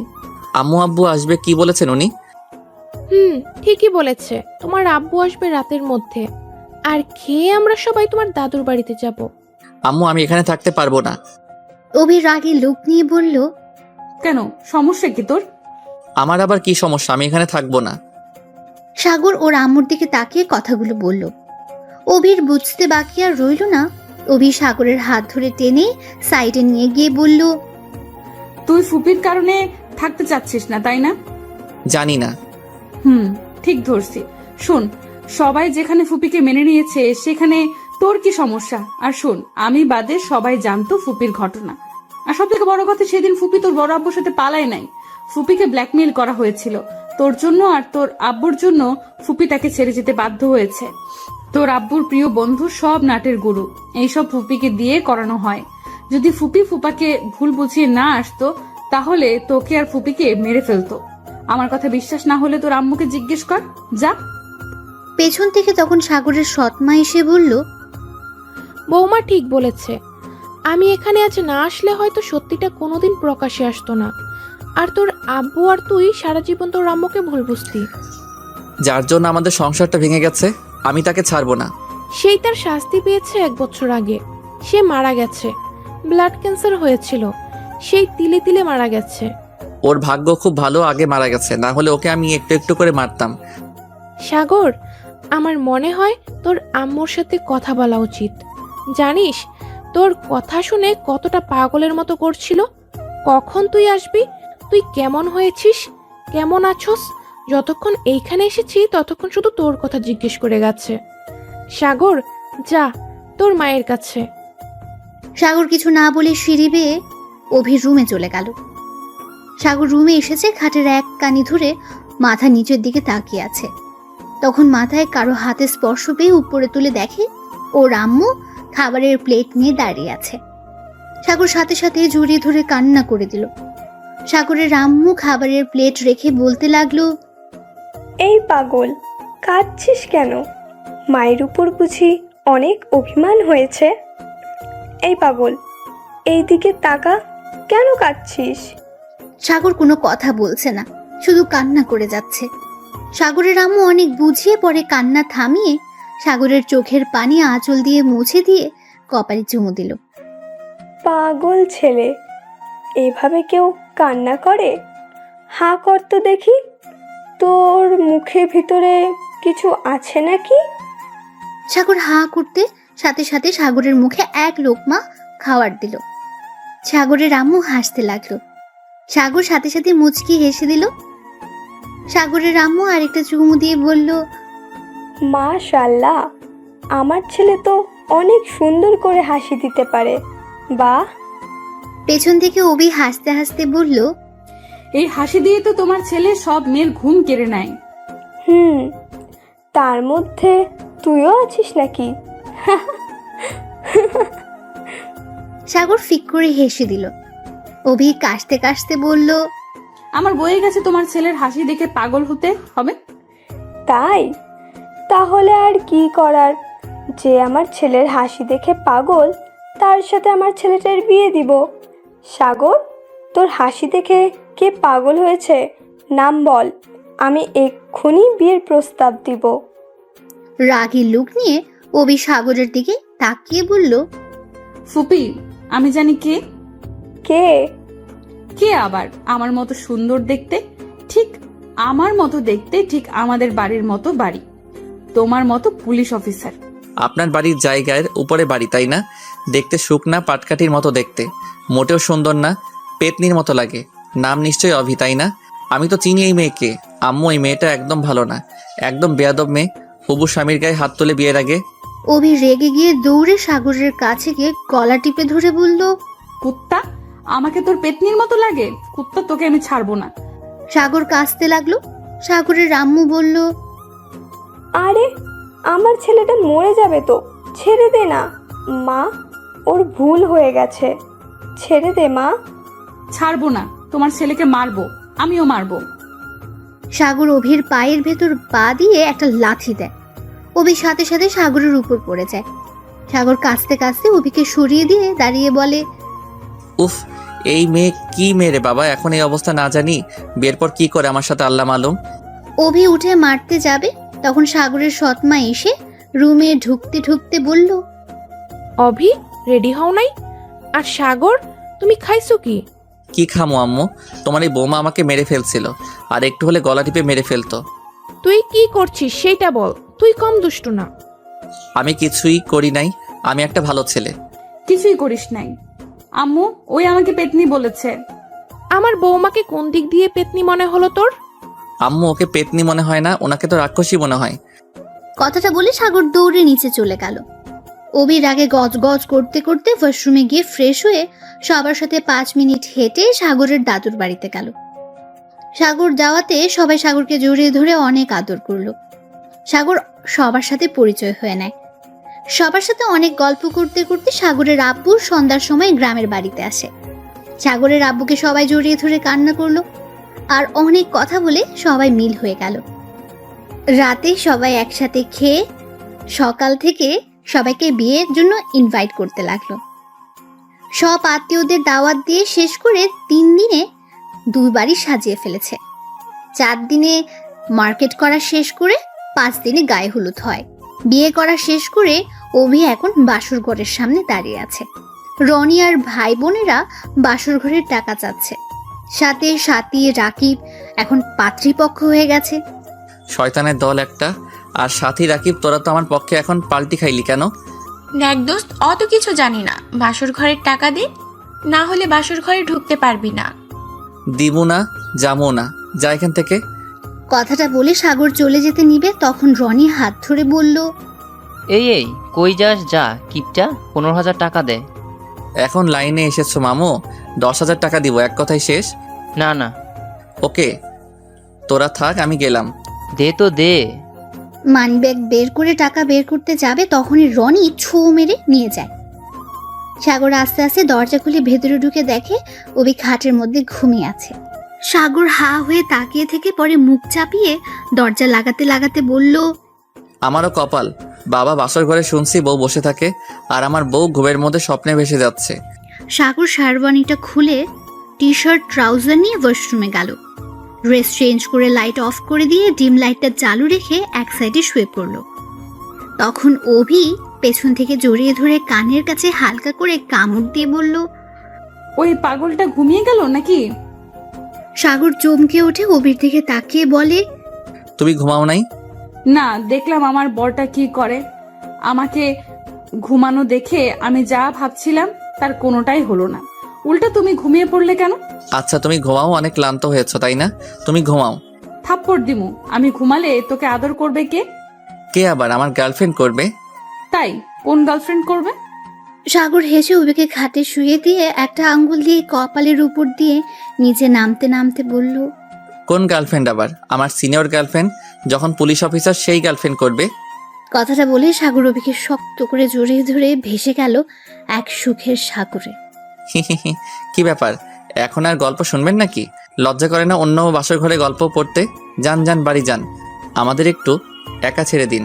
আম্মু আব্বু আসবে কি বলেছেন উনি? ঠিকই বলেছে, তোমার আব্বু আসবে রাতের মধ্যে, আর খেয়ে আমরা সবাই তোমার দাদুর বাড়িতে যাব। আম্মু আমি এখানে থাকতে পারবো না। অভি রাগে লোক নিয়ে বলল, কেন, সমস্যা কি তোর? আমার আবার কি সমস্যা? আমি এখানে থাকবো না। সাগর ওর আম্মুর দিকে তাকিয়ে কথাগুলো বলল। অভির বুঝতে বাকি আর রইল না। অভি সাগরের হাত ধরে টেনে সাইডে নিয়ে গিয়ে বলল, তুই ফুপির কারণে থাকতে চাচ্ছিস না, তাই না? জানি না। ঠিক ধরছি। শোন, সবাই যেখানে ফুপিকে মেনে নিয়েছে সেখানে তোর কি সমস্যা? আর শোন, আমি বাদে সবাই জানতো ফুপির ঘটনা। আর সব থেকে বড় কথা, সেদিন ফুপি তোর বড় আব্বুর সাথে পালায় নাই। ফুপিকে ব্ল্যাকমেইল করা হয়েছিল তোর জন্য, আর তোর আব্বুর জন্য ফুপি তাকে ছেড়ে যেতে বাধ্য হয়েছে। তোর আব্বুর প্রিয় বন্ধু সব নাটের গুরু, এইসব ফুপিকে দিয়ে করানো হয়। যদি ফুপি ফুপাকে ভুল বুঝিয়ে না আসতো তাহলে তোকে আর ফুপিকে মেরে ফেলতো। আমার কথা বিশ্বাস না হলে তোর আম্মুকে জিজ্ঞেস কর, যা। পেছন থেকে তখন সাগরের সৎমা এসে বলল, বৌমা ঠিক বলেছে, আমি এখানে আজ না আসলে হয়তো সত্যিটা কোনোদিন প্রকাশে আসতো না, আর তোর আব্বু আর তুই সারা জীবন তোর আম্মুকে ভুল বুঝতি। যার জন্য আমাদের সংসারটা ভেঙে গেছে, আমি তাকে ছাড়বো না। সেই তার শাস্তি পেয়েছে 1 বছর আগে। সে মারা গেছে, ব্লাড ক্যান্সার হয়েছিল, সেই তিলে তিলে মারা গেছে। ওর ভাগ্য খুব ভালো, আগে মারা গেছে, না হলে ওকে আমি একটু একটু করে মারতাম। সাগর, আমার মনে হয় তোর আম্মুর সাথে কথা বলা উচিত। জানিস তোর কথা শুনে কতটা পাগলের মতো করছিল। কখন তুই আসবি, তুই কেমন হয়েছিস, কেমন আছোস, যতক্ষণ এইখানে এসেছি ততক্ষণ শুধু তোর কথা জিজ্ঞেস করে গেছে। সাগর, যা তোর মায়ের কাছে। সাগর কিছু না বলে সিঁড়ি বেয়ে অভির রুমে চলে গেল। সাগর রুমে এসেছে, খাটের এক কানি ধরে মাথা নিচের দিকে তাকিয়ে আছে। তখন মাথায় কারো হাতে স্পর্শ পেয়ে উপরে তুলে দেখে ওর আম্মু খাবারের প্লেট নিয়ে দাঁড়িয়ে আছে। সাগর সাথে সাথে জড়িয়ে ধরে কান্না করে দিল। সাগরের আম্মু খাবারের প্লেট রেখে বলতে লাগলো, এই পাগল, কাঁদছিস কেন? মায়ের উপর বুঝি অনেক অভিমান হয়েছে? এই পাগল, এই দিকে তাকা, কেন কাঁদছিস? সাগর কোনো কথা বলছে না, শুধু কান্না করে যাচ্ছে। সাগরের আম্মু অনেক বুঝিয়ে পরে কান্না থামিয়ে সাগরের চোখের পানি আঁচল দিয়ে মুছে দিয়ে কপালে চুমু দিল। পাগল ছেলে, এভাবে কেউ কান্না করে? হাঁ কর তো দেখি, তোর মুখের ভিতরে কিছু আছে নাকি? সাগর হাঁ করতে সাথে সাথে সাগরের মুখে এক লোকমা খাবার দিল। সাগরের আম্মু হাসতে লাগলো। সাগর সাথে সাথে মুচকি হেসে দিল। সাগরের আম্মু আরেকটা চুমু দিয়ে বলল, মাশাআল্লাহ, আমার ছেলে তো অনেক সুন্দর করে হাসি দিতে পারে, বাহ। পেছন থেকে অভি হাসতে হাসতে বলল, এই হাসি দিয়ে তো তোমার ছেলে সব মেয়ের ঘুম কেড়ে নেয়। তার মধ্যে তুইও আছিস নাকি? সাগর ফিক করে হেসে দিল। অভি কাশতে কাশতে বলল, আমার বয়ে গেছে তোমার ছেলের হাসি দেখে পাগল হতে হবে। তাই? তাহলে আর কি করার, যে আমার ছেলের হাসি দেখে পাগল তার সাথে আমার ছেলেটার বিয়ে দিব। সাগর, তোর হাসি দেখে কে পাগল হয়েছে নাম বল, আমি এক্ষুনি বিয়ের প্রস্তাব দিব। রাগী লুক নিয়ে অভি সাগরের দিকে তাকিয়ে বলল, ফুপি, আমি জানি কে। কে? কে আবার আমার মতো সুন্দর দেখতে? ঠিক আমার মতো দেখতে, ঠিক আমাদের বাড়ির মতো বাড়ি, তোমার মতো পুলিশ অফিসার। আপনার বাড়ির জায়গার উপরে বাড়ি, তাই না? দেখতে শুকনা পাটকাঠির মতো দেখতে, মোটেও সুন্দর না, পেতনির মতো লাগে। নাম নিশ্চয়ই অভি, তাই না? আমি তো চিনি এই মেয়েকে। আম্মু, এই মেয়েটা একদম ভালো না, একদম বেয়াদব মেয়ে। হবু স্বামীর গায়ে হাত তোলে বিয়ের আগে। অভি রেগে গিয়ে দৌড়ে সাগরের কাছে গিয়ে গলা টিপে ধরে বলল, কুত্তা, আমাকে তোর পেতনির মতো লাগে? কুত্তা, তোকে আমি ছাড়বো না। সাগর কাঁদতে লাগলো। সাগরের আম্মু বলল, আরে আমার ছেলেটা মরে যাবে তো, ছেড়ে দে না মা, ওর ভুল হয়ে গেছে, ছেড়ে দে মা। ছাড়বো না, তোমার ছেলেকে মারবো, আমিও মারবো। সাগর অভির পায়ের ভেতর পা দিয়ে একটা লাথি দেয়। অভি সাথে সাথে সাগরের উপর পড়ে যায়। সাগর কাঁদতে কাঁদতে অভিকে সরিয়ে দিয়ে দাঁড়িয়ে বলে, উফ, এই মেয়ে কি মেরে বাবা, এখন এই অবস্থা না জানি বিয়ের পর কি করে আমার সাথে আল্লাহ মালুম। অভি উঠে মারতে যাবে, তখন সাগরের সৎমা এসে রুমে ঢুকতে ঢুকতে বলল, অভি, রেডি হও নাই? আর সাগর, তুমি খাইছো কি? কি খামো আম্মু, তোমার এই বৌমা আমাকে মেরে ফেলছিল, আর একটু হলে গলা টিপে মেরে ফেলতো। তুই কি করছিস সেটা বল, তুই কম দুষ্টু না। আমি কিছুই করি নাই, আমি একটা ভালো ছেলে। কিছুই করিস নাই আম্মু, ওই আমাকে পেতনি বলেছে। আমার বৌমাকে কোন দিক দিয়ে পেতনি মনে হলো তোর? আম্মু, ওকে পেতনি মনে হয় না, ওনাকে তো রাক্ষসী মনে হয়। কথাটা বলে সাগর দৌড়ে নিচে চলে গেল। অভির আগে গজ গজ করতে করতে ওয়াশরুমে গিয়ে ফ্রেশ হয়ে সবার সাথে 5 মিনিট হেঁটে সাগরের দাদুর বাড়িতে গেল। সাগর যাওয়াতে সবাই সাগরকে জড়িয়ে ধরে অনেক আদর করলো। সাগর সবার সাথে পরিচয় হয়ে নেয়। সবার সাথে অনেক গল্প করতে করতে সাগরের আব্বু সন্ধ্যার সময় গ্রামের বাড়িতে আসে। সাগরের আব্বুকে সবাই জড়িয়ে ধরে কান্না করলো, আর অনেক কথা বলে সবাই মিল হয়ে গেল। রাতে সবাই একসাথে খেয়ে সকাল থেকে সবাইকে বিয়ের জন্য ইনভাইট করতে লাগলো। সব আত্মীয়দের দাওয়াত দিয়ে শেষ করে 3 দিনে 2 বাড়ি সাজিয়ে ফেলেছে। 4 দিনে মার্কেট করা শেষ করে 5 দিনে গায়ে হলুদ হয়। বিয়ে করা শেষ করে অভি এখন বাসর ঘরের সামনে দাঁড়িয়ে আছে। রনি আর ভাই বোনেরা বাসর ঘরের টাকা চাচ্ছে। সাথে সাথী রাকিব এখন পাত্রীপক্ষ হয়ে গেছে। শয়তানের দল একটা। আর সাথী রাকিব, তোরা তো আমার পক্ষে এখন পাল্টি খাইলি কেন? দেখ দোস্ত, অত কিছু জানি না, বাসর ঘরের টাকা দে, না হলে বাসর ঘরে ঢুকতে পারবি না। দিবো না, যাবো না, যা এখান থেকে। কথাটা বলে সাগর চলে যেতে নিবে, তখন রনি হাত ধরে বলল, এই কই যাস, যা কিপটা, 15,000 টাকা দে। এখন লাইনে এসেছো মামু, 10,000 টাকা দিব, এক কথাই শেষ। না না, ওকে, তোরা থাক, আমি গেলাম। দে তো দে। মানিব্যাগ বের করে টাকা বের করতে যাবে, তখনই রনি ছো মেরে নিয়ে যায়। সাগর আস্তে আস্তে দরজা খুলে ভেতরে ঢুকে দেখে অভি খাটের মধ্যে ঘুমিয়ে আছে। সাগর হা হয়ে তাকিয়ে থেকে পরে মুখ চাপিয়ে দরজা লাগাতে লাগাতে বলল, আমারও কপাল, বাবা বাসর ঘরে শুনছি বউ বসে থাকে, আর আমার বউ ঘুমের মধ্যে স্বপ্নে ভেসে যাচ্ছে। সাগর শারবানিটা খুলে টি শার্ট ট্রাউজার নিয়ে ওয়াশরুমে গেল। ড্রেস চেঞ্জ করে লাইট অফ করে দিয়ে ডিম লাইটটা চালু রেখে এক সাইডে শুয়ে পড়ল। তখন অভি পেছন থেকে জড়িয়ে ধরে কানের কাছে হালকা করে কামড় দিয়ে বলল, ওই পাগলটা ঘুমিয়ে গেল নাকি? সাগর চমকে ওঠে অভির দিকে তাকিয়ে বলে, তুমি ঘুমাও নাই? না, দেখলাম আমার বরটা কি করে। আমাকে ঘুমানো দেখে আমি যা ভাবছিলাম তার কোনোটাই হলো না, উল্টা তুমি ঘুমিয়ে পড়লে কেন? আচ্ছা তুমি ঘুমাও, অনেক ক্লান্ত হয়েছো তাই না? তুমি ঘুমাও। থাপ্পড় দিমু, আমি ঘুমালে তোকে আদর করবে কে? কে আবার? আমার গার্লফ্রেন্ড করবে। তাই? কোন গার্লফ্রেন্ড করবে? সাগর হেসে অভিকে খাটে শুয়ে দিয়ে একটা আঙ্গুল দিয়ে কপালের উপর দিয়ে নিচে নামতে নামতে বলল, কোন গার্লফ্রেন্ড আবার? আমার সিনিয়র গার্লফ্রেন্ড, যখন পুলিশ অফিসার সেই গার্লফ্রেন্ড করবে। কথাটা বলে সাগর অভিকে শক্ত করে জড়িয়ে ধরে ভেসে গেল এক সুখের সাগরে। কি ব্যাপার, এখন আর গল্প শুনবেন নাকি? লজ্জা করে না অন্য বাসর ঘরে গল্প পড়তে? যান যান, বাড়ি যান, আমাদের একটু একা ছেড়ে দিন।